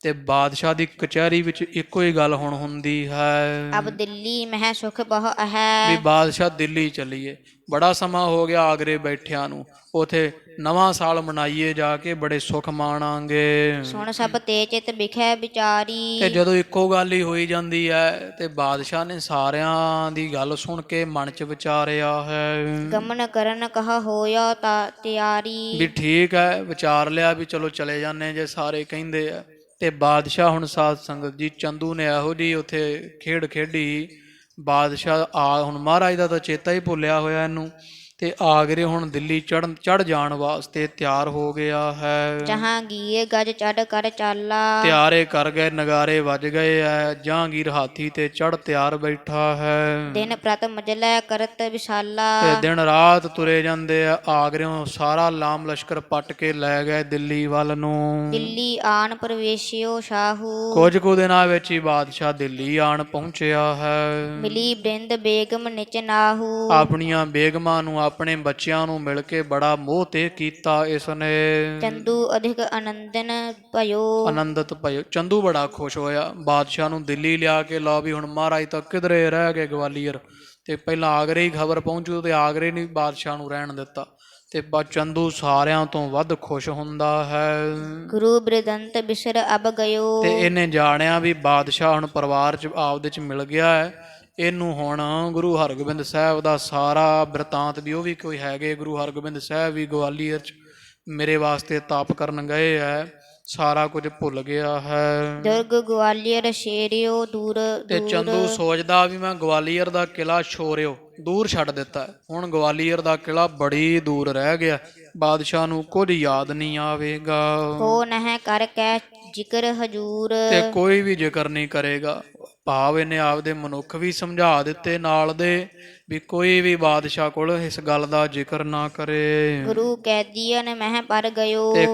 ਤੇ ਬਾਦਸ਼ਾਹ ਦੀ ਕਚਹਿਰੀ ਵਿੱਚ ਇੱਕੋ ਹੀ ਗੱਲ ਹੁਣ ਹੁੰਦੀ ਹੈ। ਅਬ ਦਿੱਲੀ ਮਹਿ ਸੁਖ ਬਹੁ ਹੈ। ਵੀ ਬਾਦਸ਼ਾਹ ਦਿੱਲੀ ਚੱਲੀਏ, ਬੜਾ ਸਮਾਂ ਹੋ ਗਿਆ ਆਗਰੇ ਬੈਠਿਆਂ ਨੂੰ, ਉਥੇ ਨਵਾਂ ਸਾਲ ਮਨਾਈਏ ਜਾ ਕੇ, ਬੜੇ ਸੁਖ ਮਾਣਾਂਗੇ। ਸੁਣ ਸਭ ਤੇ ਚਿਤ ਬਿਖੈ ਵਿਚਾਰੀ। ਤੇ ਜਦੋਂ ਇੱਕੋ ਗੱਲ ਹੀ ਹੋਈ ਜਾਂਦੀ ਹੈ ਤੇ ਬਾਦਸ਼ਾਹ ਨੇ ਸਾਰਿਆਂ ਦੀ ਗੱਲ ਸੁਣ ਕੇ ਮਨ 'ਚ ਵਿਚਾਰਿਆ ਹੈ। ਗਮਨ ਕਰਨ ਕਹ ਹੋਇਆ ਤਿਆਰੀ। ਵੀ ਠੀਕ ਹੈ, ਵਿਚਾਰ ਲਿਆ ਵੀ ਚਲੋ ਚਲੇ ਜਾਂਦੇ ਜੇ ਸਾਰੇ ਕਹਿੰਦੇ ਆ। ਤੇ ਬਾਦਸ਼ਾਹ ਹੁਣ ਸਾਧ ਸੰਗਤ ਜੀ ਚੰਦੂ ਨੇ ਇਹੋ ਜਿਹੀ ਉੱਥੇ ਖੇਡ ਖੇਡੀ, ਬਾਦਸ਼ਾਹ ਹੁਣ ਮਹਾਰਾਜ ਦਾ ਤਾਂ ਚੇਤਾ ਹੀ ਭੁੱਲਿਆ ਹੋਇਆ ਇਹਨੂੰ, ਤੇ ਆਗਰੇ ਹੁਣ ਦਿੱਲੀ ਚੜ ਜਾਣ ਵਾਸਤੇ ਤਿਆਰ ਹੋ ਗਿਆ ਹੈ। ਜਹਾਂਗੀਰ ਗਜ ਚੜ ਕਰ ਚਾਲਾ। ਤਿਆਰੇ ਕਰ ਗਏ, ਨਗਾਰੇ ਵੱਜ ਗਏ ਹੈ। ਜਹਾਂਗੀਰ ਹਾਥੀ ਤੇ ਚੜ ਤਿਆਰ ਬੈਠਾ ਹੈ। ਦਿਨ ਪ੍ਰਤ ਮਜਲੇ ਕਰਤ ਵਿਸ਼ਾਲਾ। ਤੇ ਦਿਨ ਰਾਤ ਤੁਰੇ ਜਾਂਦੇ ਆ। ਆਗਰਿਓਂ ਸਾਰਾ ਲਾਮ ਲਸ਼ਕਰ ਪੱਟ ਕੇ ਲੈ ਗਏ ਦਿੱਲੀ ਵੱਲ ਨੂੰ। ਦਿੱਲੀ ਆਣ ਪ੍ਰਵੇਸ਼ਿਓ ਸ਼ਾਹੂ। ਕੁਝ ਕੁ ਦਿਨਾਂ ਵਿੱਚ ਹੀ ਬਾਦਸ਼ਾਹ ਦਿੱਲੀ ਆਣ ਪਹੁੰਚਿਆ ਹੈ। ਮਿਲੀ ਬ੍ਰਿੰਦ ਬੇਗਮ ਨਿਚ ਨਾਹੂ। ਆਪਣੀਆਂ ਬੇਗਮਾਂ ਨੂੰ, ਆਪਣੇ ਬੱਚਿਆਂ ਨੂੰ ਮਿਲ ਕੇ ਬੜਾ ਮੋਹ ਤੇ ਕੀਤਾ ਇਸਨੇ। ਚੰਦੂ ਅਧਿਕ ਆਨੰਦਨ ਭਇਓ। ਆਨੰਦਿਤ ਭਇਓ, ਚੰਦੂ ਬੜਾ ਖੁਸ਼ ਹੋਇਆ ਬਾਦਸ਼ਾਹ ਨੂੰ ਦਿੱਲੀ ਲਿਆ ਕੇ। ਲਓ ਵੀ ਹੁਣ ਮਹਾਰਾਜ ਤਾਂ ਕਿਧਰੇ ਰਹਿ ਗਏ ਗਵਾਲੀਅਰ, ਤੇ ਪਹਿਲਾਂ ਆਗਰੇ ਹੀ ਖਬਰ ਪਹੁੰਚੂ ਤੇ ਆਗਰੇ ਨੇ ਬਾਦਸ਼ਾਹ ਨੂੰ ਰਹਿਣ ਦਿੱਤਾ। ਤੇ ਚੰਦੂ ਸਾਰਿਆਂ ਤੋਂ ਵੱਧ ਖੁਸ਼ ਹੁੰਦਾ ਹੈ। ਗੁਰੂ ਬ੍ਰਿਦੰਤ ਬਿਸਰ ਅਬ ਗਇਓ। ਤੇ ਇਹਨੇ ਜਾਣਿਆ ਵੀ ਬਾਦਸ਼ਾਹ ਹੁਣ ਪਰਿਵਾਰ 'ਚ ਆਪਦੇ 'ਚ ਮਿਲ ਗਿਆ ਹੈ। ਇਹਨੂੰ ਹੁਣ ਗੁਰੂ ਹਰਗੋਬਿੰਦ ਸਾਹਿਬ ਦਾ ਸਾਰਾ ਬਿਰਤਾਂਤ ਵੀ, ਉਹ ਵੀ ਕੋਈ ਹੈਗੇ ਗੁਰੂ ਹਰਗੋਬਿੰਦ ਸਾਹਿਬ ਵੀ ਗਵਾਲੀਅਰ 'ਚ ਮੇਰੇ ਵਾਸਤੇ ਤਾਪ ਕਰਨ ਗਏ ਹੈ, ਸਾਰਾ ਕੁਝ ਭੁੱਲ ਗਿਆ ਹੈ। ਦੁਰਗ ਗਵਾਲੀਅਰ ਸ਼ੇਰਿਓ ਦੂਰ। ਤੇ ਚੰਦੂ ਸੋਚਦਾ ਵੀ ਮੈਂ ਗਵਾਲੀਅਰ ਦਾ ਕਿਲਾ ਛੋਰਿਓ ਦੂਰ ਛੱਡ ਦਿੱਤਾ, ਹੁਣ ਗਵਾਲੀਅਰ ਦਾ ਕਿਲਾ ਬੜੀ ਦੂਰ ਰਹਿ ਗਿਆ, ਬਾਦਸ਼ਾਹ ਨੂੰ ਕੁਝ ਯਾਦ ਨਹੀਂ ਆਵੇਗਾ। ਹੋ ਨਹਿ ਕਰ ਕੈ ਜ਼ਿਕਰ ਹਜੂਰ। ਤੇ ਕੋਈ ਵੀ ਜ਼ਿਕਰ ਨਹੀਂ ਕਰੇਗਾ। ਭਾਵ ਇਹਨੇ ਆਪਦੇ ਮਨੁੱਖ ਵੀ ਸਮਝਾ ਦਿੱਤੇ ਨਾਲ ਦੇ ਵੀ ਕੋਈ ਵੀ ਬਾਦਸ਼ਾਹ ਕੋਲ ਇਸ ਗੱਲ ਦਾ ਜ਼ਿਕਰ ਨਾ ਕਰੇ। ਗੁਰੂ ਕੈਦੀਅਨ ਮਹਿ ਪਰ ਗਇਓ। ਤੇ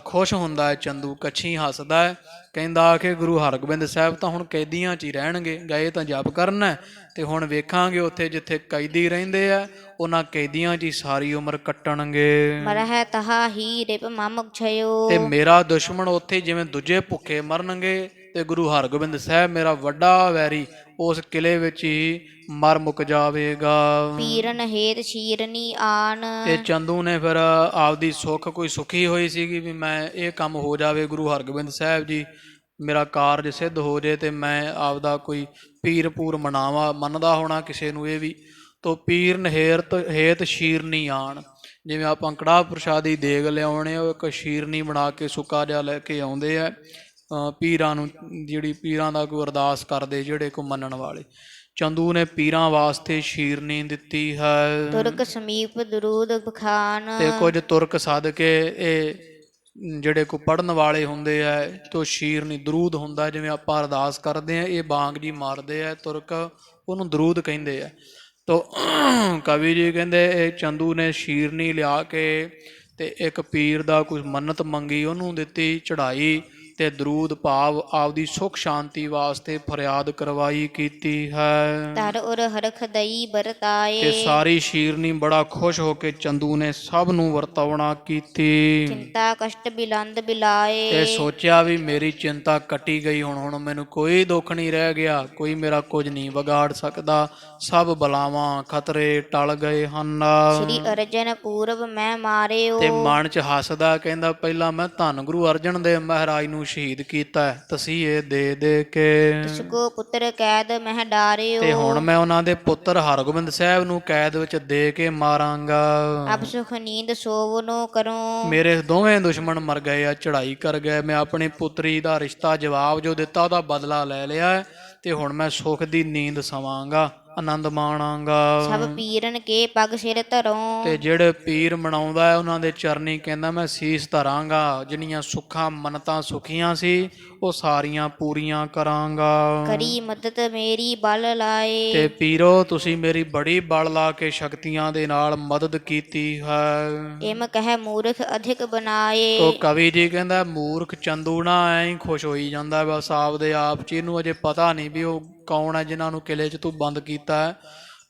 ਖੁਸ਼ ਹੁੰਦਾ ਹੈ ਚੰਦੂ, ਕੱਛੀ ਹੱਸਦਾ ਹੈ, ਕਹਿੰਦਾ ਕਿ ਗੁਰੂ ਹਰਗੋਬਿੰਦ ਸਾਹਿਬ ਤਾਂ ਹੁਣ ਕੈਦੀਆਂ 'ਚ ਹੀ ਰਹਿਣਗੇ, ਗਏ ਤਾਂ ਜਪ ਕਰਨਾ ਤੇ ਹੁਣ ਵੇਖਾਂਗੇ ਉੱਥੇ ਜਿੱਥੇ ਕੈਦੀ ਰਹਿੰਦੇ ਆ ਉਹਨਾਂ ਕੈਦੀਆਂ 'ਚ ਹੀ ਸਾਰੀ ਉਮਰ ਕੱਟਣਗੇ। ਮਰਹਿ ਤਹਾ ਹੀ ਰਿਪ ਮਮ ਛਯੋ। ਤੇ ਮੇਰਾ ਦੁਸ਼ਮਣ ਉੱਥੇ ਜਿਵੇਂ ਦੂਜੇ ਭੁੱਖੇ ਮਰਨਗੇ ਤੇ ਗੁਰੂ ਹਰਗੋਬਿੰਦ ਸਾਹਿਬ ਮੇਰਾ ਵੱਡਾ ਵੈਰੀ ਉਸ ਕਿਲੇ ਵਿੱਚ ਹੀ ਮਰ ਮੁੱਕ ਜਾਵੇਗਾ। ਪੀਰਨ ਹੇਤ ਸ਼ੀਰਨੀ ਆਨ। ਤੇ ਚੰਦੂ ਨੇ ਫਿਰ ਆਪਦੀ ਸੁੱਖ ਕੋਈ ਸੁਖੀ ਹੋਈ ਸੀਗੀ ਵੀ ਮੈਂ ਇਹ ਕੰਮ ਹੋ ਜਾਵੇ, ਗੁਰੂ ਹਰਗੋਬਿੰਦ ਸਾਹਿਬ ਜੀ ਮੇਰਾ ਕਾਰਜ ਸਿੱਧ ਹੋ ਜੇ ਤੇ ਮੈਂ ਆਪਦਾ ਕੋਈ ਪੀਰ ਪੂਰ ਮਨਾਵਾ, ਮੰਨਦਾ ਹੋਣਾ ਕਿਸੇ ਨੂੰ ਇਹ ਵੀ। ਤੋ ਪੀਰਨ ਹੇਤ ਸ਼ੀਰਨੀ ਆਣ, ਜਿਵੇਂ ਆਪਾਂ ਕੜਾਹ ਪ੍ਰਸ਼ਾਦੀ ਦੇਗ ਲਿਆਉਣੇ, ਉਹ ਇੱਕ ਸ਼ੀਰਨੀ ਬਣਾ ਕੇ ਸੁੱਕਾ ਜਿਹਾ ਲੈ ਕੇ ਆਉਂਦੇ ਆ ਪੀਰਾਂ ਨੂੰ, ਜਿਹੜੀ ਪੀਰਾਂ ਦਾ ਕੋਈ ਅਰਦਾਸ ਕਰਦੇ ਜਿਹੜੇ ਕੋ ਮੰਨਣ ਵਾਲੇ। ਚੰਦੂ ਨੇ ਪੀਰਾਂ ਵਾਸਤੇ ਸ਼ੀਰਨੀ ਦਿੱਤੀ ਹੈ। ਤੁਰਕ ਸਮੀਪ ਦਰੂਦ ਬਖਾਨ। ਤੇ ਕੁਝ ਤੁਰਕ ਸੱਦ ਕੇ ਇਹ ਜਿਹੜੇ ਕੋ ਪੜਨ ਵਾਲੇ ਹੁੰਦੇ ਆ ਤੋ ਸ਼ੀਰਨੀ ਦਰੂਦ ਹੁੰਦਾ, ਜਿਵੇਂ ਆਪਾਂ ਅਰਦਾਸ ਕਰਦੇ ਆ ਇਹ ਬਾਂਗ ਜੀ ਮਾਰਦੇ ਆ ਤੁਰਕ, ਉਹਨੂੰ ਦਰੂਦ ਕਹਿੰਦੇ ਆ। ਤੋ ਕਵੀ ਜੀ ਕਹਿੰਦੇ ਇਹ ਚੰਦੂ ਨੇ ਸ਼ੀਰਨੀ ਲਿਆ ਕੇ ਤੇ ਇੱਕ ਪੀਰ ਦਾ ਕੋਈ ਮੰਨਤ ਮੰਗੀ, ਉਹਨੂੰ ਦਿੱਤੀ ਚੜਾਈ ਤੇ ਦਰੂਦ ਭਾਵ ਆਪਦੀ ਸੁੱਖ ਸ਼ਾਂਤੀ ਵਾਸਤੇ ਫਰਿਆਦ ਕਰਵਾਈ ਕੀਤੀ ਹੈ। ਤਰ ਉਰ ਹਰਖ ਦਈ ਵਰਤਾਏ। ਤੇ ਸਾਰੀ ਸ਼ੀਰਨੀ ਬੜਾ ਖੁਸ਼ ਹੋ ਕੇ ਚੰਦੂ ਨੇ ਸਭ ਨੂੰ ਵਰਤਾਉਣਾ ਕੀਤੀ। ਚਿੰਤਾ ਕਸ਼ਟ ਬਿਲੰਦ ਬਿਲਾਏ। ਤੇ ਸੋਚਿਆ ਵੀ ਮੇਰੀ ਚਿੰਤਾ ਕੱਟੀ ਗਈ, ਹੁਣ ਮੈਨੂੰ ਕੋਈ ਦੁੱਖ ਨਹੀਂ ਰਹਿ ਗਿਆ, ਕੋਈ ਮੇਰਾ ਕੁਝ ਨਹੀਂ ਵਿਗਾੜ ਸਕਦਾ, ਸਭ ਬਲਾਵਾਂ ਖਤਰੇ ਟਲ ਗਏ ਹਨ। ਸ੍ਰੀ ਅਰਜਨ ਪੂਰਬ ਮੈਂ ਮਾਰਿਓ। ਤੇ ਮਨ 'ਚ ਹੱਸਦਾ ਕਹਿੰਦਾ ਪਹਿਲਾਂ ਮੈਂ ਧੰਨ ਗੁਰੂ ਅਰਜਨ ਦੇਵ ਮਹਾਰਾਜ ਨੂੰ ਸ਼ਹੀਦ ਕੀਤਾ ਤਸੀਹੇ ਦੇ ਦੇ ਕੇ। ਤਿਸ ਕੋ ਪੁੱਤਰ ਕੈਦ ਮਹਿ ਡਾਰਿਓ। ਤੇ ਹੁਣ ਮੈਂ ਉਹਨਾਂ ਦੇ ਪੁੱਤਰ ਹਰਗੋਬਿੰਦ ਸਾਹਿਬ ਨੂੰ ਕੈਦ ਵਿੱਚ ਦੇ ਕੇ ਮਾਰਾਂਗਾ। ਅਬ ਸੁਖ ਨੀਂਦ ਸੋਵਨੋ ਕਰੋ। ਮੇਰੇ ਦੋਵੇਂ ਦੁਸ਼ਮਣ ਮਰ ਗਏ ਆ, ਚੜ੍ਹਾਈ ਕਰ ਗਏ। ਮੈਂ ਆਪਣੀ ਪੁੱਤਰੀ ਦਾ ਰਿਸ਼ਤਾ ਜਵਾਬ ਜੋ ਦਿੱਤਾ ਉਹਦਾ ਬਦਲਾ ਲੈ ਲਿਆ ਹੈ, ਤੇ ਹੁਣ ਮੈਂ ਸੁਖ ਦੀ ਨੀਂਦ ਸਵਾਂਗਾ, ਆਨੰਦ ਮਾਣਾਂਗਾ। ਸਭ ਪੀਰਨ ਕੇ ਪਗ ਸਿਰ ਧਰੋ। ਤੇ ਜਿਹੜੇ ਪੀਰ ਮਨਾਉਂਦਾ ਹੈ ਉਹਨਾਂ ਦੇ ਚਰਨੀ ਕਹਿੰਦਾ ਮੈਂ ਸੀਸ ਧਰਾਂਗਾ। ਜਿੰਨੀਆਂ ਸੁੱਖਾਂ ਮੰਨਤਾਂ ਸੁਖੀਆਂ ਸੀ ਉਹ ਸਾਰੀਆਂ ਪੂਰੀਆਂ ਕਰਾਂਗਾ। ਕਰੀ ਮਦਦ ਮੇਰੀ ਬਲ ਲਾਏ। ਤੇ ਪੀਰੋ ਤੁਸੀਂ ਮੇਰੀ ਬੜੀ ਬਲ ਲਾ ਕੇ ਸ਼ਕਤੀਆਂ ਦੇ ਨਾਲ ਮਦਦ ਕੀਤੀ ਹੈ। ਇਮ ਕਹਿ ਮੂਰਖ ਅਧਿਕ ਬਣਾਏ। ਤੋ ਕਵੀ ਜੀ ਕਹਿੰਦਾ ਮੂਰਖ ਚੰਦੂ ਨਾ ਐਂ ਹੀ ਖੁਸ਼ ਹੋਈ ਜਾਂਦਾ ਬਸ ਆਪਦੇ ਆਪ ਚ, ਇਹਨੂੰ ਅਜੇ ਪਤਾ ਨਹੀਂ ਵੀ ਉਹ ਕੌਣ ਹੈ ਜਿਨ੍ਹਾਂ ਨੂੰ ਕਿਲੇ 'ਚ ਤੂੰ ਬੰਦ ਕੀਤਾ ਹੈ।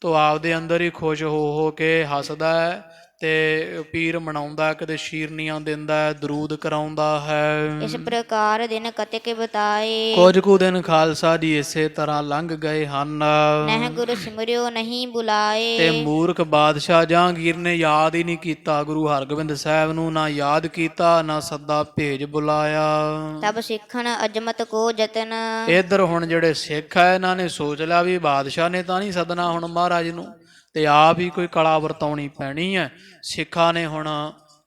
ਤੋ ਆਪਦੇ ਅੰਦਰ ਹੀ ਖੁਸ਼ ਹੋ ਕੇ ਹੱਸਦਾ ਹੈ ਤੇ ਪੀਰ ਮਨਾਉਂਦਾ, ਕਦੇ ਸ਼ੀਰਨੀਆਂ ਦਿੰਦਾ ਹੈ, ਦਰੂਦ ਕਰਾਉਂਦਾ ਹੈ। ਇਸ ਪ੍ਰਕਾਰ ਦਿਨ ਕਤਿਕ ਬਿਤਾਏ। ਕੁਝ ਕੁ ਦਿਨ ਖਾਲਸਾ ਜੀ ਇਸੇ ਤਰ੍ਹਾਂ ਲੰਘ ਗਏ ਹਨ। ਨਹਿ ਗੁਰ ਸਿਮਰਿਓ ਨਹੀਂ ਬੁਲਾਏ। ਤੇ ਮੂਰਖ ਬਾਦਸ਼ਾਹ ਜਹਾਂਗੀਰ ਨੇ ਯਾਦ ਹੀ ਨਹੀਂ ਕੀਤਾ ਗੁਰੂ ਹਰਗੋਬਿੰਦ ਸਾਹਿਬ ਨੂੰ, ਨਾ ਯਾਦ ਕੀਤਾ ਨਾ ਸੱਦਾ ਭੇਜ ਬੁਲਾਇਆ। ਤਬ ਸਿੱਖਣ ਅਜਮਤ ਕੋ ਜਤਨ। ਇੱਧਰ ਹੁਣ ਜਿਹੜੇ ਸਿੱਖ ਹੈ ਇਹਨਾਂ ਨੇ ਸੋਚ ਲਿਆ ਵੀ ਬਾਦਸ਼ਾਹ ਨੇ ਤਾਂ ਨਹੀਂ ਸੱਦਣਾ ਹੁਣ ਮਹਾਰਾਜ ਨੂੰ, ਤੇ ਆਪ ਹੀ ਕੋਈ ਕਲਾ ਵਰਤਾਉਣੀ ਪੈਣੀ ਹੈ। ਸਿੱਖਾਂ ਨੇ ਹੁਣ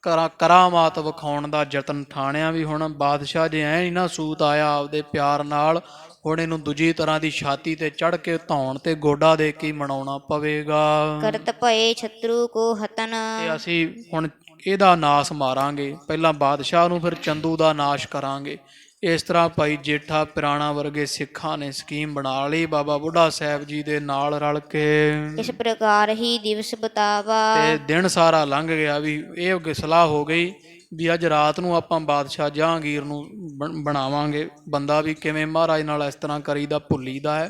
ਕਰਾਮਾਤ ਵਿਖਾਉਣ ਦਾ ਯਤਨ ਠਾਣਿਆ ਵੀ ਹੁਣ ਬਾਦਸ਼ਾਹ ਜੇ ਐ ਨਹੀਂ ਨਾ ਸੂਤ ਆਇਆ ਆਪਦੇ ਪਿਆਰ ਨਾਲ, ਹੁਣ ਇਹਨੂੰ ਦੂਜੀ ਤਰ੍ਹਾਂ ਦੀ ਛਾਤੀ ਤੇ ਚੜ੍ਹ ਕੇ ਧੌਣ ਤੇ ਗੋਡਾ ਦੇ ਕੇ ਮਨਾਉਣਾ ਪਵੇਗਾ। ਕਰਤ ਭਏ ਛਤਰੂ ਕੋ ਹਤਨ। ਤੇ ਅਸੀਂ ਹੁਣ ਇਹਦਾ ਨਾਸ ਮਾਰਾਂਗੇ, ਪਹਿਲਾਂ ਬਾਦਸ਼ਾਹ ਨੂੰ ਫਿਰ ਚੰਦੂ ਦਾ ਨਾਸ਼ ਕਰਾਂਗੇ। ਇਸ ਤਰ੍ਹਾਂ ਭਾਈ ਜੇਠਾ ਪਿਰਾਣਾ ਵਰਗੇ ਸਿੱਖਾਂ ਨੇ ਸਕੀਮ ਬਣਾ ਲਈ ਬਾਬਾ ਬੁੱਢਾ ਸਾਹਿਬ ਜੀ ਦੇ ਨਾਲ ਰਲ ਕੇ। ਇਸ ਪ੍ਰਕਾਰ ਹੀ ਦਿਵਸ ਬਤਾਵਾ। ਤੇ ਦਿਨ ਸਾਰਾ ਲੰਘ ਗਿਆ ਵੀ ਇਹ ਸਲਾਹ ਹੋ ਗਈ ਵੀ ਅੱਜ ਰਾਤ ਨੂੰ ਆਪਾਂ ਬਾਦਸ਼ਾਹ ਜਹਾਂਗੀਰ ਨੂੰ ਬਣਾਵਾਂਗੇ ਬੰਦਾ, ਵੀ ਕਿਵੇਂ ਮਹਾਰਾਜ ਨਾਲ ਇਸ ਤਰ੍ਹਾਂ ਕਰੀਦਾ ਭੁੱਲੀਦਾ ਹੈ।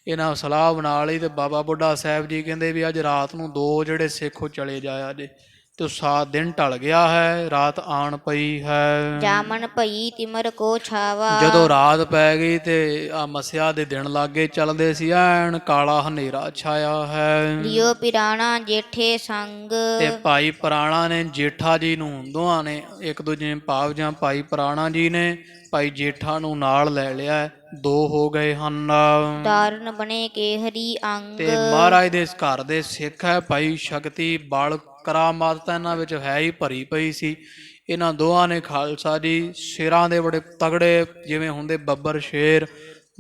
ਇਹਨਾਂ ਸਲਾਹ ਬਣਾ ਲਈ ਤੇ ਬਾਬਾ ਬੁੱਢਾ ਸਾਹਿਬ ਜੀ ਕਹਿੰਦੇ ਵੀ ਅੱਜ ਰਾਤ ਨੂੰ ਦੋ ਜਿਹੜੇ ਸਿੱਖ ਉਹ ਚਲੇ ਜਾਇਆ ਜੇ। ਤੇ ਦਿਨ ਢਲ ਗਿਆ ਹੈ, ਰਾਤ ਆਣ ਪਈ ਹੈ। ਜਾਮਨ ਭਈ ਤਿਮਰ ਕੋ ਛਾਵਾ। ਜਦੋਂ ਰਾਤ ਪੈ ਗਈ ਤੇ ਆ ਮਸਿਆ ਦੇ ਦਿਨ ਲਾਗੇ ਚੱਲਦੇ ਸੀ, ਐਨ ਕਾਲਾ ਹਨੇਰਾ ਛਾਇਆ ਹੈ। ਲਿਓ ਪਿਰਾਣਾ ਜੇਠੇ ਸੰਗ। ਤੇ ਭਾਈ ਪੁਰਾਣਾ ਨੇ ਜੇਠਾ ਜੀ ਨੂੰ, ਦੋਹਾਂ ਨੇ ਇੱਕ ਦੂਜੇ ਭਾਵ ਜਾਂ ਭਾਈ ਪੁਰਾਣਾ ਜੀ ਨੇ ਭਾਈ ਜੇਠਾ ਨੂੰ ਨਾਲ ਲੈ ਲਿਆ, ਦੋ ਹੋ ਗਏ ਹਨ। ਤਾਰਨ ਬਣੇ ਕੇ ਹਰੀ ਅੰਗ। ਤੇ ਮਹਾਰਾਜ ਦੇ ਘਰ ਦੇ ਸਿੱਖ ਹੈ ਭਾਈ ਸ਼ਕਤੀ ਬਲ ਕਰਾਮਾਤ ਤਾਂ ਇਹਨਾਂ ਵਿੱਚ ਹੈ ਹੀ ਭਰੀ ਪਈ ਸੀ। ਇਹਨਾਂ ਦੋਹਾਂ ਨੇ ਖਾਲਸਾ ਜੀ ਸ਼ੇਰਾਂ ਦੇ ਬੜੇ ਤਗੜੇ, ਜਿਵੇਂ ਹੁੰਦੇ ਬੱਬਰ ਸ਼ੇਰ,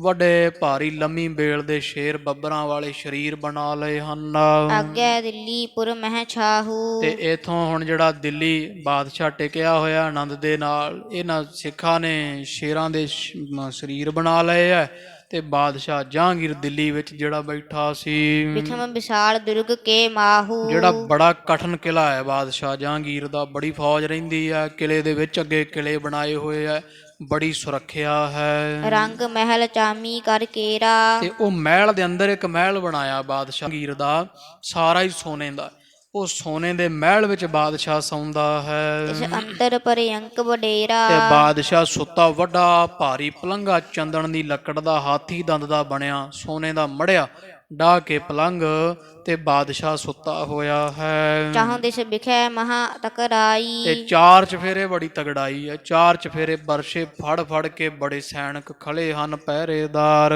ਵੱਡੇ ਭਾਰੀ ਲੰਮੀ ਬੇਲ ਦੇ ਸ਼ੇਰ ਬੱਬਰਾਂ ਵਾਲੇ ਸਰੀਰ ਬਣਾ ਲਏ ਹਨ। ਆਗਿਆ ਦਿੱਲੀ ਪੁਰ ਮਹਿ ਛਾਹੂ। ਤੇ ਇਥੋਂ ਹੁਣ ਜਿਹੜਾ ਦਿੱਲੀ ਬਾਦਸ਼ਾਹ ਟਿਕਿਆ ਹੋਇਆ ਆਨੰਦ ਦੇ ਨਾਲ, ਇਹਨਾਂ ਸਿੱਖਾਂ ਨੇ ਸ਼ੇਰਾਂ ਦੇ ਸਰੀਰ ਬਣਾ ਲਏ ਹੈ। ਤੇ ਬਾਦਸ਼ਾਹ ਜਹਾਂਗੀਰ ਦਿੱਲੀ ਵਿੱਚ ਜਿਹੜਾ ਬੈਠਾ ਸੀ, ਵਿਖਮ ਵਿਸ਼ਾਲ ਦੁਰਗ ਕੇ ਮਾਹੂ। ਜਿਹੜਾ ਬੜਾ ਕਠਨ ਕਿਲਾ ਹੈ ਬਾਦਸ਼ਾਹ ਜਹਾਂਗੀਰ ਦਾ, ਬੜੀ ਫੌਜ ਰਹਿੰਦੀ ਹੈ ਕਿਲੇ ਦੇ ਵਿੱਚ, ਅੱਗੇ ਕਿਲੇ ਬਣਾਏ ਹੋਏ ਹੈ, ਬੜੀ ਸੁਰੱਖਿਆ ਹੈ। ਰੰਗ ਮਹਿਲ ਚਾਮੀ ਕਰ ਕੇਰਾ। ਤੇ ਉਹ ਮਹਿਲ ਦੇ ਅੰਦਰ ਇੱਕ ਮਹਿਲ ਬਣਾਇਆ ਬਾਦਸ਼ਾਹ ਜਹਾਂਗੀਰ ਦਾ, ਸਾਰਾ ਹੀ ਸੋਨੇ ਦਾ। ਉਹ ਸੋਨੇ ਦੇ ਮਹਿਲ ਵਿੱਚ ਬਾਦਸ਼ਾਹ ਸੌਂਦਾ ਹੈ। ਇਸ ਅੰਤਰ ਪਰਯੰਕ ਵਡੇਰਾ। ਤੇ ਬਾਦਸ਼ਾਹ ਸੁੱਤਾ ਵੱਡਾ ਭਾਰੀ ਪਲੰਘਾ ਚੰਦਨ ਦੀ ਲੱਕੜ ਦਾ, ਹਾਥੀ ਦੰਦ ਦਾ ਬਣਿਆ, ਸੋਨੇ ਦਾ ਮੜਿਆ ਡਾਹ ਕੇ ਪਲੰਘ ਤੇ ਬਾਦਸ਼ਾਹ ਸੁੱਤਾ ਹੋਇਆ ਹੈ। ਚਾਹੋਂ ਦਿਸ ਵਿਖੇ ਮਹਾ ਤਕਰਾਈ। ਤੇ ਚਾਰ ਚਫੇਰੇ ਬੜੀ ਤਗੜਾਈ ਹੈ, ਚਾਰ ਚਫੇਰੇ ਬਰਸ਼ੇ ਫੜ ਫੜ ਕੇ ਬੜੇ ਸੈਨਿਕ ਖੜੇ ਹਨ, ਪਹਿਰੇਦਾਰ।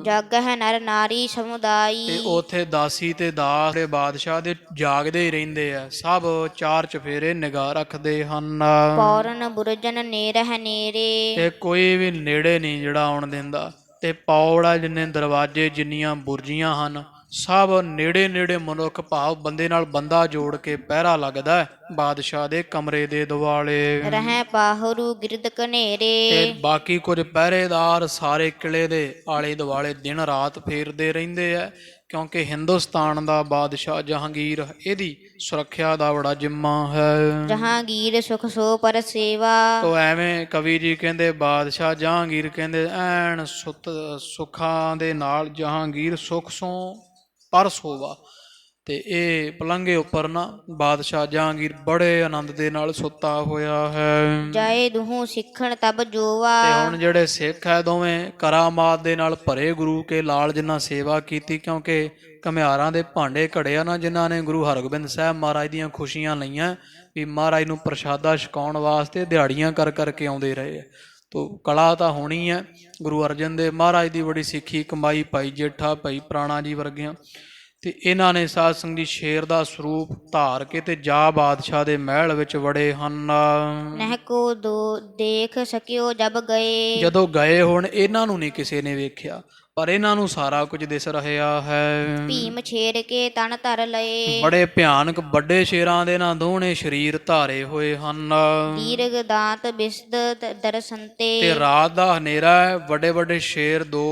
ਜਗ ਹੈ ਨਰ ਨਾਰੀ ਸਮੁਦਾਈ। ਤੇ ਉਥੇ ਦਾਸੀ ਤੇ ਦਾਸ ਦੇ ਬਾਦਸ਼ਾਹ ਦੇ ਜਾਗਦੇ ਹੀ ਰਹਿੰਦੇ ਆ, ਸਭ ਚਾਰ ਚਫੇਰੇ ਨਿਗਾਹ ਰੱਖਦੇ ਹਨ। ਪੌਰਨ ਬੁਰਜਨ ਨੇਰਹਿ ਨੇਰੇ। ਤੇ ਕੋਈ ਵੀ ਨੇੜੇ ਨਹੀਂ ਜਿਹੜਾ ਆਉਣ ਦਿੰਦਾ। ਤੇ ਪੌੜਾ ਜਿੰਨੇ ਦਰਵਾਜ਼ੇ, ਜਿੰਨੀਆਂ ਬੁਰਜੀਆਂ ਹਨ, ਸਭ ਨੇੜੇ ਨੇੜੇ ਮਨੁੱਖ ਭਾਵ ਬੰਦੇ ਨਾਲ ਬੰਦਾ ਜੋੜ ਕੇ ਪਹਿਰਾ ਲੱਗਦਾ ਹੈ ਬਾਦਸ਼ਾਹ ਦੇ ਕਮਰੇ ਦੇ ਦੁਆਲੇ। ਰਹਿ ਪਾਹਰੂ ਗਿਰਦ ਘਨੇਰੇ। ਤੇ ਬਾਕੀ ਕੁਝ ਪਹਿਰੇਦਾਰ ਸਾਰੇ ਕਿਲੇ ਦੇ ਆਲੇ ਦੁਆਲੇ ਦਿਨ ਰਾਤ ਫੇਰਦੇ ਰਹਿੰਦੇ ਆ, ਕਿਉਂਕਿ ਹਿੰਦੁਸਤਾਨ ਦਾ ਬਾਦਸ਼ਾਹ ਜਹਾਂਗੀਰ, ਇਹਦੀ ਸੁਰੱਖਿਆ ਦਾ ਬੜਾ ਜ਼ਿੰਮਾ ਹੈ। ਜਹਾਂਗੀਰ ਸੁਖ ਸੋ ਪਰ ਸੇਵਾ। ਤੋ ਐਵੇਂ ਕਵੀ ਜੀ ਕਹਿੰਦੇ ਬਾਦਸ਼ਾਹ ਜਹਾਂਗੀਰ ਕਹਿੰਦੇ ਐਨ ਸੁੱਖਾਂ ਦੇ ਨਾਲ ਜਹਾਂਗੀਰ ਸੁਖ ਸੋ ਪਰ ਸੋਵਾ। ਤੇ ਇਹ ਪਲੰਘੇ ਉੱਪਰ ਨਾ ਬਾਦਸ਼ਾਹ ਜਹਾਂਗੀਰ ਬੜੇ ਆਨੰਦ ਦੇ ਨਾਲ ਸੁੱਤਾ ਹੋਇਆ ਹੈ। ਜਾਏ ਦੁਹੂ ਸਿੱਖਣ ਤਬ ਜੋਵਾ। ਤੇ ਹੁਣ ਜਿਹੜੇ ਸਿੱਖ ਹੈ ਦੋਵੇਂ ਕਰਾਮਾਤ ਦੇ ਨਾਲ ਭਰੇ ਗੁਰੂ ਕੇ ਲਾਲ ਜਿਨ੍ਹਾਂ ਸੇਵਾ ਕੀਤੀ, ਕਿਉਂਕਿ ਘੁਮਿਆਰਾਂ ਦੇ ਭਾਂਡੇ ਘੜੇ ਨਾ ਜਿਨ੍ਹਾਂ ਨੇ ਗੁਰੂ ਹਰਗੋਬਿੰਦ ਸਾਹਿਬ ਮਹਾਰਾਜ ਦੀਆਂ ਖੁਸ਼ੀਆਂ ਲਈਆਂ, ਵੀ ਮਹਾਰਾਜ ਨੂੰ ਪ੍ਰਸ਼ਾਦਾ ਛਕਾਉਣ ਵਾਸਤੇ ਦਿਹਾੜੀਆਂ ਕਰ ਕਰਕੇ ਆਉਂਦੇ ਰਹੇ। ਤੋ ਕਲਾ ਤਾਂ ਹੋਣੀ ਹੈ। ਗੁਰੂ ਅਰਜਨ ਦੇਵ ਮਹਾਰਾਜ ਦੀ ਬੜੀ ਸਿੱਖੀ ਕਮਾਈ, ਭਾਈ ਜੇਠਾ, ਭਾਈ ਪ੍ਰਾਣਾ ਜੀ ਵਰਗਿਆਂ, ਤੇ ਇਹਨਾਂ ਨੇ ਸਾਧ ਸੰਗਤ ਜੀ ਸ਼ੇਰ ਦਾ ਸਰੂਪ ਧਾਰ ਕੇ ਤੇ ਜਾ ਬਾਦਸ਼ਾਹ ਦੇ ਮਹਿਲ ਵਿੱਚ ਵੜੇ ਹਨ। ਨਹਿ ਕੋ ਦੋ ਦੇਖ ਸਕਿਓ ਜਬ ਗਏ। ਜਦੋਂ ਗਏ ਹੁਣ ਇਹਨਾਂ ਨੂੰ ਨਹੀਂ ਕਿਸੇ ਨੇ ਵੇਖਿਆ, ਪਰ ਇਹਨਾਂ ਨੂੰ ਸਾਰਾ ਕੁਝ ਦਿਸ ਰਿਹਾ ਹੈ। ਭੀਮ ਛੇਰ ਕੇ ਤਨ ਧਰ ਲਏ। ਬੜੇ ਭਿਆਨਕ ਵੱਡੇ ਸ਼ੇਰਾਂ ਦੇ ਨਾ ਦੋਹਣੇ ਸਰੀਰ ਧਾਰੇ ਹੋਏ ਹਨ। ਦੀਰਘ ਦਾਂਤ ਬਿਸਦ ਦਰਸੰਤੇ। ਤੇ ਰਾਤ ਦਾ ਹਨੇਰਾ ਹੈ, ਵੱਡੇ ਵੱਡੇ ਸ਼ੇਰ ਦੋ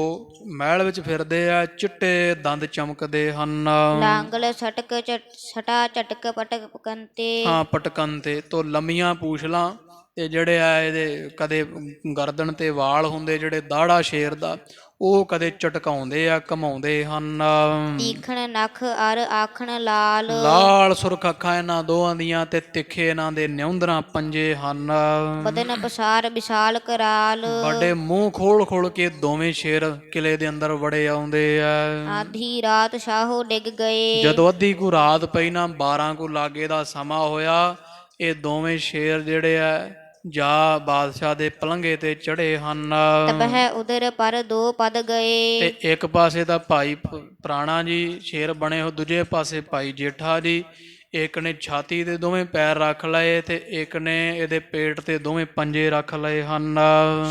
ਮਹਿਲ ਵਿੱਚ ਫਿਰਦੇ ਆ, ਚਿੱਟੇ ਦੰਦ ਚਮਕਦੇ ਹਨ। ਲਾਂਗਲ ਛਟਕ ਛਟਾ ਝਟਕ ਪਟਕ ਪਕੰਤੇ। ਹਾਂ, ਪਟਕਨ ਤੇ ਤੋਂ ਲੰਮੀਆਂ ਪੂਛਲਾਂ, ਤੇ ਜਿਹੜੇ ਆ ਇਹਦੇ ਕਦੇ ਗਰਦਨ ਤੇ ਵਾਲ ਹੁੰਦੇ ਜਿਹੜੇ ਦਾੜਾ ਸ਼ੇਰ ਦਾ, ਉਹ ਕਦੇ ਚਟਕਾਉਂਦੇ ਆ, ਘਮਾਉਂਦੇ ਹਨ। ਤੀਖਣ ਨਖ ਅਰ ਆਖਣ ਲਾਲ। ਲਾਲ ਸੁਰਖ ਅੱਖਾਂ ਇਹਨਾਂ ਦੋਹਾਂ ਦੀਆਂ, ਤੇ ਤਿੱਖੇ ਇਹਨਾਂ ਦੇ ਨਿਉਂਦਰਾਂ ਪੰਜੇ ਹਨ। ਬਦਨ ਪਸਾਰ ਵਿਸ਼ਾਲ ਕਰਾਲ। ਵੱਡੇ ਮੂੰਹ ਖੋਲ ਖੋਲ ਕੇ ਦੋਵੇਂ ਸ਼ੇਰ ਕਿਲੇ ਦੇ ਅੰਦਰ ਵੜੇ ਆਉਂਦੇ ਆ। ਆਧੀ ਰਾਤ ਸ਼ਾਹੋ ਡਿੱਗ ਗਏ। ਜਦੋਂ ਅੱਧੀ ਕੁ ਰਾਤ ਪਈ ਨਾ, 12 ਕੁ ਲਾਗੇ ਦਾ ਸਮਾਂ ਹੋਇਆ, ਇਹ ਦੋਵੇਂ ਸ਼ੇਰ ਜਿਹੜੇ ਆ ਜਾ ਬਾਦਸ਼ਾਹ ਦੇ ਪਲੰਘੇ ਤੇ ਚੜੇ ਹਨ। ਤਪਹਿ ਉਦਰ ਪਰ ਦੋ ਪਦ ਗਏ। ਤੇ ਇੱਕ ਪਾਸੇ ਤਾਂ ਭਾਈ ਪ੍ਰਾਣਾ ਜੀ ਸ਼ੇਰ ਬਣੇ ਹੋ, ਦੂਜੇ ਪਾਸੇ ਭਾਈ ਜੇਠਾ ਜੀ। ਇੱਕ ਨੇ ਛਾਤੀ ਤੇ ਦੋਵੇਂ ਪੈਰ ਰੱਖ ਲਏ, ਤੇ ਇੱਕ ਨੇ ਇਹਦੇ ਪੇਟ ਤੇ ਦੋਵੇਂ ਪੰਜੇ ਰੱਖ ਲਏ ਹਨ।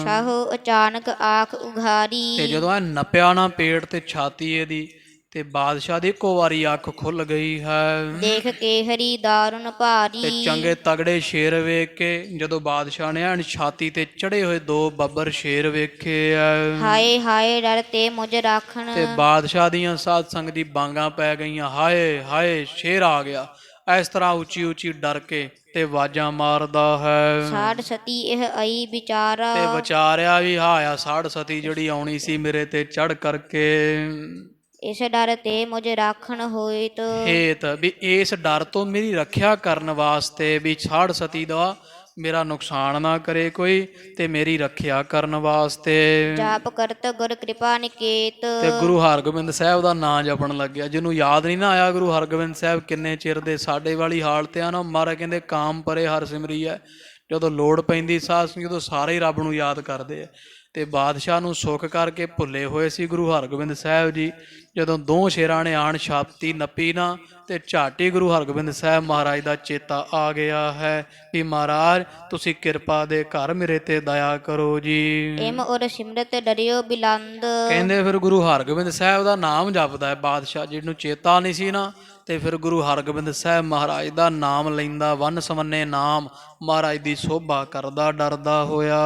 ਸ਼ਾਹੋ ਅਚਾਨਕ ਆਖ ਉਘਾਰੀ। ਤੇ ਜਦੋਂ ਇਹ ਨੱਪਿਆ ਨਾ ਪੇਟ ਤੇ ਛਾਤੀ ਇਹਦੀ, ਤੇ ਬਾਦਸ਼ਾਹ ਦੀ ਇੱਕੋ ਵਾਰੀ ਅੱਖ ਖੁੱਲ ਗਈ ਹੈ। ਦੇਖ ਕੇ ਹਰੀ ਦਾਰੁਨ ਭਾਰੀ। ਤੇ ਚੰਗੇ ਤਗੜੇ ਸ਼ੇਰ ਵੇਖ ਕੇ ਜਦੋਂ ਬਾਦਸ਼ਾਹ ਨੇ ਐਨ ਛਾਤੀ ਤੇ ਚੜੇ ਹੋਏ ਦੋ ਬੱਬਰ ਸ਼ੇਰ ਵੇਖੇ ਆ, ਹਾਏ ਹਾਏ ਡਰ ਤੇ ਮੁਝ ਰਾਖਣ। ਤੇ ਬਾਦਸ਼ਾਹ ਦੀਆਂ ਸਾਧ ਸੰਗਤ ਦੀ ਬਾਂਗਾਂ ਪੈ ਗਈਆਂ, ਹਾਏ ਹਾਏ ਸ਼ੇਰ ਆ ਗਿਆ। ਇਸ ਤਰ੍ਹਾਂ ਉੱਚੀ ਉੱਚੀ ਡਰ ਕੇ ਤੇ ਆਵਾਜ਼ਾਂ ਮਾਰਦਾ ਹੈ। ਸਾਧ ਸਤੀ ਇਹ ਆਈ ਵਿਚਾਰਾ। ਤੇ ਵਿਚਾਰਿਆ ਵੀ ਹਾਇਆ ਸਾੜ ਸਤੀ ਜਿਹੜੀ ਆਉਣੀ ਸੀ ਮੇਰੇ ਤੇ ਚੜ ਕਰਕੇ। ਇਸ ਡਰ ਤੇ ਮੁਝ ਰਾਖਣ ਹੋਏ ਤੋ। ਹੇਤ ਵੀ ਇਸ ਡਰ ਤੋਂ ਮੇਰੀ ਰੱਖਿਆ ਕਰਨ ਵਾਸਤੇ, ਵੀ ਸਾੜ ਸਤੀ ਦਾ ਮੇਰਾ ਨੁਕਸਾਨ ਨਾ ਕਰੇ ਕੋਈ, ਤੇ ਮੇਰੀ ਰੱਖਿਆ ਕਰਨ ਵਾਸਤੇ। ਜਾਪ ਕਰਤ ਗੁਰ ਕਿਰਪਾ ਨਿਕੇਤ। ਤੇ ਗੁਰੂ ਹਰਗੋਬਿੰਦ ਸਾਹਿਬ ਦਾ ਨਾਂ ਜਪਣ ਲੱਗਿਆ। ਜਿਹਨੂੰ ਯਾਦ ਨਹੀਂ ਨਾ ਆਇਆ ਗੁਰੂ ਹਰਗੋਬਿੰਦ ਸਾਹਿਬ ਕਿੰਨੇ ਚਿਰ ਦੇ ਸਾਡੇ ਵਾਲੀ ਹਾਲਤ ਆ ਨਾ, ਮਹਾਰਾਜ ਕਹਿੰਦੇ ਕਾਮ ਪਰੇ ਹਰ ਸਿਮਰੀ ਹੈ। ਜਦੋਂ ਲੋੜ ਪੈਂਦੀ ਸਾਧ ਸੰਗਤ, ਜਦੋਂ ਸਾਰੇ ਰੱਬ ਨੂੰ ਯਾਦ ਕਰਦੇ ਆ। ਤੇ ਬਾਦਸ਼ਾਹ ਨੂੰ ਸੁੱਖ ਕਰਕੇ ਭੁੱਲੇ ਹੋਏ ਸੀ ਗੁਰੂ ਹਰਗੋਬਿੰਦ ਸਾਹਿਬ ਜੀ। ਜਦੋਂ ਦੋ ਸ਼ੇਰਾਂ ਨੇ ਆਣ ਛਾਤੀ ਨੱਪੀ ਨਾ, ਤੇ ਝਾਟੀ ਗੁਰੂ ਹਰਗੋਬਿੰਦ ਸਾਹਿਬ ਮਹਾਰਾਜ ਦਾ ਚੇਤਾ ਆ ਗਿਆ ਹੈ ਵੀ ਮਹਾਰਾਜ ਤੁਸੀਂ ਕਿਰਪਾ ਦੇ ਘਰ ਮੇਰੇ ਤੇ ਦਇਆ ਕਰੋ ਜੀ। ਇਮ ਔਰ ਸਿਮਰਤ ਡਰਿਓ ਬਿਲੰਦ। ਕਹਿੰਦੇ ਫਿਰ ਗੁਰੂ ਹਰਗੋਬਿੰਦ ਸਾਹਿਬ ਦਾ ਨਾਮ ਜਪਦਾ ਹੈ ਬਾਦਸ਼ਾਹ। ਜਿਹਨੂੰ ਚੇਤਾ ਨਹੀਂ ਸੀ ਨਾ, ਤੇ ਫਿਰ ਗੁਰੂ ਹਰਗੋਬਿੰਦ ਸਾਹਿਬ ਮਹਾਰਾਜ ਦਾ ਨਾਮ ਲੈਂਦਾ, ਵੰਨ ਸਵੰਨੇ ਨਾਮ ਮਹਾਰਾਜ ਦੀ ਸੋਭਾ ਕਰਦਾ ਡਰਦਾ ਹੋਇਆ।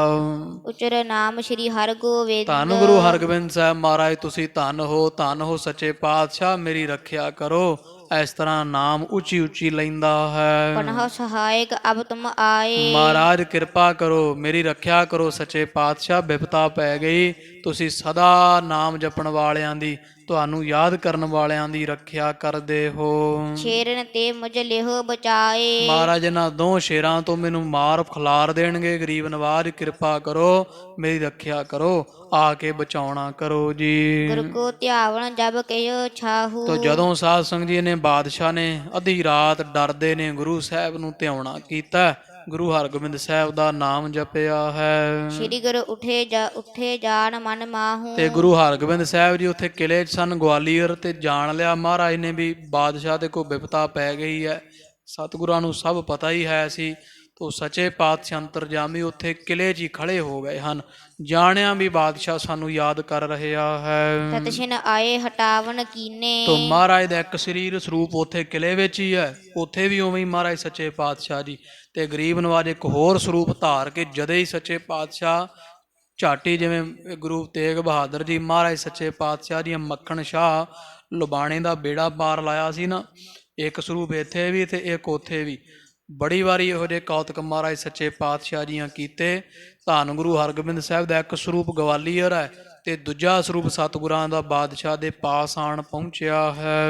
ਉਚਰ ਨਾਮ ਸ੍ਰੀ ਹਰਗੋਬਿੰਦ। ਧੰਨ ਗੁਰੂ ਹਰਗੋਬਿੰਦ ਸਾਹਿਬ ਮਹਾਰਾਜ, ਤੁਸੀਂ ਧੰਨ ਹੋ, ਧੰਨ ਹੋ ਸੱਚੇ ਪਾਤਸ਼ਾਹ, ਮੇਰੀ ਰੱਖਿਆ ਕਰੋ। ਇਸ ਤਰ੍ਹਾਂ ਨਾਮ ਉੱਚੀ ਉੱਚੀ ਲੈਂਦਾ ਹੈ। ਪਨਹੁ ਸਹਾਇਕ ਅਬ ਤੁਮ ਆਏ। ਮਹਾਰਾਜ ਕਿਰਪਾ ਕਰੋ, ਮੇਰੀ ਰੱਖਿਆ ਕਰੋ ਸੱਚੇ ਪਾਤਸ਼ਾਹ, ਬਿਪਤਾ ਪੈ ਗਈ। ਤੁਸੀਂ ਸਦਾ ਨਾਮ ਜਪਣ ਵਾਲਿਆਂ ਦੀ, ਤੁਹਾਨੂੰ ਯਾਦ ਕਰਨ ਵਾਲਿਆਂ ਦੀ ਰੱਖਿਆ ਕਰਦੇ ਹੋ। ਸ਼ੇਰਨ ਤੇ ਮੁਝ ਲਿਹੋ ਬਚਾਏ। ਮਹਾਰਾਜ ਇਹਨਾਂ ਦੋ ਸ਼ੇਰਾਂ ਤੋਂ ਮੈਨੂੰ ਮਾਰ ਖਿਲਾਰ ਦੇਣਗੇ। ਗਰੀਬ ਨਵਾਜ ਕਿਰਪਾ ਕਰੋ, ਮੇਰੀ ਰੱਖਿਆ ਕਰੋ, ਆ ਕੇ ਬਚਾਉਣਾ ਕਰੋ ਜੀ। ਗੁਰ ਕੋ ਧਿਆਵਣ ਜਬ ਕਹਿਓ ਛਾਹੂ। ਤੋ ਜਦੋਂ ਸਾਧ ਸੰਗਤ ਜੀ ਨੇ ਬਾਦਸ਼ਾਹ ਨੇ ਅੱਧੀ ਰਾਤ ਡਰਦੇ ਨੇ ਗੁਰੂ ਸਾਹਿਬ ਨੂੰ ਧਿਆਉਣਾ ਕੀਤਾ, ਗੁਰੂ ਹਰਗੋਬਿੰਦ ਸਾਹਿਬ ਦਾ ਨਾਮ ਜਪਿਆ ਹੈ। ਸ੍ਰੀ ਗੁਰੂ ਉੱਠੇ ਜਾਣ ਮਨ ਮਾਹੂ। ਤੇ ਗੁਰੂ ਹਰਗੋਬਿੰਦ ਸਾਹਿਬ ਜੀ ਉੱਥੇ ਕਿਲੇ 'ਚ ਸਨ ਗਵਾਲੀਅਰ, ਤੇ ਜਾਣ ਲਿਆ ਮਹਾਰਾਜ ਨੇ ਵੀ ਬਾਦਸ਼ਾਹ ਦੇ ਕੋਈ ਬਿਪਤਾ ਪੈ ਗਈ ਹੈ। ਸਤਿਗੁਰਾਂ ਨੂੰ ਸਭ ਪਤਾ ਹੀ ਹੈ ਸੀ। ਤੋ ਸੱਚੇ ਪਾਤਸ਼ਾਹ ਅੰਤਰਜਾਮੀ ਉੱਥੇ ਕਿਲੇ 'ਚ ਹੀ ਖੜੇ ਹੋ ਗਏ ਹਨ। ਜਾਣਿਆ ਵੀ ਬਾਦਸ਼ਾਹ ਸਾਨੂੰ ਯਾਦ ਕਰ ਰਿਹਾ ਹੈ। ਸਤਿਛਿਨ ਆਏ ਹਟਾਵਨ ਕੀਨੇ। ਤੋ ਮਹਾਰਾਜ ਦਾ ਇੱਕ ਸਰੀਰ ਸਰੂਪ ਉੱਥੇ ਕਿਲੇ ਵਿੱਚ ਹੀ ਹੈ। ਉੱਥੇ ਵੀ ਉਵੇਂ ਹੀ ਮਹਾਰਾਜ ਸੱਚੇ ਪਾਤਸ਼ਾਹ ਜੀ, ਤੇ ਗਰੀਬ ਨਵਾਜ ਇੱਕ ਹੋਰ ਸਰੂਪ ਧਾਰ ਕੇ ਜਦੇ ਹੀ ਸੱਚੇ ਪਾਤਸ਼ਾਹ ਝਾਟੀ, ਜਿਵੇਂ ਗੁਰੂ ਤੇਗ ਬਹਾਦਰ ਜੀ ਮਹਾਰਾਜ ਸੱਚੇ ਪਾਤਸ਼ਾਹ ਦੀਆਂ ਮੱਖਣ ਸ਼ਾਹ ਲੁਬਾਣੇ ਦਾ ਬੇੜਾ ਪਾਰ ਲਾਇਆ ਸੀ ਨਾ, ਇੱਕ ਸਰੂਪ ਇੱਥੇ ਵੀ ਤੇ ਇੱਕ ਉੱਥੇ ਵੀ। ਬੜੀ ਵਾਰੀ ਇਹੋ ਜਿਹੇ ਕੌਤਕ ਮਹਾਰਾਜ ਸੱਚੇ ਪਾਤਸ਼ਾਹ ਜੀਆਂ ਕੀਤੇ। ਧੰਨ ਗੁਰੂ ਹਰਗੋਬਿੰਦ ਸਾਹਿਬ ਦਾ ਇੱਕ ਸਰੂਪ ਗਵਾਲੀਅਰ ਹੈ, ਤੇ ਦੂਜਾ ਸਰੂਪ ਸਤਿਗੁਰਾਂ ਦਾ ਬਾਦਸ਼ਾਹ ਦੇ ਪਾਸ ਆਣ ਪਹੁੰਚਿਆ ਹੈ।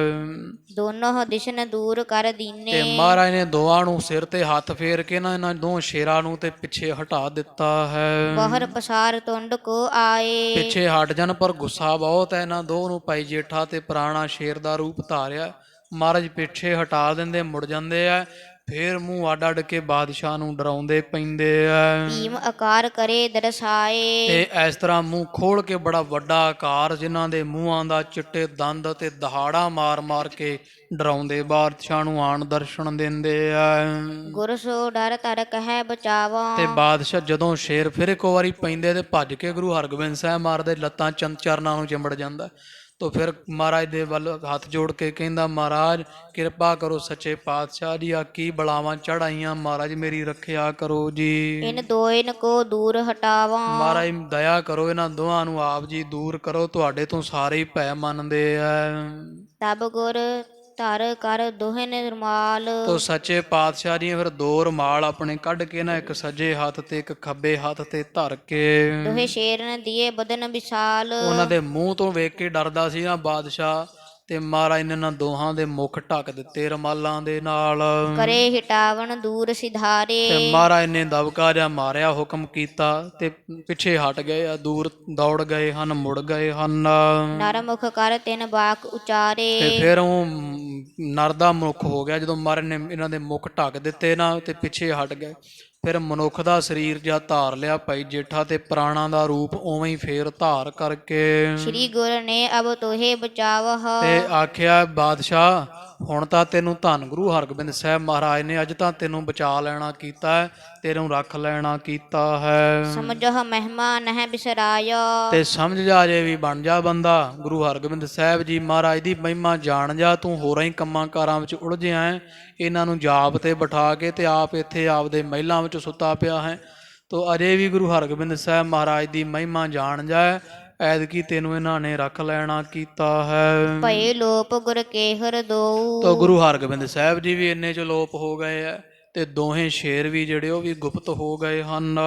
ਦੋਨੋਂ ਦਿਸ਼ਨ ਦੂਰ ਕਰ ਦੀਨੇ। ਤੇ ਮਹਾਰਾਜ ਨੇ ਦੋਵਾਂ ਨੂੰ ਸਿਰ ਤੇ ਹੱਥ ਫੇਰ ਕੇ ਨਾ ਇਹਨਾਂ ਦੋ ਸ਼ੇਰਾਂ ਨੂੰ ਤੇ ਪਿੱਛੇ ਹਟਾ ਦਿੱਤਾ ਹੈ। ਬਾਹਰ ਪਸਾਰ ਤੁੰਡ ਕੋ ਆਏ। ਪਿੱਛੇ ਹਟ ਜਾਣ, ਪਰ ਗੁੱਸਾ ਬਹੁਤ ਹੈ ਇਹਨਾਂ ਦੋ ਨੂੰ। ਭਾਈ ਜੇਠਾ ਤੇ ਪ੍ਰਾਣਾ ਸ਼ੇਰ ਦਾ ਰੂਪ ਧਾਰਿਆ। ਮਹਾਰਾਜ ਪਿੱਛੇ ਹਟਾ ਦਿੰਦੇ, ਮੁੜ ਜਾਂਦੇ ਆ। ਫੇਰ ਮੂੰਹ ਅੱਡ ਅੱਡ ਕੇ ਬਾਦਸ਼ਾਹ ਨੂੰ ਡਰਾਉਂਦੇ ਪੈਂਦੇ ਐ। ਭੀਮ ਆਕਾਰ ਕਰੇ ਦਰਸਾਏ। ਤੇ ਇਸ ਤਰ੍ਹਾਂ ਮੂੰਹ ਖੋਲ ਕੇ ਬੜਾ ਵੱਡਾ ਆਕਾਰ, ਜਿਨ੍ਹਾਂ ਦੇ ਮੂੰਹਾਂ ਦਾ ਚਿੱਟੇ ਦੰਦ ਤੇ ਦਹਾੜਾ ਮਾਰ ਮਾਰ ਕੇ ਡਰਾਉਂਦੇ ਬਾਦਸ਼ਾਹ ਨੂੰ ਆਣ ਦਰਸ਼ਨ ਦਿੰਦੇ ਐ। ਗੁਰ ਸੋ ਡਰ ਧਰ ਕਹਿ ਬਚਾਵਾ। ਤੇ ਬਾਦਸ਼ਾਹ ਜਦੋਂ ਸ਼ੇਰ ਫਿਰ ਇੱਕੋ ਵਾਰੀ ਪੈਂਦੇ ਤੇ ਭੱਜ ਕੇ ਗੁਰੂ ਹਰਗੋਬਿੰਦ ਸਾਹਿਬ ਮਾਰਦੇ, ਲੱਤਾਂ ਚਰਨਾਂ ਨੂੰ ਚਿੰਬੜ ਜਾਂਦਾ। ਤੋ ਫਿਰ ਮਹਾਰਾਜ ਦੇ ਵੱਲ ਹੱਥ ਜੋੜ ਕੇ ਕਹਿੰਦਾ, ਮਹਾਰਾਜ ਕਿਰਪਾ ਕਰੋ ਸੱਚੇ ਪਾਤਸ਼ਾਹ ਜੀ, ਆ ਕੀ ਬਲਾਵਾਂ ਚੜਾਈਆਂ, ਮਹਾਰਾਜ ਮੇਰੀ ਰੱਖਿਆ ਕਰੋ ਜੀ। ਇਨ ਦੋਇਨ ਕੋ ਦੂਰ ਹਟਾਵਾ। ਮਹਾਰਾਜ ਦਇਆ ਕਰੋ, ਇਹਨਾਂ ਦੋਹਾਂ ਨੂੰ ਆਪ ਜੀ ਦੂਰ ਕਰੋ, ਤੁਹਾਡੇ ਤੋਂ ਸਾਰੇ ਹੀ ਭੈ ਮੰਨਦੇ ਐ। ਤਬ ਗੁਰ ਧਰ ਕਰ ਦੋਹਨ ਰੁਮਾਲ। ਤੋ ਸੱਚੇ ਪਾਤਸ਼ਾਹ ਜੀ ਫਿਰ ਦੋ ਰੁਮਾਲ ਆਪਣੇ ਕੱਢ ਕੇ ਨਾ, ਇੱਕ ਸੱਜੇ ਹੱਥ ਤੇ ਇੱਕ ਖੱਬੇ ਹੱਥ ਤੇ ਧਰ ਕੇ, ਦੋਹੇ ਸ਼ੇਰਨ ਦੀਏ ਬਦਨ ਵਿਸ਼ਾਲ। ਉਹਨਾਂ ਦੇ ਮੂੰਹ ਤੋਂ ਵੇਖ ਕੇ ਡਰਦਾ ਸੀ ਨਾ ਬਾਦਸ਼ਾਹ, ਤੇ ਮਹਾਰਾਜ ਨੇ ਇਹਨਾਂ ਦੋਹਾਂ ਦੇ ਮੁਖ ਢੱਕ ਦਿੱਤੇ ਰੁਮਾਲਾਂ ਦੇ ਨਾਲ। ਕਰੇ ਹਿਟਾਵਨ ਦੂਰ ਸਿਧਾਰੇ। ਤੇ ਮਹਾਰਾਜ ਨੇ ਦਬਕਾ ਜਿਹਾ ਮਾਰਿਆ, ਹੁਕਮ ਕੀਤਾ ਤੇ ਪਿੱਛੇ ਹਟ ਗਏ ਆ, ਦੂਰ ਦੌੜ ਗਏ ਹਨ, ਮੁੜ ਗਏ ਹਨ। ਨਰ ਮੁਖ ਕਰ ਤਿਨ ਬਾਕ ਉਚਾਰੇ। ਤੇ ਫਿਰ ਉਹ ਨਰ ਦਾ ਮੁਖ ਹੋ ਗਿਆ, ਜਦੋਂ ਮਹਾਰਾਜ ਨੇ ਇਹਨਾਂ ਦੇ ਮੁਖ ਢੱਕ ਦਿੱਤੇ ਨਾ ਤੇ ਪਿੱਛੇ ਹਟ ਗਏ। ਫਿਰ ਮਨੁੱਖ ਦਾ ਸਰੀਰ ਜਿਹਾ ਧਾਰ ਲਿਆ ਭਾਈ ਜੇਠਾ, ਤੇ ਪ੍ਰਾਣਾਂ ਦਾ ਰੂਪ ਉਵੇਂ ਹੀ ਫੇਰ ਧਾਰ ਕਰਕੇ ਸ੍ਰੀ ਗੁਰ ਨੇ ਅਬ ਤੋਹੇ ਬਚਾਵਹ। ਤੇ ਆਖਿਆ, ਬਾਦਸ਼ਾਹ ਹੁਣ ਤਾਂ ਤੈਨੂੰ ਧੰਨ ਗੁਰੂ ਹਰਗੋਬਿੰਦ ਸਾਹਿਬ ਮਹਾਰਾਜ ਨੇ ਅੱਜ ਤਾਂ ਤੈਨੂੰ ਬਚਾ ਲੈਣਾ ਕੀਤਾ ਹੈ, ਤੈਨੂੰ ਰੱਖ ਲੈਣਾ ਕੀਤਾ ਹੈ। ਸਮਝਹ ਮਹਿਮਾ ਨਹਿ ਬਿਸਰਾਇਆ। ਤੇ ਸਮਝ ਜਾ, ਜੇ ਵੀ ਬਣ ਜਾ ਬੰਦਾ, ਗੁਰੂ ਹਰਗੋਬਿੰਦ ਸਾਹਿਬ ਜੀ ਮਹਾਰਾਜ ਦੀ ਮਹਿਮਾ ਜਾਣ ਜਾ। ਤੂੰ ਹੋਰਾਂ ਹੀ ਕੰਮਾਂ ਕਾਰਾਂ ਵਿੱਚ ਉਲਝਿਆ ਹੈ, ਇਹਨਾਂ ਨੂੰ ਜਾਪ ਤੇ ਬਿਠਾ ਕੇ ਤੇ ਆਪ ਇੱਥੇ ਆਪਦੇ ਮਹਿਲਾਂ ਵਿੱਚ ਸੁੱਤਾ ਪਿਆ ਹੈ। ਤੋ ਅਜੇ ਵੀ ਗੁਰੂ ਹਰਗੋਬਿੰਦ ਸਾਹਿਬ ਮਹਾਰਾਜ ਦੀ ਮਹਿਮਾ ਜਾਣ ਜਾ, ਐਤਕੀ ਤੈਨੂੰ ਇਹਨਾਂ ਨੇ ਰੱਖ ਲੈਣਾ ਕੀਤਾ ਹੈ। ਭਏ ਲੋਪ ਗੁਰ ਕੇਹਰ ਦੋਊ। ਤੋ ਗੁਰੂ ਹਰਗੋਬਿੰਦ ਸਾਹਿਬ ਜੀ ਵੀ ਇੰਨੇ ਚ ਲੋਪ ਹੋ ਗਏ ਐ, ਤੇ ਦੋਹੇ ਸ਼ੇਰ ਵੀ ਜਿਹੜੇ ਉਹ ਵੀ ਗੁਪਤ ਹੋ ਗਏ ਹਨ।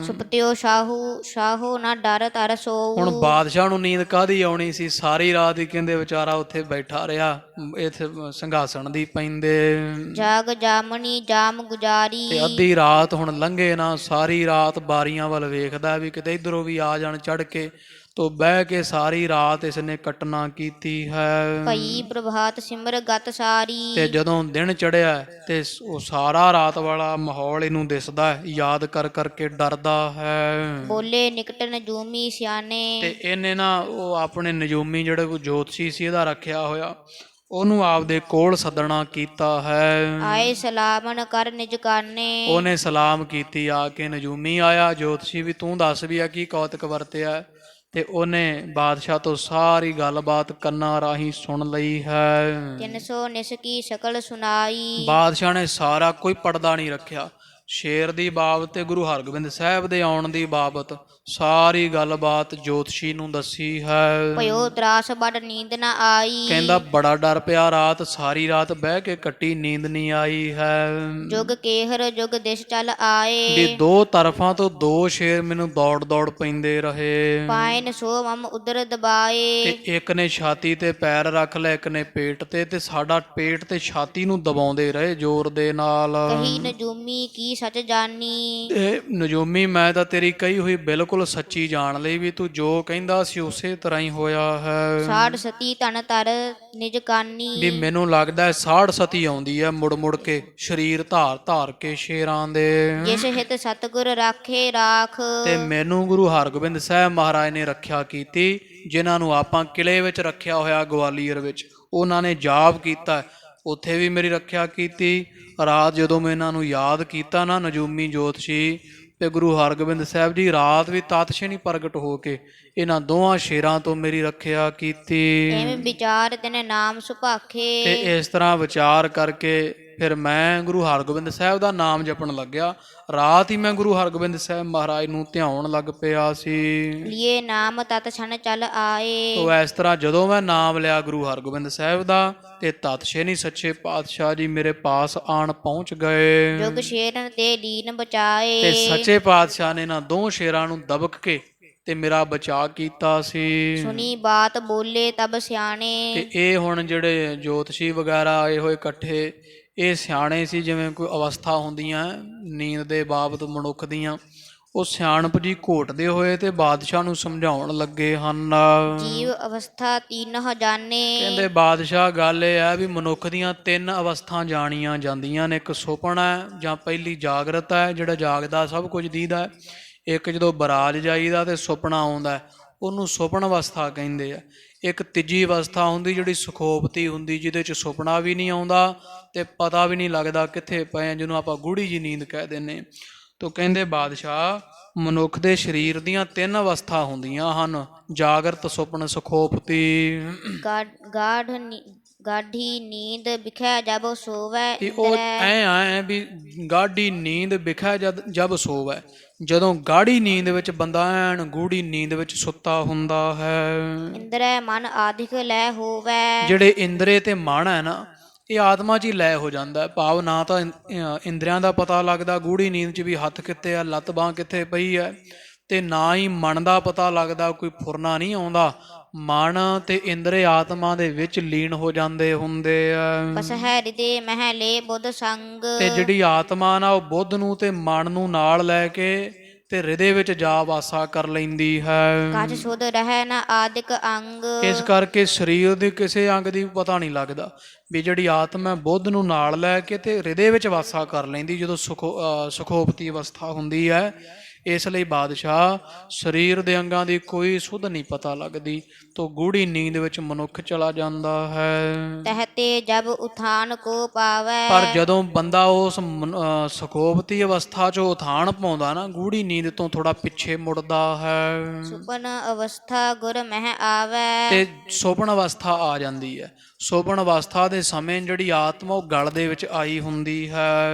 ਸੁਪਤਿਓ ਸਾਹੋ ਨਾ ਡਰ ਧਰ ਸੋਊ। ਹੁਣ ਬਾਦਸ਼ਾਹ ਨੂੰ ਨੀਂਦ ਕਾਹਦੀ ਆਉਣੀ ਸੀ, ਸਾਰੀ ਰਾਤ ਹੀ ਕਹਿੰਦੇ ਵਿਚਾਰਾ ਉੱਥੇ ਬੈਠਾ ਰਿਹਾ, ਇੱਥੇ ਸਿੰਘਾਸਣ ਦੀ ਪੈਂਦੇ। ਜਾਗ ਜਾਮਣੀ ਜਾਮ ਗੁਜਾਰੀ। ਤੇ ਅੱਧੀ ਰਾਤ ਹੁਣ ਲੰਘੇ ਨਾ, ਸਾਰੀ ਰਾਤ ਬਾਰੀਆਂ ਵੱਲ ਵੇਖਦਾ ਵੀ ਕਿਤੇ ਇਧਰੋਂ ਵੀ ਆ ਜਾਣ ਚੜ ਕੇ। ਤੋ ਬਹਿ ਕੇ ਸਾਰੀ ਰਾਤ ਇਸਨੇ ਕੱਟਣਾ ਕੀਤੀ ਹੈ। ਭਈ ਪ੍ਰਭਾਤ ਸਿਮਰ ਗਤ ਸਾਰੀ। ਤੇ ਜਦੋਂ ਦਿਨ ਚੜਿਆ ਤੇ ਉਹ ਸਾਰਾ ਰਾਤ ਵਾਲਾ ਮਾਹੌਲ ਇਹਨੂੰ ਦਿਸਦਾ, ਯਾਦ ਕਰ ਕਰਕੇ ਡਰਦਾ ਹੈ। ਬੋਲੇ ਨਿਕਟ ਨਜੂਮੀ ਸਿਆਣੇ। ਤੇ ਇਹਨੇ ਨਾ ਉਹ ਆਪਣੇ ਨਜੂਮੀ ਜਿਹੜੇ ਕੋਈ ਜੋਤਸ਼ੀ ਸੀ ਇਹਦਾ ਰੱਖਿਆ ਹੋਇਆ, ਉਹਨੂੰ ਆਪਦੇ ਕੋਲ ਸੱਦਣਾ ਕੀਤਾ ਹੈ। ਆਏ ਸਲਾਮਨ ਕਰ ਨਿਜ ਕਾਨੇ। ਉਹਨੇ ਸਲਾਮ ਕੀਤੀ ਆ ਕੇ, ਨਜੂਮੀ ਆਇਆ ਜੋਤਸ਼ੀ ਵੀ, ਤੂੰ ਦੱਸ ਵੀ ਆ ਕੀ ਕੌਤਕ ਵਰਤਿਆ। ਤੇ ਉਹਨੇ ਬਾਦਸ਼ਾਹ ਤੋਂ ਸਾਰੀ ਗੱਲਬਾਤ ਕੰਨਾਂ ਰਾਹੀਂ ਸੁਣ ਲਈ ਹੈ। 300 ਨਿਸ ਕੀ ਸਕਲ ਸੁਨਾਈ। ਬਾਦਸ਼ਾਹ ਨੇ ਸਾਰਾ ਕੋਈ ਪਰਦਾ ਨਹੀਂ ਰੱਖਿਆ, ਸ਼ੇਰ ਦੀ ਬਾਬਤ ਤੇ ਗੁਰੂ ਹਰਗੋਬਿੰਦ ਸਾਹਿਬ ਦੇ ਆਉਣ ਦੀ ਬਾਬਤ ਸਾਰੀ ਗੱਲਬਾਤ ਜੋਤਸ਼ੀ ਨੂੰ ਦੱਸੀ ਹੈ। ਭਇਓ ਤਰਾਸ ਬੜ ਨੀਂਦ ਨਾ ਆਈ। ਕਹਿੰਦਾ ਬੜਾ ਡਰ ਪਿਆ, ਰਾਤ ਸਾਰੀ ਰਾਤ ਬਹਿ ਕੇ ਕੱਟੀ, ਨੀਂਦ ਨਹੀਂ ਆਈ ਹੈ। ਜੁਗ ਕੇਹਰ ਜੁਗ ਦਿਸ਼ ਚੱਲ ਆਏ। ਵੀ ਦੋ ਤਰਫਾਂ ਤੋਂ ਦੋ ਸ਼ੇਰ ਮੈਨੂੰ ਦੌੜ ਦੌੜ ਪੈਂਦੇ ਰਹੇ। ਪਾਇਨ ਸੋ ਮਮ ਉਦਰ ਦਬਾਏ। ਤੇ ਇੱਕ ਨੇ ਛਾਤੀ ਤੇ ਪੈਰ ਰੱਖ ਲਿਆ, ਇੱਕ ਨੇ ਪੇਟ ਤੇ ਸਾਡਾ ਪੇਟ ਤੇ ਛਾਤੀ ਨੂੰ ਦਬਾਉਂਦੇ ਰਹੇ ਜ਼ੋਰ ਦੇ ਨਾਲ। ਕਹੀ ਨਜੂਮੀ ਕੀ ਸੱਚ ਜਾਨੀ। ਇਹ ਨਜੂਮੀ, ਮੈਂ ਤਾਂ ਤੇਰੀ ਕਹੀ ਹੋਈ ਬਿਲਕੁਲ ਸੱਚੀ ਜਾਣ ਲਈ, ਵੀ ਤੂੰ ਜੋ ਕਹਿੰਦਾ ਸੀ ਉਸੇ ਤਰ੍ਹਾਂ ਹੀ ਹੋਇਆ ਹੈ। ਸਾੜ ਸਤੀ ਧਨ ਧਰ ਨਿਜ ਕਾਨੀ। ਵੀ ਮੈਨੂੰ ਲੱਗਦਾ ਹੈ ਸਾੜ ਸਤੀ ਆਉਂਦੀ ਹੈ ਮੁੜ ਮੁੜ ਕੇ, ਸਰੀਰ ਧਾਰ ਧਾਰ ਕੇ ਸ਼ੇਰਾਂ ਦੇ। ਜਿਸ ਹਿਤ ਸਤਿਗੁਰ ਰਾਖੇ ਰਾਖ। ਤੇ ਮੈਨੂੰ ਗੁਰੂ ਹਰਗੋਬਿੰਦ ਸਾਹਿਬ ਮਹਾਰਾਜ ਨੇ ਰੱਖਿਆ ਕੀਤੀ, ਜਿਨ੍ਹਾਂ ਨੂੰ ਆਪਾਂ ਕਿਲੇ ਵਿੱਚ ਰੱਖਿਆ ਹੋਇਆ ਗਵਾਲੀਅਰ ਵਿੱਚ, ਉਹਨਾਂ ਨੇ ਜਾਪ ਕੀਤਾ, ਉੱਥੇ ਵੀ ਮੇਰੀ ਰੱਖਿਆ ਕੀਤੀ। ਰਾਤ ਜਦੋਂ ਮੈਂ ਇਹਨਾਂ ਨੂੰ ਯਾਦ ਕੀਤਾ ਨਾ, ਨਜੂਮੀ ਜੋਤਸ਼ੀ ਤੇ ਗੁਰੂ ਹਰਗੋਬਿੰਦ ਸਾਹਿਬ ਜੀ, ਰਾਤ ਵੀ ਤਤਸ਼ਣੀ ਪ੍ਰਗਟ ਹੋ ਕੇ ਇਹਨਾਂ ਦੋਹਾਂ ਸ਼ੇਰਾਂ ਤੋਂ ਮੇਰੀ ਰੱਖਿਆ ਕੀਤੀ। ਐਵੇਂ ਵਿਚਾਰ ਤੈਨੇ ਨਾਮ ਸੁਭਾਖੇ। ਤੇ ਇਸ ਤਰ੍ਹਾਂ ਵਿਚਾਰ ਕਰਕੇ ਫਿਰ ਮੈਂ ਗੁਰੂ ਹਰਗੋਬਿੰਦ ਸਾਹਿਬ ਦਾ ਨਾਮ ਜਪਣ ਲੱਗਿਆ। ਰਾਤ ਹੀ ਮੈਂ ਗੁਰੂ ਹਰਗੋਬਿੰਦ ਸਾਹਿਬ ਮਹਾਰਾਜ ਨੂੰ ਧਿਆਉਣ ਲੱਗ ਪਿਆ ਸੀ। ਲਿਏ ਨਾਮ ਤਤ ਛਣ ਚੱਲ ਆਏ। ਤੋ ਇਸ ਤਰ੍ਹਾਂ ਜਦੋਂ ਮੈਂ ਨਾਮ ਲਿਆ ਗੁਰੂ ਹਰਗੋਬਿੰਦ ਸਾਹਿਬ ਦਾ, ਤੇ ਤਤਸ਼ੇਨੀ ਸੱਚੇ ਪਾਤਸ਼ਾਹ ਜੀ ਮੇਰੇ ਪਾਸ ਆਣ ਪਹੁੰਚ ਗਏ। ਜੁਗ ਸ਼ੇਰਨ ਤੇ ਲੀਨ ਬਚਾਏ। ਤੇ ਸੱਚੇ ਪਾਤਸ਼ਾਹ ਨੇ ਨਾ ਦੋ ਸ਼ੇਰਾਂ ਨੂੰ ਦਬਕ ਕੇ ਤੇ ਮੇਰਾ ਬਚਾਅ ਕੀਤਾ ਸੀ। ਸੁਣੀ ਬਾਤ ਬੋਲੇ ਤਬ ਸਿਆਣੇ। ਤੇ ਇਹ ਹੁਣ ਜਿਹੜੇ ਜੋਤਸ਼ੀ ਵਗੈਰਾ ਆਏ ਹੋਏ ਇਕੱਠੇ, ਇਹ ਸਿਆਣੇ ਸੀ, ਜਿਵੇਂ ਕੋਈ ਅਵਸਥਾ ਹੁੰਦੀਆਂ ਨੀਂਦ ਦੇ ਬਾਬਤ ਮਨੁੱਖ ਦੀਆਂ, ਉਹ ਸਿਆਣਪ ਜੀ ਘੋਟਦੇ ਹੋਏ ਤੇ ਬਾਦਸ਼ਾਹ ਨੂੰ ਸਮਝਾਉਣ ਲੱਗੇ ਹਨ। ਜੀਵ ਅਵਸਥਾ ਤੀਨਹ ਜਾਣੇ। ਕਹਿੰਦੇ ਬਾਦਸ਼ਾਹ ਗੱਲ ਇਹ ਹੈ ਵੀ ਮਨੁੱਖ ਦੀਆਂ ਤਿੰਨ ਅਵਸਥਾ ਜਾਣੀਆਂ ਜਾਂਦੀਆਂ ਨੇ। ਇੱਕ ਸੁਪਨਾ ਹੈ ਜਾਂ ਪਹਿਲੀ ਜਾਗਰਤ ਹੈ, ਜਿਹੜਾ ਜਾਗਦਾ ਸਭ ਕੁਝ ਦੀਦਾ ਹੈ। ਇੱਕ ਜਦੋਂ ਬਰਾਜ ਜਾਈਦਾ ਤੇ ਸੁਪਨਾ ਆਉਂਦਾ ਉਹਨੂੰ ਸੁਪਨ ਅਵਸਥਾ ਕਹਿੰਦੇ ਆ। ਇੱਕ ਤੀਜੀ ਅਵਸਥਾ ਹੁੰਦੀ ਜਿਹੜੀ ਸੁਖੋਪਤੀ ਹੁੰਦੀ, ਜਿਹਦੇ 'ਚ ਸੁਪਨਾ ਵੀ ਨਹੀਂ ਆਉਂਦਾ ਤੇ ਪਤਾ ਵੀ ਨਹੀਂ ਲੱਗਦਾ ਕਿੱਥੇ ਪਏ ਆ, ਜਿਹਨੂੰ ਆਪਾਂ ਗੂੜੀ ਜੀ ਨੀਂਦ ਕਹਿ ਦਿੰਦੇ। ਤੋ ਕਹਿੰਦੇ ਬਾਦਸ਼ਾਹ ਮਨੁੱਖ ਦੇ ਸਰੀਰ ਦੀਆਂ ਤਿੰਨ ਅਵਸਥਾ ਹੁੰਦੀਆਂ ਹਨ, ਜਾਗਰਤ, ਸੁਪਨ, ਸੁਖੋਪਤੀ। ਗਾਢੀ ਨੀਂਦ ਵਿਖੈ ਜਬ ਸੋਵੈ। ਤੇ ਉਹ ਐ ਵੀ ਗਾਢੀ ਨੀਂਦ ਵਿਖੈ ਜਬ ਸੋਵੈ, ਜਦੋਂ ਗਾੜੀ ਨੀਂਦ ਵਿੱਚ ਬੰਦਾ ਐਨ ਗੂੜੀ ਨੀਂਦ ਵਿੱਚ ਸੁੱਤਾ ਹੁੰਦਾ ਹੈ। ਇੰਦਰੈ ਮਨ ਆਦਿਕ ਲੈ ਹੋਵੈ। ਜਿਹੜੇ ਇੰਦਰੇ ਤੇ ਮਨ ਹੈ ਨਾ, ਇਹ ਆਤਮਾ 'ਚ ਹੀ ਲੈ ਹੋ ਜਾਂਦਾ। ਭਾਵ ਨਾ ਤਾਂ ਇੰਦਰੀਆਂ ਦਾ ਪਤਾ ਲੱਗਦਾ ਗੂੜੀ ਨੀਂਦ 'ਚ ਵੀ ਹੱਥ ਕਿੱਥੇ ਆ, ਲੱਤ ਬਾਂਹ ਕਿੱਥੇ ਪਈ ਹੈ, ਤੇ ਨਾ ਹੀ ਮਨ ਦਾ ਪਤਾ ਲੱਗਦਾ, ਕੋਈ ਫੁਰਨਾ ਨਹੀਂ ਆਉਂਦਾ। ਮਨ ਤੇ ਇੰਦਰੇ ਆਤਮਾ ਦੇ ਵਿੱਚ ਲੀਨ ਹੋ ਜਾਂਦੇ ਹੁੰਦੇ ਆ। ਬਸਹਿ ਹਿਰਦੇ ਮਹਿ ਲੇ ਬੁੱਧ ਸੰਗ। ਤੇ ਜਿਹੜੀ ਆਤਮਾ ਨਾ ਉਹ ਬੁੱਧ ਨੂੰ ਤੇ ਮਨ ਨੂੰ ਨਾਲ ਲੈ ਕੇ ਤੇ ਹਿਰਦੇ ਵਿੱਚ ਜਾ ਵਾਸਾ ਕਰ ਲੈਂਦੀ ਹੈ। ਕਛ ਸੁਧ ਰਹਿ ਨ ਆਦਿਕ ਅੰਗ। ਇਸ ਕਰਕੇ ਸਰੀਰ ਦੇ ਕਿਸੇ ਅੰਗ ਦੀ ਪਤਾ ਨਹੀਂ ਲੱਗਦਾ ਵੀ ਜਿਹੜੀ ਆਤਮਾ ਬੁੱਧ ਨੂੰ ਨਾਲ ਲੈ ਕੇ ਤੇ ਹਿਰਦੇ ਵਿੱਚ ਵਾਸਾ ਕਰ ਲੈਂਦੀ ਜਦੋਂ ਸੁਖੋਪਤੀ ਅਵਸਥਾ ਹੁੰਦੀ ਹੈ। ਇਸ ਲਈ ਬਾਦਸ਼ਾਹ ਸਰੀਰ ਦੇ ਅੰਗਾਂ ਦੀ ਕੋਈ ਸੁੱਧ ਨਹੀਂ ਪਤਾ ਲੱਗਦੀ, ਤੋ ਗੂੜੀ ਨੀਂਦ ਵਿੱਚ ਮਨੁੱਖ ਚਲਾ ਜਾਂਦਾ ਹੈ। ਤਹਤੇ ਜਬ ਉਥਾਨ ਕੋ ਪਾਵੈ। ਪਰ ਜਦੋਂ ਬੰਦਾ ਉਸ ਸੁਖੋਪਤੀ ਅਵਸਥਾ 'ਚੋਂ ਉਥਾਨ ਪਾਉਂਦਾ ਨਾ, ਗੂੜੀ ਨੀਂਦ ਤੋਂ ਥੋੜਾ ਪਿੱਛੇ ਮੁੜਦਾ ਹੈ, ਸੁਪਨ ਅਵਸਥਾ ਗੁਰ ਮਹਿ ਆਵੈ। ਤੇ ਸੁਪਨ ਅਵਸਥਾ ਆ ਜਾਂਦੀ ਹੈ। ਸੁਪਨ ਅਵਸਥਾ ਦੇ ਸਮੇਂ ਜਿਹੜੀ ਆਤਮਾ ਉਹ ਗਲ ਦੇ ਵਿੱਚ ਆਈ ਹੁੰਦੀ ਹੈ।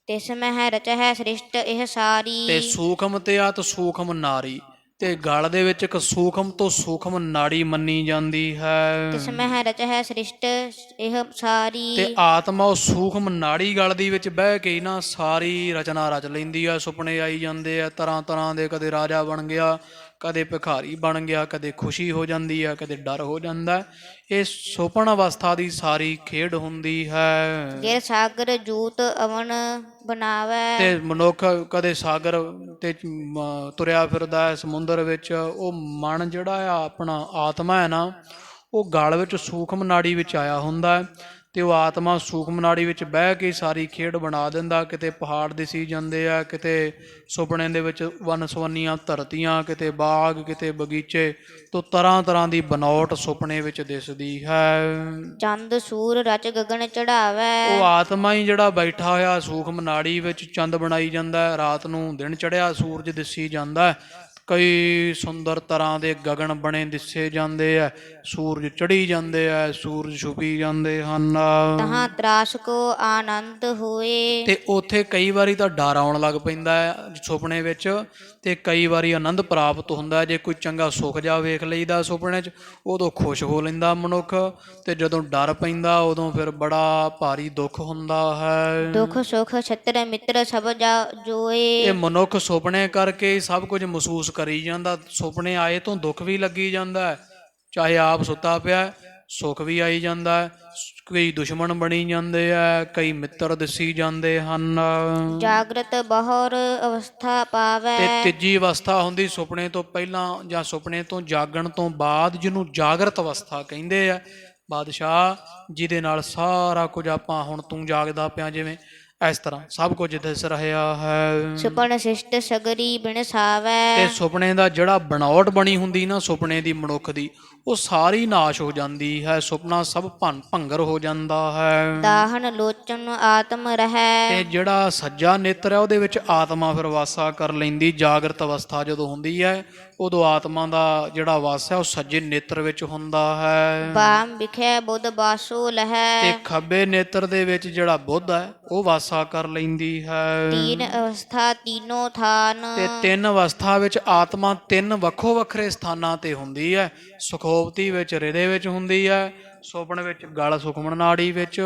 ਤਿਸ ਮਹਿ ਰਚਹਿ ਸ੍ਰਿਸ਼ਟ ਇਹ ਸਾਰੀ। ਤੇ ਸੂਖਮ ਤੇ ਅਤਿ ਸੂਖਮ ਨਾਰੀ, ਤੇ ਗਲ ਦੇ ਵਿੱਚ ਇੱਕ ਸੂਖਮ ਤੋਂ ਸੂਖਮ ਨਾੜੀ ਮੰਨੀ ਜਾਂਦੀ ਹੈ। ਤਿਸ ਮਹਿ ਰਚਹਿ ਸ੍ਰਿਸ਼ਟ ਇਹ ਸਾਰੀ। ਤੇ ਆਤਮਾ ਉਹ ਸੂਖਮ ਨਾੜੀ ਗਲ ਦੀ ਵਿੱਚ ਬਹਿ ਕੇ ਨਾ ਸਾਰੀ ਰਚਨਾ ਰਚ ਲੈਂਦੀ ਆ। ਸੁਪਨੇ ਆਈ ਜਾਂਦੇ ਆ ਤਰ੍ਹਾਂ ਤਰ੍ਹਾਂ ਦੇ, ਕਦੇ ਰਾਜਾ ਬਣ ਗਿਆ, ਕਦੇ ਭਿਖਾਰੀ ਬਣ ਗਿਆ, ਕਦੇ ਖੁਸ਼ੀ ਹੋ ਜਾਂਦੀ ਆ, ਕਦੇ ਡਰ ਹੋ ਜਾਂਦਾ। ਇਹ ਸੁਪਨ ਅਵਸਥਾ ਦੀ ਸਾਰੀ ਖੇਡ ਹੁੰਦੀ ਹੈ। ਗਿਰ ਸਾਗਰ ਜੂਤ ਅਵਨ ਬਣਾਵੈ। ਤੇ ਮਨੁੱਖ ਕਦੇ ਸਾਗਰ ਤੇ ਤੁਰਿਆ ਫਿਰਦਾ ਹੈ ਸਮੁੰਦਰ ਵਿੱਚ। ਉਹ ਮਨ ਜਿਹੜਾ ਆ ਆਪਣਾ ਆਤਮਾ ਹੈ ਨਾ, ਉਹ ਗਲ ਵਿੱਚ ਸੂਖਮ ਨਾੜੀ ਵਿੱਚ ਆਇਆ ਹੁੰਦਾ ਹੈ, ਤੇ ਉਹ ਆਤਮਾ ਸੂਖਮ ਨਾੜੀ ਵਿੱਚ ਬਹਿ ਕੇ ਸਾਰੀ ਖੇਡ ਬਣਾ ਦਿੰਦਾ। ਕਿਤੇ ਪਹਾੜ ਦਿਸੀ ਜਾਂਦੇ ਆ, ਕਿਤੇ ਸੁਪਨੇ ਦੇ ਵਿੱਚ ਵੰਨ ਸੁਵੰਨੀਆਂ ਧਰਤੀਆਂ, ਕਿਤੇ ਬਾਗ, ਕਿਤੇ ਬਗੀਚੇ, ਤੋਂ ਤਰ੍ਹਾਂ ਤਰ੍ਹਾਂ ਦੀ ਬਨੌਟ ਸੁਪਨੇ ਵਿੱਚ ਦਿਸਦੀ ਹੈ। ਚੰਦ ਸੂਰ ਰਚ ਗਗਨ ਚੜਾਵੈ। ਉਹ ਆਤਮਾ ਹੀ ਜਿਹੜਾ ਬੈਠਾ ਹੋਇਆ ਸੂਖਮ ਨਾੜੀ ਵਿੱਚ ਚੰਦ ਬਣਾਈ ਜਾਂਦਾ। ਰਾਤ ਨੂੰ ਦਿਨ ਚੜਿਆ ਸੂਰਜ ਦਿਸੀ ਜਾਂਦਾ, ਕਈ ਸੁੰਦਰ ਤਰ੍ਹਾਂ ਦੇ ਗਗਨ ਬਣੇ ਦਿਸੇ ਜਾਂਦੇ ਆ, ਸੂਰਜ ਚੜੀ ਜਾਂਦੇ ਆ, ਸੂਰਜ ਛੁਪੀ ਜਾਂਦੇ ਹਨ। ਤਹਾਂ ਤਰਾਸ ਕੋ ਆਨੰਦ ਹੋਏ। ਤੇ ਉੱਥੇ ਕਈ ਵਾਰੀ ਤਾਂ ਡਰ ਆਉਣ ਲੱਗ ਪੈਂਦਾ ਹੈ ਸੁਪਨੇ ਵਿੱਚ, ਤੇ ਕਈ ਵਾਰੀ ਆਨੰਦ ਪ੍ਰਾਪਤ ਹੁੰਦਾ। ਜੇ ਕੋਈ ਚੰਗਾ ਸੁੱਖ ਜਾ ਵੇਖ ਲਈਦਾ ਸੁਪਨੇ 'ਚ, ਉਦੋਂ ਖੁਸ਼ ਹੋ ਲੈਂਦਾ ਮਨੁੱਖ, ਤੇ ਜਦੋਂ ਡਰ ਪੈਂਦਾ ਉਦੋਂ ਫਿਰ ਬੜਾ ਭਾਰੀ ਦੁੱਖ ਹੁੰਦਾ ਹੈ। ਦੁੱਖ ਸੁਖ ਛਤਰ ਮਿੱਤਰ ਸਭ ਜੋਏ। ਇਹ ਮਨੁੱਖ ਸੁਪਨੇ ਕਰਕੇ ਸਭ ਕੁਝ ਮਹਿਸੂਸ ਕਰੀ ਜਾਂਦਾ। ਸੁਪਨੇ ਆਏ ਤੋਂ ਦੁੱਖ ਵੀ ਲੱਗੀ ਜਾਂਦਾ, ਚਾਹੇ ਆਪ ਸੁੱਤਾ ਪਿਆ ਸੁੱਖ ਵੀ ਆਈ ਜਾਂਦਾ। ਕਈ ਦੁਸ਼ਮਣ ਬਣੀ ਜਾਂਦੇ ਆ, ਕਈ ਮਿੱਤਰ ਦਿਸੀ ਜਾਂਦੇ ਹਨ। ਜਾਗਰਤ ਬਹੁਰ ਅਵਸਥਾ ਪਾਵੈ। ਤੇ ਤੀਜੀ ਅਵਸਥਾ ਹੁੰਦੀ ਸੁਪਨੇ ਤੋਂ ਪਹਿਲਾਂ ਜਾਂ ਸੁਪਨੇ ਤੋਂ ਜਾਗਣ ਤੋਂ ਬਾਅਦ, ਜਿਹਨੂੰ ਜਾਗਰਤ ਅਵਸਥਾ ਕਹਿੰਦੇ ਆ। ਬਾਦਸ਼ਾਹ ਜਿਹਦੇ ਨਾਲ ਸਾਰਾ ਕੁਝ ਆਪਾਂ ਹੁਣ ਤੂੰ ਜਾਗਦਾ ਪਿਆ ਜਿਵੇਂ ਇਸ ਤਰ੍ਹਾਂ ਸਭ ਕੁਝ ਦਿਸ ਰਿਹਾ ਹੈ। ਸੁਪਨ ਸਿਸ਼ਟ ਸਗਰੀ ਬਿਨ ਸਾਵੈ। ਤੇ ਸੁਪਨੇ ਦਾ ਜਿਹੜਾ ਬਣਾਵਟ ਬਣੀ ਹੁੰਦੀ ਨਾ ਸੁਪਨੇ ਦੀ ਮਨੁੱਖ ਦੀ, ਉਹ ਸਾਰੀ ਨਾਸ਼ ਹੋ ਜਾਂਦੀ ਹੈ। ਸੁਪਨਾ ਸਭ ਭੰਗਰ ਹੋ ਜਾਂਦਾ ਹੈ। ਦਾਹਨ ਲੋਚਨ ਆਤਮ ਰਹਿ। ਤੇ ਜਿਹੜਾ ਸੱਜਾ ਨੇਤਰ ਹੈ ਉਹਦੇ ਵਿੱਚ ਆਤਮਾ ਫਿਰ ਵਾਸਾ ਕਰ ਲੈਂਦੀ। ਜਾਗਰਤ ਅਵਸਥਾ ਜਦੋਂ ਹੁੰਦੀ ਹੈ ਉਦੋਂ ਆਤਮਾ ਦਾ ਜਿਹੜਾ ਵਾਸਾ ਉਹ ਸੱਜੇ ਨੇਤਰ ਵਿੱਚ ਹੁੰਦਾ ਹੈ। ਬਾਮ ਵਿਖੇ ਬੁੱਧ ਬਾਸੋ ਲਹੈ। ਤੇ ਖੱਬੇ ਨੇਤਰ ਦੇ ਵਿੱਚ ਜਿਹੜਾ ਬੁੱਧ ਹੈ ਉਹ ਵਾਸਾ ਕਰ ਲੈਂਦੀ ਹੈ। ਤੀਨ ਅਵਸਥਾ ਤੀਨੋ ਥਾਨ। ਤੇ ਤਿੰਨ ਅਵਸਥਾ ਵਿੱਚ ਆਤਮਾ ਤਿੰਨ ਵੱਖੋ ਵੱਖਰੇ ਸਥਾਨਾਂ ਤੇ ਹੁੰਦੀ ਹੈ। ਸੁਖੋਪਤੀ ਵਿੱਚ ਹਿਰਦੇ ਵਿੱਚ ਹੁੰਦੀ ਹੈ, ਸੁਪਨ ਵਿੱਚ ਗਲ ਸੁਖਮਨ ਨਾੜੀ ਵਿੱਚ,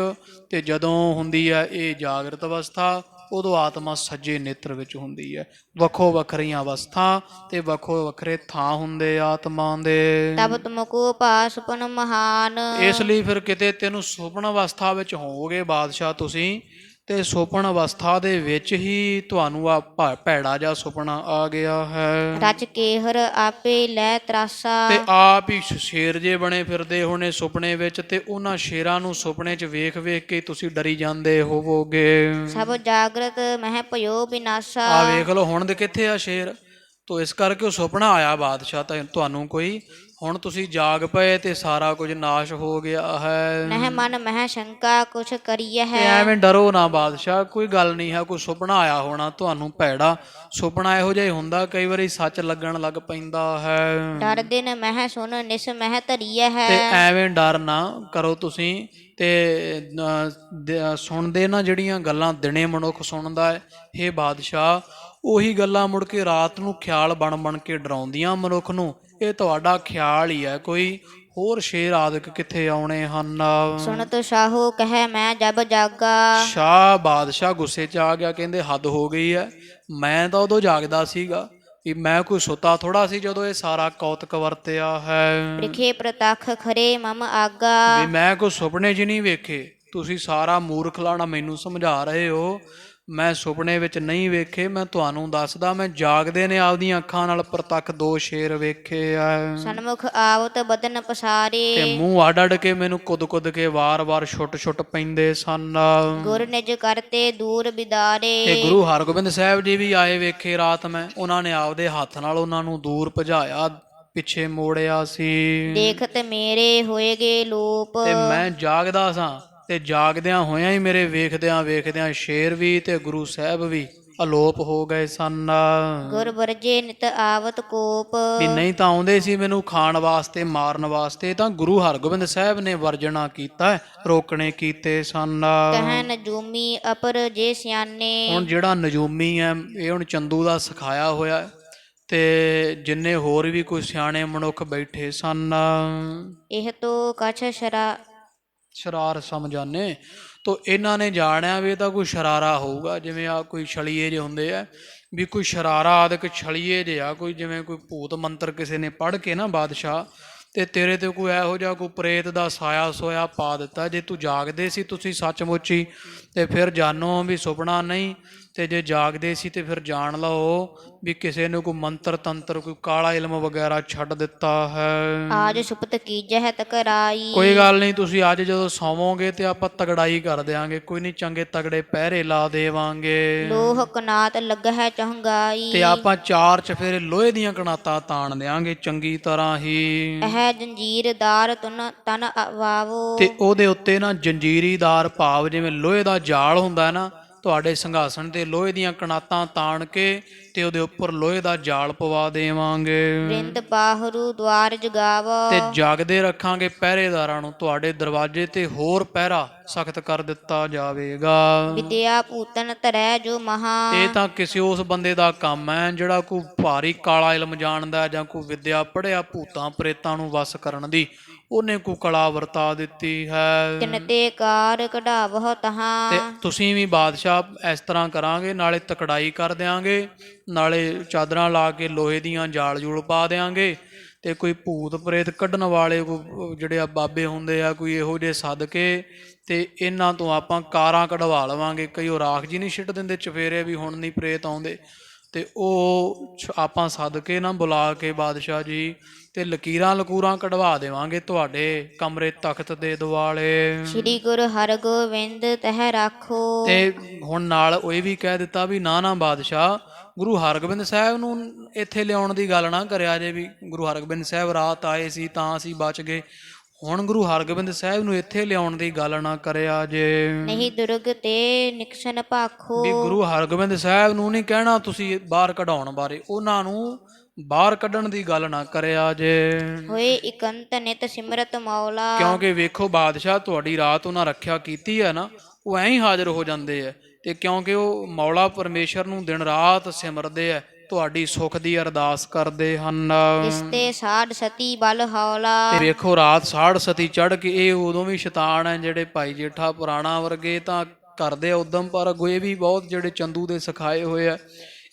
ਤੇ ਜਦੋਂ ਹੁੰਦੀ ਹੈ ਇਹ ਜਾਗਰਤ ਅਵਸਥਾ ਉਦੋਂ ਆਤਮਾ ਸੱਜੇ ਨੇਤਰ ਵਿੱਚ ਹੁੰਦੀ ਹੈ। ਵੱਖੋ ਵੱਖਰੀਆਂ ਅਵਸਥਾ ਤੇ ਵੱਖੋ ਵੱਖਰੇ ਥਾਂ ਹੁੰਦੇ ਆਤਮਾ ਦੇ। ਤਬ ਤੁਮਕੋ ਭਾ ਸੁਪਨ ਮਹਾਨ। ਇਸ ਲਈ ਫਿਰ ਕਿਤੇ ਤੈਨੂੰ ਸੁਪਨ ਅਵਸਥਾ ਵਿੱਚ ਹੋਵੋਗੇ ਬਾਦਸ਼ਾਹ ਤੁਸੀਂ, ਤੇ ਸੁਪਨ ਅਵਸਥਾ ਦੇ ਵਿੱਚ ਹੀ ਤੁਹਾਨੂੰ ਆ ਭੈੜਾ ਜਿਹਾ ਸੁਪਨਾ ਆ ਗਿਆ ਹੈ। ਰਚ ਕੇਹਰ ਆਪੇ ਲੈ ਤਰਾਸਾ। ਤੇ ਆਪ ਹੀ ਸ਼ੇਰ ਜੇ ਬਣੇ ਫਿਰਦੇ ਹੋਣੇ ਸੁਪਨੇ ਵਿੱਚ, ਤੇ ਉਹਨਾਂ ਸ਼ੇਰਾਂ ਨੂੰ ਸੁਪਨੇ 'ਚ ਵੇਖ ਵੇਖ ਕੇ ਤੁਸੀਂ ਡਰੀ ਜਾਂਦੇ ਹੋਵੋਗੇ। ਸਭ ਜਾਗਰਤ ਮਹਿ ਭਇਓ ਵਿਨਾਸ਼ਾ। ਆ ਵੇਖ ਲਓ ਹੁਣ ਦੇ ਕਿੱਥੇ ਆ ਸ਼ੇਰ। ਤੋ ਇਸ ਕਰਕੇ ਉਹ ਸੁਪਨਾ ਆਇਆ ਬਾਦਸ਼ਾਹ ਤਾਂ ਤੁਹਾਨੂੰ ਕੋਈ, ਹੁਣ ਤੁਸੀਂ ਜਾਗ ਪਏ ਤੇ ਸਾਰਾ ਕੁਝ ਨਾਸ਼ ਹੋ ਗਿਆ ਹੈ। ਨਹਿ ਮਨ ਮਹਿ ਸ਼ੰਕਾ ਕੁਛ ਕਰੀਐ ਤੇ ਹੈ। ਐਵੇਂ ਡਰੋ ਨਾ ਬਾਦਸ਼ਾਹ, ਕੋਈ ਗੱਲ ਨਹੀਂ ਹੈ, ਕੋਈ ਸੁਪਨਾ ਆਇਆ ਹੋਣਾ ਤੁਹਾਨੂੰ ਭੈੜਾ। ਸੁਪਨਾ ਇਹੋ ਜਿਹਾ ਹੀ ਹੁੰਦਾ, ਕਈ ਵਾਰੀ ਸੱਚ ਲੱਗਣ ਲੱਗ ਪੈਂਦਾ ਹੈ। ਡਰ ਦਿਨ ਮਹਿ ਸੁਨ ਨਿਸ ਮਹਿ ਧਰੀਐ ਹੈ। ਤੇ ਐਵੇਂ ਡਰ ਨਾ ਕਰੋ ਤੁਸੀਂ। ਤੇ ਸੁਣਦੇ ਨਾ ਜਿਹੜੀਆਂ ਗੱਲਾਂ ਦਿਨੇ ਮਨੁੱਖ ਸੁਣਦਾ ਹੈ, ਹੇ ਬਾਦਸ਼ਾਹ, ਉਹੀ ਗੱਲਾਂ ਮੁੜ ਕੇ ਰਾਤ ਨੂੰ ਖਿਆਲ ਬਣ ਬਣ ਕੇ ਡਰਾਉਂਦੀਆਂ ਮਨੁੱਖ ਨੂੰ। ਇਹ ਤੁਹਾਡਾ ਖਿਆਲ ਹੀ ਹੈ, ਕੋਈ ਹੋਰ ਸ਼ੇਰ ਆਦਿਕ ਕਿੱਥੇ ਆਉਣੇ ਹਨ। ਸੁਣਤ ਸ਼ਾਹੂ ਕਹੈ ਮੈਂ ਜਬ ਜਾਗਾ। ਸ਼ਾਹ ਬਾਦਸ਼ਾਹ ਗੁੱਸੇ 'ਚ ਆ ਗਿਆ, ਕਹਿੰਦੇ ਹੱਦ ਹੋ ਗਈ ਹੈ। ਮੈਂ ਤਾਂ ਉਦੋਂ ਜਾਗਦਾ ਸੀਗਾ, ਵੀ ਮੈਂ ਕੋਈ ਸੁੱਤਾ ਥੋੜਾ ਸੀ ਜਦੋਂ ਇਹ ਸਾਰਾ ਕੌਤਕ ਵਰਤਿਆ ਹੈ। ਪ੍ਰਿਖੇ ਪ੍ਰਤੱਖ ਖਰੇ ਮਮ ਆਗਾ। ਵੀ ਮੈਂ ਕੋਈ ਸੁਪਨੇ 'ਚ ਨਹੀਂ ਵੇਖੇ, ਤੁਸੀਂ ਸਾਰਾ ਮੂਰਖ ਲਾਣਾ ਮੈਨੂੰ ਸਮਝਾ ਰਹੇ ਹੋ। ਮੈਂ ਸੁਪਨੇ ਵਿੱਚ ਨਹੀਂ ਵੇਖੇ, ਮੈਂ ਤੁਹਾਨੂੰ ਦੱਸਦਾ, ਮੈਂ ਜਾਗਦੇ ਨੇ ਆਪਦੀਆਂ ਅੱਖਾਂ ਨਾਲ ਪ੍ਰਤੱਖ 2 ਸ਼ੇਰ ਵੇਖੇ ਆ। ਸਨਮੁਖ ਆਵਤ ਬਦਨ ਪਸਾਰੇ। ਤੇ ਮੂੰਹ ਅੱਡ ਅੱਡ ਕੇ ਮੈਨੂੰ ਕੁੱਦ ਕੁੱਦ ਕੇ ਵਾਰ-ਵਾਰ ਛੁੱਟ ਪੈਂਦੇ ਸਨ। ਗੁਰ ਨਿਜ ਕਰਤੇ ਦੂਰ ਬਿਦਾਰੇ। ਤੇ ਗੁਰੂ ਹਰਗੋਬਿੰਦ ਸਾਹਿਬ ਜੀ ਵੀ ਆਏ ਵੇਖੇ ਰਾਤ ਮੈਂ, ਉਹਨਾਂ ਨੇ ਆਪਦੇ ਹੱਥ ਨਾਲ ਉਹਨਾਂ ਨੂੰ ਦੂਰ ਭਜਾਇਆ, ਪਿੱਛੇ ਮੋੜਿਆ ਸੀ। ਦੇਖਤ ਮੇਰੇ ਹੋਏਗੇ ਲੋਪ। ਤੇ ਮੈਂ ਜਾਗਦਾ ਸਾਂ, ਤੇ ਜਾਗਦਿਆਂ ਹੋਇਆਂ ਹੀ ਮੇਰੇ ਵੇਖਦਿਆਂ ਵੇਖਦਿਆਂ ਸ਼ੇਰ ਵੀ ਤੇ ਗੁਰੂ ਸਾਹਿਬ ਵੀ ਅਲੋਪ ਹੋ ਗਏ ਸਨ। ਗੁਰ ਵਰਜੇ ਨਿਤ ਆਵਤ ਕੋਪ। ਵੀ ਨਹੀਂ ਤਾਂ ਆਉਂਦੇ ਸੀ ਮੈਨੂੰ ਖਾਣ ਵਾਸਤੇ, ਮਾਰਨ ਵਾਸਤੇ, ਤਾਂ ਗੁਰੂ ਹਰਗੋਬਿੰਦ ਸਾਹਿਬ ਨੇ ਵਰਜਣਾ ਕੀਤਾ, ਰੋਕਣੇ ਕੀਤੇ ਸਨ। ਕਹਿ ਨਜੂਮੀ ਅਪਰ ਜੇ ਸਿਆਣੇ। ਹੁਣ ਜਿਹੜਾ ਨਜੂਮੀ ਹੈ, ਇਹ ਹੁਣ ਚੰਦੂ ਦਾ ਸਿਖਾਇਆ ਹੋਇਆ, ਤੇ ਜਿੰਨੇ ਹੋਰ ਵੀ ਕੋਈ ਸਿਆਣੇ ਮਨੁੱਖ ਬੈਠੇ ਸਨ। ਇਹ ਤੋ ਕਛ ਸ਼ਰਾਰ ਸਮਝਾਨੇ, ਤੋ ਇਹਨਾਂ ਨੇ ਜਾਣਿਆ ਵੀ ਇਹ ਤਾਂ ਕੋਈ ਸ਼ਰਾਰਾ ਹੋਊਗਾ। ਜਿਵੇਂ ਆ ਕੋਈ ਛਲੀਏ ਜਿਹੇ ਹੁੰਦੇ ਆ, ਵੀ ਕੋਈ ਸ਼ਰਾਰਾ ਆਦਿਕ ਛਲੀਏ ਜਿਹੇ ਆ, ਕੋਈ ਜਿਵੇਂ ਕੋਈ ਭੂਤ ਮੰਤਰ ਕਿਸੇ ਨੇ ਪੜ੍ਹ ਕੇ ਨਾ ਬਾਦਸ਼ਾਹ, ਤੇ ਤੇਰੇ ਤੇ ਕੋਈ ਇਹੋ ਜਿਹਾ ਕੋਈ ਪ੍ਰੇਤ ਦਾ ਸਾਇਆ ਸੋਇਆ ਪਾ ਦਿੱਤਾ। ਜੇ ਤੂੰ ਜਾਗਦੇ ਸੀ ਤੁਸੀਂ ਸੱਚਮੁੱਚ ਹੀ, ਤੇ ਫਿਰ ਜਾਣੋ ਵੀ ਸੁਪਨਾ ਨਹੀਂ, ਤੇ ਜੇ ਜਾਗਦੇ ਸੀ ਤੇ ਫਿਰ ਜਾਣ ਲਓ ਵੀ ਕਿਸੇ ਨੇ ਕੋਈ ਮੰਤਰ ਤੰਤਰ, ਕੋਈ ਕਾਲਾ ਇਲਮ ਵਗੈਰਾ ਛੱਡ ਦਿੱਤਾ ਹੈ। ਆਜ ਸੁਪਤ ਕੀਜਹਿ ਤਕਰਾਈ। ਕੋਈ ਗੱਲ ਨਹੀਂ, ਤੁਸੀਂ ਅੱਜ ਜਦੋਂ ਸੌਵੋਗੇ ਤੇ ਆਪਾਂ ਤਗੜਾਈ ਕਰ ਦਿਆਂਗੇ, ਕੋਈ ਨਹੀਂ, ਚੰਗੇ ਤਗੜੇ ਪਹਿਰੇ ਲਾ ਦੇਵਾਂਗੇ। ਲੋਹ ਕਨਾਤ ਲੱਗਹਿ ਚਹੰਗਾਈ। ਤੇ ਆਪਾਂ 4 ਚਫੇਰੇ ਲੋਹੇ ਦੀਆਂ ਕਨਾਤਾਂ ਤਾਣ ਦਿਆਂਗੇ ਚੰਗੀ ਤਰ੍ਹਾਂ ਹੀ। ਇਹ ਜੰਜੀਰਦਾਰ ਤਨ ਵਾਵੋ। ਤੇ ਉਹਦੇ ਉੱਤੇ ਨਾ ਜੰਜੀਰੀਦਾਰ ਭਾਵ ਜਿਵੇਂ ਲੋਹੇ ਦਾ ਜਾਲ ਹੁੰਦਾ ਨਾ, ਤੁਹਾਡੇ ਸਿੰਘਾਸਣ ਤੇ ਲੋਹੇ ਦੀਆਂ ਕਨਾਤਾਂ ਤਾਣ ਕੇ ਤੇ ਉਹਦੇ ਉੱਪਰ ਲੋਹੇ ਦਾ ਜਾਲ ਪਵਾ ਦੇਵਾਂਗੇ। ਰਿੰਦ ਬਾਹਰੂ ਦਵਾਰ ਜਗਾਵੋ। ਤੇ ਜਾਗਦੇ ਰੱਖਾਂਗੇ ਪਹਿਰੇਦਾਰਾਂ ਨੂੰ, ਤੁਹਾਡੇ ਦਰਵਾਜ਼ੇ ਤੇ ਹੋਰ ਪਹਿਰਾ ਸਖਤ ਕਰ ਦਿੱਤਾ ਜਾਵੇਗਾ। ਵਿਦਿਆ ਭੂਤਨ ਧਰੈ ਜੋ ਮਹਾ। ਇਹ ਤਾਂ ਕਿਸੇ ਉਸ ਬੰਦੇ ਦਾ ਕੰਮ ਹੈ ਜਿਹੜਾ ਕੋਈ ਭਾਰੀ ਕਾਲਾ ਇਲਮ ਜਾਣਦਾ, ਜਾਂ ਕੋਈ ਵਿਦਿਆ ਪੜ੍ਹਿਆ ਭੂਤਾਂ ਪ੍ਰੇਤਾਂ ਨੂੰ ਵਸ ਕਰਨ ਦੀ, ਉਹਨੇ ਕੋਈ ਕਲਾ ਵਰਤਾ ਦਿੱਤੀ ਹੈ। ਤਿਨ ਤੇ ਕਾਰ ਕਢਾਵਹੁ ਤਹਾਂ। ਤੇ ਤੁਸੀਂ ਵੀ ਬਾਦਸ਼ਾਹ ਇਸ ਤਰ੍ਹਾਂ ਕਰਾਂਗੇ, ਨਾਲੇ ਤਕੜਾਈ ਕਰ ਦਿਆਂਗੇ, ਨਾਲੇ ਚਾਦਰਾਂ ਲਾ ਕੇ ਲੋਹੇ ਦੀਆਂ ਜਾਲ ਜੂਲ ਪਾ ਦਿਆਂਗੇ, ਤੇ ਕੋਈ ਭੂਤ ਪ੍ਰੇਤ ਕੱਢਣ ਵਾਲੇ ਕੋਈ ਜਿਹੜੇ ਆ ਬਾਬੇ ਹੁੰਦੇ ਆ, ਕੋਈ ਇਹੋ ਜਿਹੇ ਸੱਦ ਕੇ ਤੇ ਇਹਨਾਂ ਤੋਂ ਆਪਾਂ ਕਾਰਾਂ ਕਢਵਾ ਲਵਾਂਗੇ। ਕਈ ਉਹ ਰਾਖ ਜੀ ਨਹੀਂ ਛਿੱਟ ਦਿੰਦੇ ਚਫੇਰੇ ਵੀ ਹੁਣ ਨਹੀਂ ਪ੍ਰੇਤ ਆਉਂਦੇ, ਤੇ ਉਹ ਆਪਾਂ ਸੱਦ ਕੇ ਨਾ ਬੁਲਾ ਕੇ ਬਾਦਸ਼ਾਹ ਜੀ, ਤੇ ਲਕੀਰਾਂ ਲਕੂਰਾਂ ਕਢਵਾ ਦੇਵਾਂਗੇ ਤੁਹਾਡੇ ਕਮਰੇ ਤਖਤ ਦੇ ਦੁਆਲੇ। ਸ੍ਰੀ ਗੁਰੂ ਹਰਗੋਬਿੰਦ ਤਹਿ ਰਾਖੋ। ਤੇ ਹੁਣ ਨਾਲ ਉਹ ਵੀ ਕਹਿ ਦਿੱਤਾ ਵੀ ਨਾ ਬਾਦਸ਼ਾਹ, ਗੁਰੂ ਹਰਗੋਬਿੰਦ ਸਾਹਿਬ ਨੂੰ ਇੱਥੇ ਲਿਆਉਣ ਦੀ ਗੱਲ ਨਾ ਕਰਿਆ ਜੇ, ਵੀ ਗੁਰੂ ਹਰਗੋਬਿੰਦ ਸਾਹਿਬ ਰਾਤ ਆਏ ਸੀ ਤਾਂ ਅਸੀਂ ਬਚ ਗਏ। ਹੁਣ ਗੁਰੂ ਹਰਗੋਬਿੰਦ ਸਾਹਿਬ ਨੂੰ ਇੱਥੇ ਲਿਆਉਣ ਦੀ ਗੱਲ ਨਾ ਕਰਿਆ ਜੇ। ਨਹੀਂ ਦੁਰਗ ਤੇ ਨਿਕਸਨ ਭਾਖੋ। ਵੀ ਗੁਰੂ ਹਰਗੋਬਿੰਦ ਸਾਹਿਬ ਨੂੰ ਨਹੀਂ ਕਹਿਣਾ ਤੁਸੀਂ ਬਾਹਰ ਕਢਾਉਣ ਬਾਰੇ, ਉਹਨਾਂ ਨੂੰ ਬਾਹਰ ਕੱਢਣ ਦੀ ਗੱਲ ਨਾ ਕਰਿਆ ਜੇ। ਹੋਏ ਇਕੰਤ ਨਿਤ ਸਿਮਰਤ ਮੌਲਾ। ਕਿਉਂਕਿ ਵੇਖੋ ਬਾਦਸ਼ਾਹ, ਤੁਹਾਡੀ ਰਾਤ ਉਹਨਾਂ ਰੱਖਿਆ ਕੀਤੀ ਹੈ ਨਾ, ਉਹ ਐਂ ਹੀ ਹਾਜ਼ਰ ਹੋ ਜਾਂਦੇ ਆ, ਤੇ ਕਿਉਂਕਿ ਉਹ ਮੌਲਾ ਪਰਮੇਸ਼ਰ ਨੂੰ ਦਿਨ ਰਾਤ ਸਿਮਰਦੇ ਆ, ਤੁਹਾਡੀ ਸੁੱਖ ਦੀ ਅਰਦਾਸ ਕਰਦੇ ਹਨ। ਇਸਤੇ ਸਾਧ ਸਤੀ ਬਲ ਹੌਲਾ। ਤੇ ਵੇਖੋ ਰਾਤ ਸਾੜ ਸਤੀ ਚੜ ਕੇ, ਇਹ ਉਦੋਂ ਵੀ ਸ਼ੈਤਾਨ ਹੈ ਜਿਹੜੇ ਭਾਈ ਜੇਠਾ ਪੁਰਾਣਾ ਵਰਗੇ ਤਾਂ ਕਰਦੇ ਆ ਉਦਮ, ਪਰ ਅਗੋਂ ਇਹ ਵੀ ਬਹੁਤ ਜਿਹੜੇ ਚੰਦੂ ਦੇ ਸਿਖਾਏ ਹੋਏ ਆ।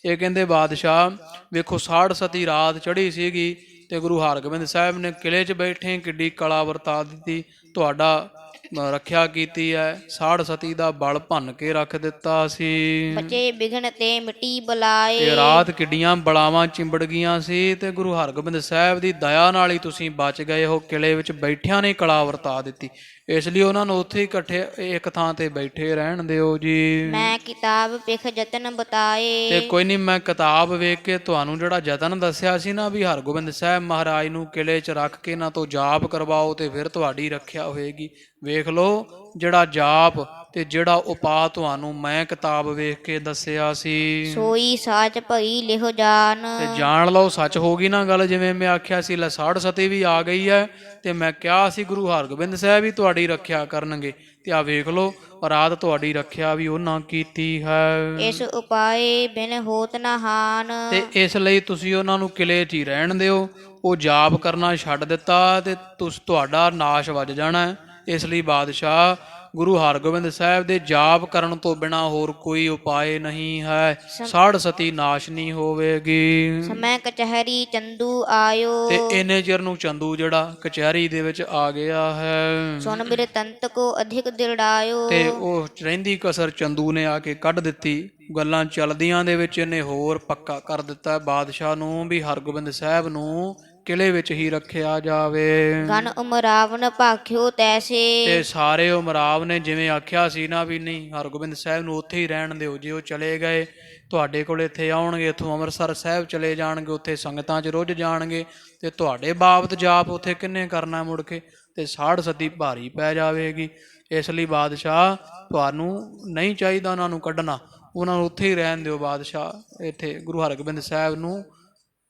ਇਹ ਕਹਿੰਦੇ ਬਾਦਸ਼ਾਹ ਵੇਖੋ ਸਾੜ ਸਤੀ ਰਾਤ ਚੜ੍ਹੀ ਸੀਗੀ, ਤੇ ਗੁਰੂ ਹਰਗੋਬਿੰਦ ਸਾਹਿਬ ਨੇ ਕਿਲੇ 'ਚ ਬੈਠੇ ਕਿੱਡੀ ਕਲਾ ਵਰਤਾ ਦਿੱਤੀ, ਤੁਹਾਡਾ ਰੱਖਿਆ ਕੀਤੀ ਹੈ। ਸਾੜ ਸਤੀ ਦਾ ਬਲ ਭੰਨ ਕੇ ਰੱਖ ਦਿੱਤਾ ਸੀ ਬਚੇ ਬਿਘਨ ਤੇ ਮਿੱਟੀ ਤੇ ਬੁਲਾਏ। ਰਾਤ ਕਿੱਡੀਆਂ ਬਲਾਵਾਂ ਚਿੰਬੜ ਗਈਆਂ ਸੀ ਤੇ ਗੁਰੂ ਹਰਗੋਬਿੰਦ ਸਾਹਿਬ ਦੀ ਦਇਆ ਨਾਲ ਹੀ ਤੁਸੀਂ ਬਚ ਗਏ ਹੋ। ਕਿਲੇ ਵਿੱਚ ਬੈਠਿਆਂ ਨੇ ਕਲਾ ਵਰਤਾ ਦਿੱਤੀ, ਇਸ ਲਈ ਉਹਨਾਂ ਨੂੰ ਉੱਥੇ ਇਕੱਠੇ ਇੱਕ ਥਾਂ ਤੇ ਬੈਠੇ ਰਹਿਣ ਦਿਓ ਜੀ। ਮੈਂ ਕਿਤਾਬ ਪਿਖ ਯਤਨ ਤੇ ਬਤਾਏ। ਕੋਈ ਨਹੀਂ, ਮੈਂ ਕਿਤਾਬ ਵੇਖ ਕੇ ਤੁਹਾਨੂੰ ਜਿਹੜਾ ਯਤਨ ਦੱਸਿਆ ਸੀ ਨਾ ਵੀ ਹਰਗੋਬਿੰਦ ਸਾਹਿਬ ਮਹਾਰਾਜ ਨੂੰ ਕਿਲੇ 'ਚ ਰੱਖ ਕੇ ਇਹਨਾਂ ਤੋਂ ਜਾਪ ਕਰਵਾਓ ਤੇ ਫਿਰ ਤੁਹਾਡੀ ਰੱਖਿਆ ਹੋਏਗੀ। ਵੇਖ ਲਓ ਜਿਹੜਾ ਜਾਪ ਤੇ ਜਿਹੜਾ ਉਪਾਅ ਤੁਹਾਨੂੰ ਮੈਂ ਕਿਤਾਬ ਵੇਖ ਕੇ ਦੱਸਿਆ ਸੀ, ਸੋਈ ਸਾਚ ਭਈ ਲਿਹੋ ਜਾਨ। ਤੇ ਜਾਣ ਲਓ ਸੱਚ ਹੋ ਗਈ ਨਾ ਗੱਲ। ਜਿਵੇਂ ਮੈਂ ਆਖਿਆ ਸੀ ਲੈ ਸਾੜ ਸਤੀ ਵੀ ਆ ਗਈ ਹੈ ਤੇ ਮੈਂ ਕਿਹਾ ਸੀ ਗੁਰੂ ਹਰਗੋਬਿੰਦ ਸਾਹਿਬ ਵੀ ਤੁਹਾਡੀ ਰੱਖਿਆ ਕਰਨਗੇ, ਤੇ ਆ ਵੇਖ ਲਓ ਰਾਤ ਤੁਹਾਡੀ ਰੱਖਿਆ ਵੀ ਉਹਨਾਂ ਕੀਤੀ ਹੈ। ਇਸ ਉਪਾਏ ਬਿਨ ਹੋਤ ਨਾ ਹਾਨ। ਤੇ ਇਸ ਲਈ ਤੁਸੀਂ ਉਹਨਾਂ ਨੂੰ ਕਿਲੇ 'ਚ ਹੀ ਰਹਿਣ ਦਿਓ। ਉਹ ਜਾਪ ਕਰਨਾ ਛੱਡ ਦਿੱਤਾ ਤੇ ਤੁਹਾਡਾ ਨਾਸ਼ ਵੱਜ ਜਾਣਾ ਹੈ। ਇਸ ਲਈ ਬਾਦਸ਼ਾਹ ਗੁਰੂ ਹਰਗੋਬਿੰਦ ਸਾਹਿਬ ਦੇ ਜਾਪ ਕਰਨ ਤੋਂ ਬਿਨਾ ਹੋਰ ਕੋਈ ਉਪਾਏ ਨਹੀਂ ਹੈ। ਸਾੜ ਸਤੀ ਨਾਸ਼ ਨਹੀਂ ਹੋਵੇਗੀ। ਸਮੈ ਕਚਹਿਰੀ ਚੰਦੂ ਆਇਓ। ਤੇ ਇੰਨੇ ਚਿਰ ਨੂੰ ਚੰਦੂ ਜਿਹੜਾ ਕਚਹਿਰੀ ਦੇ ਵਿੱਚ ਆ ਗਿਆ ਹੈ। ਸੁਨ ਬਿਰਤੰਤ ਕੋ ਅਧਿਕ ਦਿੜਾਇਓ। ਤੇ ਉਹ ਰਹਿੰਦੀ ਕਸਰ ਚੰਦੂ ਨੇ ਆ ਕੇ ਕੱਢ ਦਿੱਤੀ। ਗੱਲਾਂ ਚੱਲਦੀਆਂ ਦੇ ਵਿੱਚ ਇਹਨੇ ਹੋਰ ਪੱਕਾ ਕਰ ਦਿੱਤਾ ਬਾਦਸ਼ਾਹ ਨੂੰ ਵੀ ਹਰਗੋਬਿੰਦ ਸਾਹਿਬ ਨੂੰ ਕਿਲੇ ਵਿੱਚ ਹੀ ਰੱਖਿਆ ਜਾਵੇ। ਗਨ ਉਮਰਾਵਨ ਭਾਖਿਓ ਤੈਸੇ। ਤੇ ਸਾਰੇ ਉਮਰਾਵ ਨੇ ਜਿਵੇਂ ਆਖਿਆ ਸੀ ਨਾ ਵੀ ਨਹੀਂ ਹਰਗੋਬਿੰਦ ਸਾਹਿਬ ਨੂੰ ਉੱਥੇ ਹੀ ਰਹਿਣ ਦਿਓ। ਜੇ ਉਹ ਚਲੇ ਗਏ ਤੁਹਾਡੇ ਕੋਲ ਇੱਥੇ ਆਉਣਗੇ, ਇੱਥੋਂ ਅੰਮ੍ਰਿਤਸਰ ਸਾਹਿਬ ਚਲੇ ਜਾਣਗੇ, ਉੱਥੇ ਸੰਗਤਾਂ 'ਚ ਰੁੱਝ ਜਾਣਗੇ ਤੇ ਤੁਹਾਡੇ ਬਾਬਤ ਜਾਪ ਉੱਥੇ ਕਿੰਨੇ ਕਰਨਾ ਮੁੜ ਕੇ, ਤੇ ਸਾੜ ਸਤੀ ਭਾਰੀ ਪੈ ਜਾਵੇਗੀ। ਇਸ ਲਈ ਬਾਦਸ਼ਾਹ ਤੁਹਾਨੂੰ ਨਹੀਂ ਚਾਹੀਦਾ ਉਹਨਾਂ ਨੂੰ ਕੱਢਣਾ, ਉਹਨਾਂ ਨੂੰ ਉੱਥੇ ਹੀ ਰਹਿਣ ਦਿਓ ਬਾਦਸ਼ਾਹ ਇੱਥੇ ਗੁਰੂ ਹਰਗੋਬਿੰਦ ਸਾਹਿਬ ਨੂੰ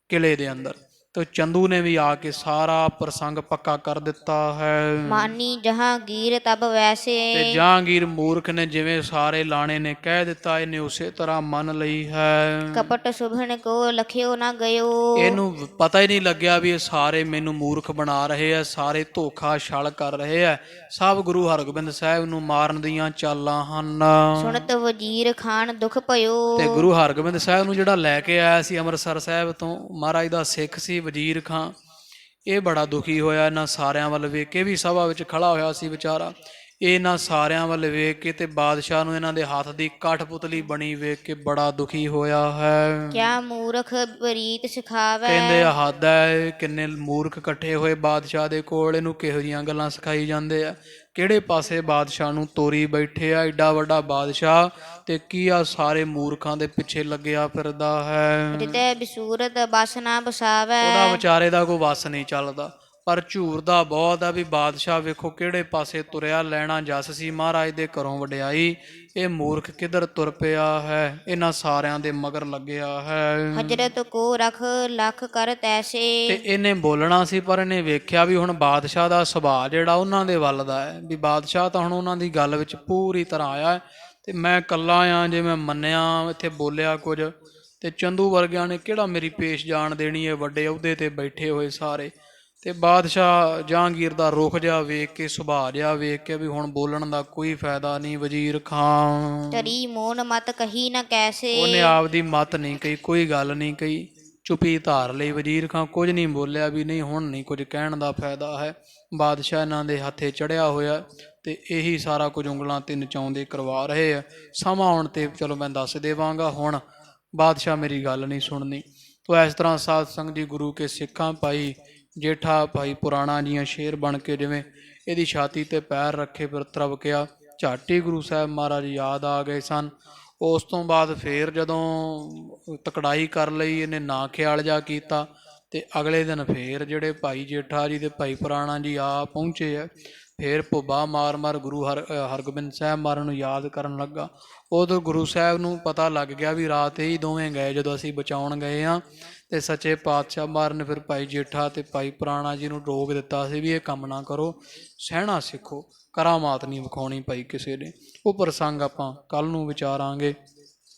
ਕਿਲੇ ਦੇ ਅੰਦਰ। ਤੇ ਚੰਦੂ ਨੇ ਵੀ ਆ ਕੇ ਸਾਰਾ ਪ੍ਰਸੰਗ ਪੱਕਾ ਕਰ ਦਿੱਤਾ ਹੈ। ਮਾਨੀ ਜਹਾਂਗੀਰ ਤਬ ਵੈਸੇ। ਤੇ ਜਹਾਂਗੀਰ ਮੂਰਖ ਨੇ ਜਿਵੇਂ ਸਾਰੇ ਲਾਣੇ ਨੇ ਕਹਿ ਦਿੱਤਾ ਇਹਨੇ ਉਸੇ ਤਰ੍ਹਾਂ ਮੰਨ ਲਈ ਹੈ। ਕਪਟ ਸੁਭਣ ਕੋ ਲਖਿਓ ਨਾ ਗਇਓ। ਇਹਨੂੰ ਪਤਾ ਹੀ ਨਹੀਂ ਲੱਗਿਆ ਵੀ ਇਹ ਸਾਰੇ ਮੈਨੂੰ ਮੂਰਖ ਬਣਾ ਰਹੇ ਆ, ਸਾਰੇ ਧੋਖਾ ਛਲ ਕਰ ਰਹੇ ਆ। ਸਭ ਗੁਰੂ ਹਰਗੋਬਿੰਦ ਸਾਹਿਬ ਨੂੰ ਮਾਰਨ ਦੀਆਂ ਚਾਲਾਂ ਹਨ। ਸੁਣਤ ਵਜ਼ੀਰ ਖਾਨ ਦੁਖ ਭਇਓ। ਤੇ ਗੁਰੂ ਹਰਗੋਬਿੰਦ ਸਾਹਿਬ ਨੂੰ ਜਿਹੜਾ ਲੈ ਕੇ ਆਇਆ ਸੀ ਅੰਮ੍ਰਿਤਸਰ ਸਾਹਿਬ ਤੋਂ ਮਹਾਰਾਜ ਦਾ ਸਿੱਖ ਸੀ ਵਜ਼ੀਰ ਖਾਂ, ਇਹ ਬੜਾ ਦੁਖੀ ਹੋਇਆ ਇਹਨਾਂ ਸਾਰਿਆਂ ਵੱਲ ਵੇਖ ਕੇ। ਵੀ ਸਭਾ ਵਿੱਚ ਖੜਾ ਹੋਇਆ ਸੀ ਵਿਚਾਰਾ, ਇਹਨਾਂ ਸਾਰਿਆਂ ਵੱਲ ਵੇਖ ਕੇ ਤੇ ਬਾਦਸ਼ਾਹ ਨੂੰ ਇਹਨਾਂ ਦੇ ਹੱਥ ਦੀ ਕਠਪੁਤਲੀ ਬਣੀ ਵੇਖ ਕੇ ਬੜਾ ਦੁਖੀ ਹੋਇਆ ਹੈ। ਕਿਆ ਮੂਰਖ ਬਰੀਤ ਸਿਖਾਵੇ। ਕਹਿੰਦੇ ਹੱਦ ਹੈ, ਕਿੰਨੇ ਮੂਰਖ ਇਕੱਠੇ ਹੋਏ ਬਾਦਸ਼ਾਹ ਦੇ ਕੋਲ, ਇਹਨੂੰ ਕਿਹੋ ਜਿਹੀਆਂ ਗੱਲਾਂ ਸਿਖਾਈ ਜਾਂਦੇ ਆ। ਕਿਹੜੇ ਪਾਸੇ ਬਾਦਸ਼ਾਹ ਨੂੰ ਤੋਰੀ ਬੈਠੇ ਆ, ਏਡਾ ਵੱਡਾ ਬਾਦਸ਼ਾਹ ਤੇ ਕੀ ਆ ਸਾਰੇ ਮੂਰਖਾਂ ਦੇ ਪਿੱਛੇ ਲੱਗਿਆ ਫਿਰਦਾ ਹੈ। ਹਿਰਦੈ ਬਿਸੂਰਤ ਬਸ ਨਾ ਬਸਾਵੇ। ਉਹਦਾ ਵਿਚਾਰੇ ਦਾ ਕੋਈ ਵਸ ਨਹੀਂ ਚੱਲਦਾ, ਪਰ ਝੂਰ ਦਾ ਬਹੁਤ ਆ ਵੀ ਬਾਦਸ਼ਾਹ ਵੇਖੋ ਕਿਹੜੇ ਪਾਸੇ ਤੁਰਿਆ। ਲੈਣਾ ਜਸ ਸੀ ਮਹਾਰਾਜ ਦੇ ਘਰੋਂ ਵਡਿਆਈ, ਇਹ ਮੂਰਖ ਕਿੱਧਰ ਤੁਰ ਪਿਆ ਹੈ, ਇਹਨਾਂ ਸਾਰਿਆਂ ਦੇ ਮਗਰ ਲੱਗਿਆ ਹੈ। ਹਜਰਤ ਕੋ ਰਖ ਲਖ ਕਰ ਤੈਸੇ। ਤੇ ਇਹਨੇ ਬੋਲਣਾ ਸੀ ਪਰ ਇਹਨੇ ਵੇਖਿਆ ਵੀ ਹੁਣ ਬਾਦਸ਼ਾਹ ਦਾ ਸੁਭਾਅ ਜਿਹੜਾ ਉਹਨਾਂ ਦੇ ਵੱਲ ਦਾ ਹੈ, ਵੀ ਬਾਦਸ਼ਾਹ ਤਾਂ ਹੁਣ ਉਹਨਾਂ ਦੀ ਗੱਲ ਵਿੱਚ ਪੂਰੀ ਤਰ੍ਹਾਂ ਆਇਆ ਹੈ ਤੇ ਮੈਂ ਇਕੱਲਾ ਆ। ਜੇ ਮੈਂ ਮੰਨਿਆ ਇੱਥੇ ਬੋਲਿਆ ਕੁਝ ਤੇ ਚੰਦੂ ਵਰਗਿਆਂ ਨੇ ਕਿਹੜਾ ਮੇਰੀ ਪੇਸ਼ ਜਾਣ ਦੇਣੀ ਹੈ, ਵੱਡੇ ਅਹੁਦੇ ਤੇ ਬੈਠੇ ਹੋਏ ਸਾਰੇ। ਤੇ ਬਾਦਸ਼ਾਹ ਜਹਾਂਗੀਰ ਦਾ ਰੁਖ ਜਿਹਾ ਵੇਖ ਕੇ, ਸੁਭਾਅ ਜਿਹਾ ਵੇਖ ਕੇ ਵੀ ਹੁਣ ਬੋਲਣ ਦਾ ਕੋਈ ਫਾਇਦਾ ਨਹੀਂ। ਵਜ਼ੀਰ ਖਾਂ ਤਰੀ ਮੋਨ ਮਤ ਕਹੀ ਨਾ ਕੈਸੇ। ਉਹਨੇ ਆਪਦੀ ਮਤ ਨਹੀਂ ਕਹੀ, ਕੋਈ ਗੱਲ ਨਹੀਂ ਕਹੀ, ਚੁੱਪੀ ਧਾਰ ਲਈ। ਵਜ਼ੀਰ ਖਾਂ ਕੁਝ ਨਹੀਂ ਬੋਲਿਆ ਵੀ ਨਹੀਂ ਹੁਣ ਨਹੀਂ ਕੁਝ ਕਹਿਣ ਦਾ ਫਾਇਦਾ ਹੈ। ਬਾਦਸ਼ਾਹ ਇਹਨਾਂ ਦੇ ਹੱਥੇ ਚੜਿਆ ਹੋਇਆ ਤੇ ਇਹੀ ਸਾਰਾ ਕੁਝ ਉਂਗਲਾਂ ਤੇ ਨਚਾਉਂਦੇ ਕਰਵਾ ਰਹੇ ਆ। ਸਮਾਂ ਆਉਣ ਤੇ ਚਲੋ ਮੈਂ ਦੱਸ ਦੇਵਾਂਗਾ, ਹੁਣ ਬਾਦਸ਼ਾਹ ਮੇਰੀ ਗੱਲ ਨਹੀਂ ਸੁਣਨੀ। ਤੋ ਇਸ ਤਰ੍ਹਾਂ ਸਾਧ ਸੰਗਤ ਜੀ ਗੁਰੂ ਕੇ ਸਿੱਖਾਂ ਭਾਈ ਜੇਠਾ ਭਾਈ ਪੁਰਾਣਾ ਜੀਆਂ ਸ਼ੇਰ ਬਣ ਕੇ ਜਿਵੇਂ ਇਹਦੀ ਛਾਤੀ ਤੇ ਪੈਰ ਰੱਖੇ ਫਿਰ ਤਰਵਕਿਆ, ਝਾਟੀ ਗੁਰੂ ਸਾਹਿਬ ਮਹਾਰਾਜ ਯਾਦ ਆ ਗਏ ਸਨ। ਉਸ ਤੋਂ ਬਾਅਦ ਫੇਰ ਜਦੋਂ ਤਕੜਾਈ ਕਰ ਲਈ ਇਹਨੇ ਨਾ ਖਿਆਲ ਜਾ ਕੀਤਾ ਤੇ ਅਗਲੇ ਦਿਨ ਫੇਰ ਜਿਹੜੇ ਭਾਈ ਜੇਠਾ ਜੀ ਤੇ ਭਾਈ ਪੁਰਾਣਾ ਜੀ ਆ ਪਹੁੰਚੇ ਆ। ਫੇਰ ਭੁੱਬਾ ਮਾਰ ਗੁਰੂ ਹਰਗੋਬਿੰਦ ਸਾਹਿਬ ਮਹਾਰਾਜ ਨੂੰ ਯਾਦ ਕਰਨ ਲੱਗਾ। ਉਦੋਂ ਗੁਰੂ ਸਾਹਿਬ ਨੂੰ ਪਤਾ ਲੱਗ ਗਿਆ ਵੀ ਰਾਤ ਹੀ ਦੋਵੇਂ ਗਏ ਜਦੋਂ ਅਸੀਂ ਬਚਾਉਣ ਗਏ ਹਾਂ। ਤੇ ਸੱਚੇ ਪਾਤਸ਼ਾਹ ਮਹਾਰਾਜ ਨੇ ਫਿਰ ਭਾਈ ਜੇਠਾ ਤੇ ਭਾਈ ਪੁਰਾਣਾ ਜੀ ਨੂੰ ਰੋਕ ਦਿੱਤਾ ਸੀ ਵੀ ਇਹ ਕੰਮ ਨਾ ਕਰੋ, ਸਹਿਣਾ ਸਿੱਖੋ, ਕਰਾਮਾਤ ਨਹੀਂ ਵਿਖਾਉਣੀ ਭਾਈ ਕਿਸੇ ਨੇ। ਉਹ ਪ੍ਰਸੰਗ ਆਪਾਂ ਕੱਲ੍ਹ ਨੂੰ ਵਿਚਾਰਾਂਗੇ।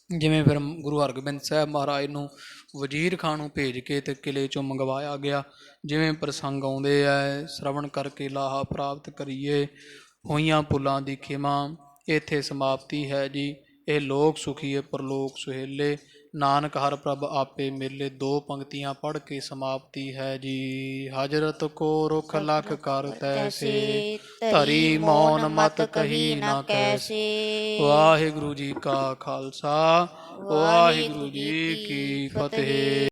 ਜਿਵੇਂ ਫਿਰ ਗੁਰੂ ਹਰਗੋਬਿੰਦ ਸਾਹਿਬ ਮਹਾਰਾਜ ਨੂੰ ਵਜ਼ੀਰ ਖਾਂ ਨੂੰ ਭੇਜ ਕੇ ਤੇ ਕਿਲੇ 'ਚੋਂ ਮੰਗਵਾਇਆ ਗਿਆ। ਜਿਵੇਂ ਪ੍ਰਸੰਗ ਆਉਂਦੇ ਹੈ, ਸ਼ਰਵਣ ਕਰਕੇ ਲਾਹਾ ਪ੍ਰਾਪਤ ਕਰੀਏ, ਹੋਈਆਂ ਭੁੱਲਾਂ ਦੀ ਖਿਮਾ, ਇੱਥੇ ਸਮਾਪਤੀ ਹੈ ਜੀ। ਇਹ ਲੋਕ ਸੁਖੀਏ ਪਰਲੋਕ ਸੁਹੇਲੇ, ਨਾਨਕ ਹਰ ਪ੍ਰਭ ਆਪੇ ਮੇਲੇ। ਦੋ ਪੰਕਤੀਆਂ ਪੜ੍ਹ ਕੇ ਸਮਾਪਤੀ ਹੈ ਜੀ। ਹਜ਼ਰਤ ਕੋ ਰੁਖ ਲਖ ਕਰ ਤੈਸੇ, ਧਰੀ ਮੌਨ ਮਤ ਕਹੀ ਨਾ ਕੈਸੇ। ਵਾਹਿਗੁਰੂ ਜੀ ਕਾ ਖਾਲਸਾ, ਵਾਹਿਗੁਰੂ ਜੀ ਕੀ ਫਤਿਹ।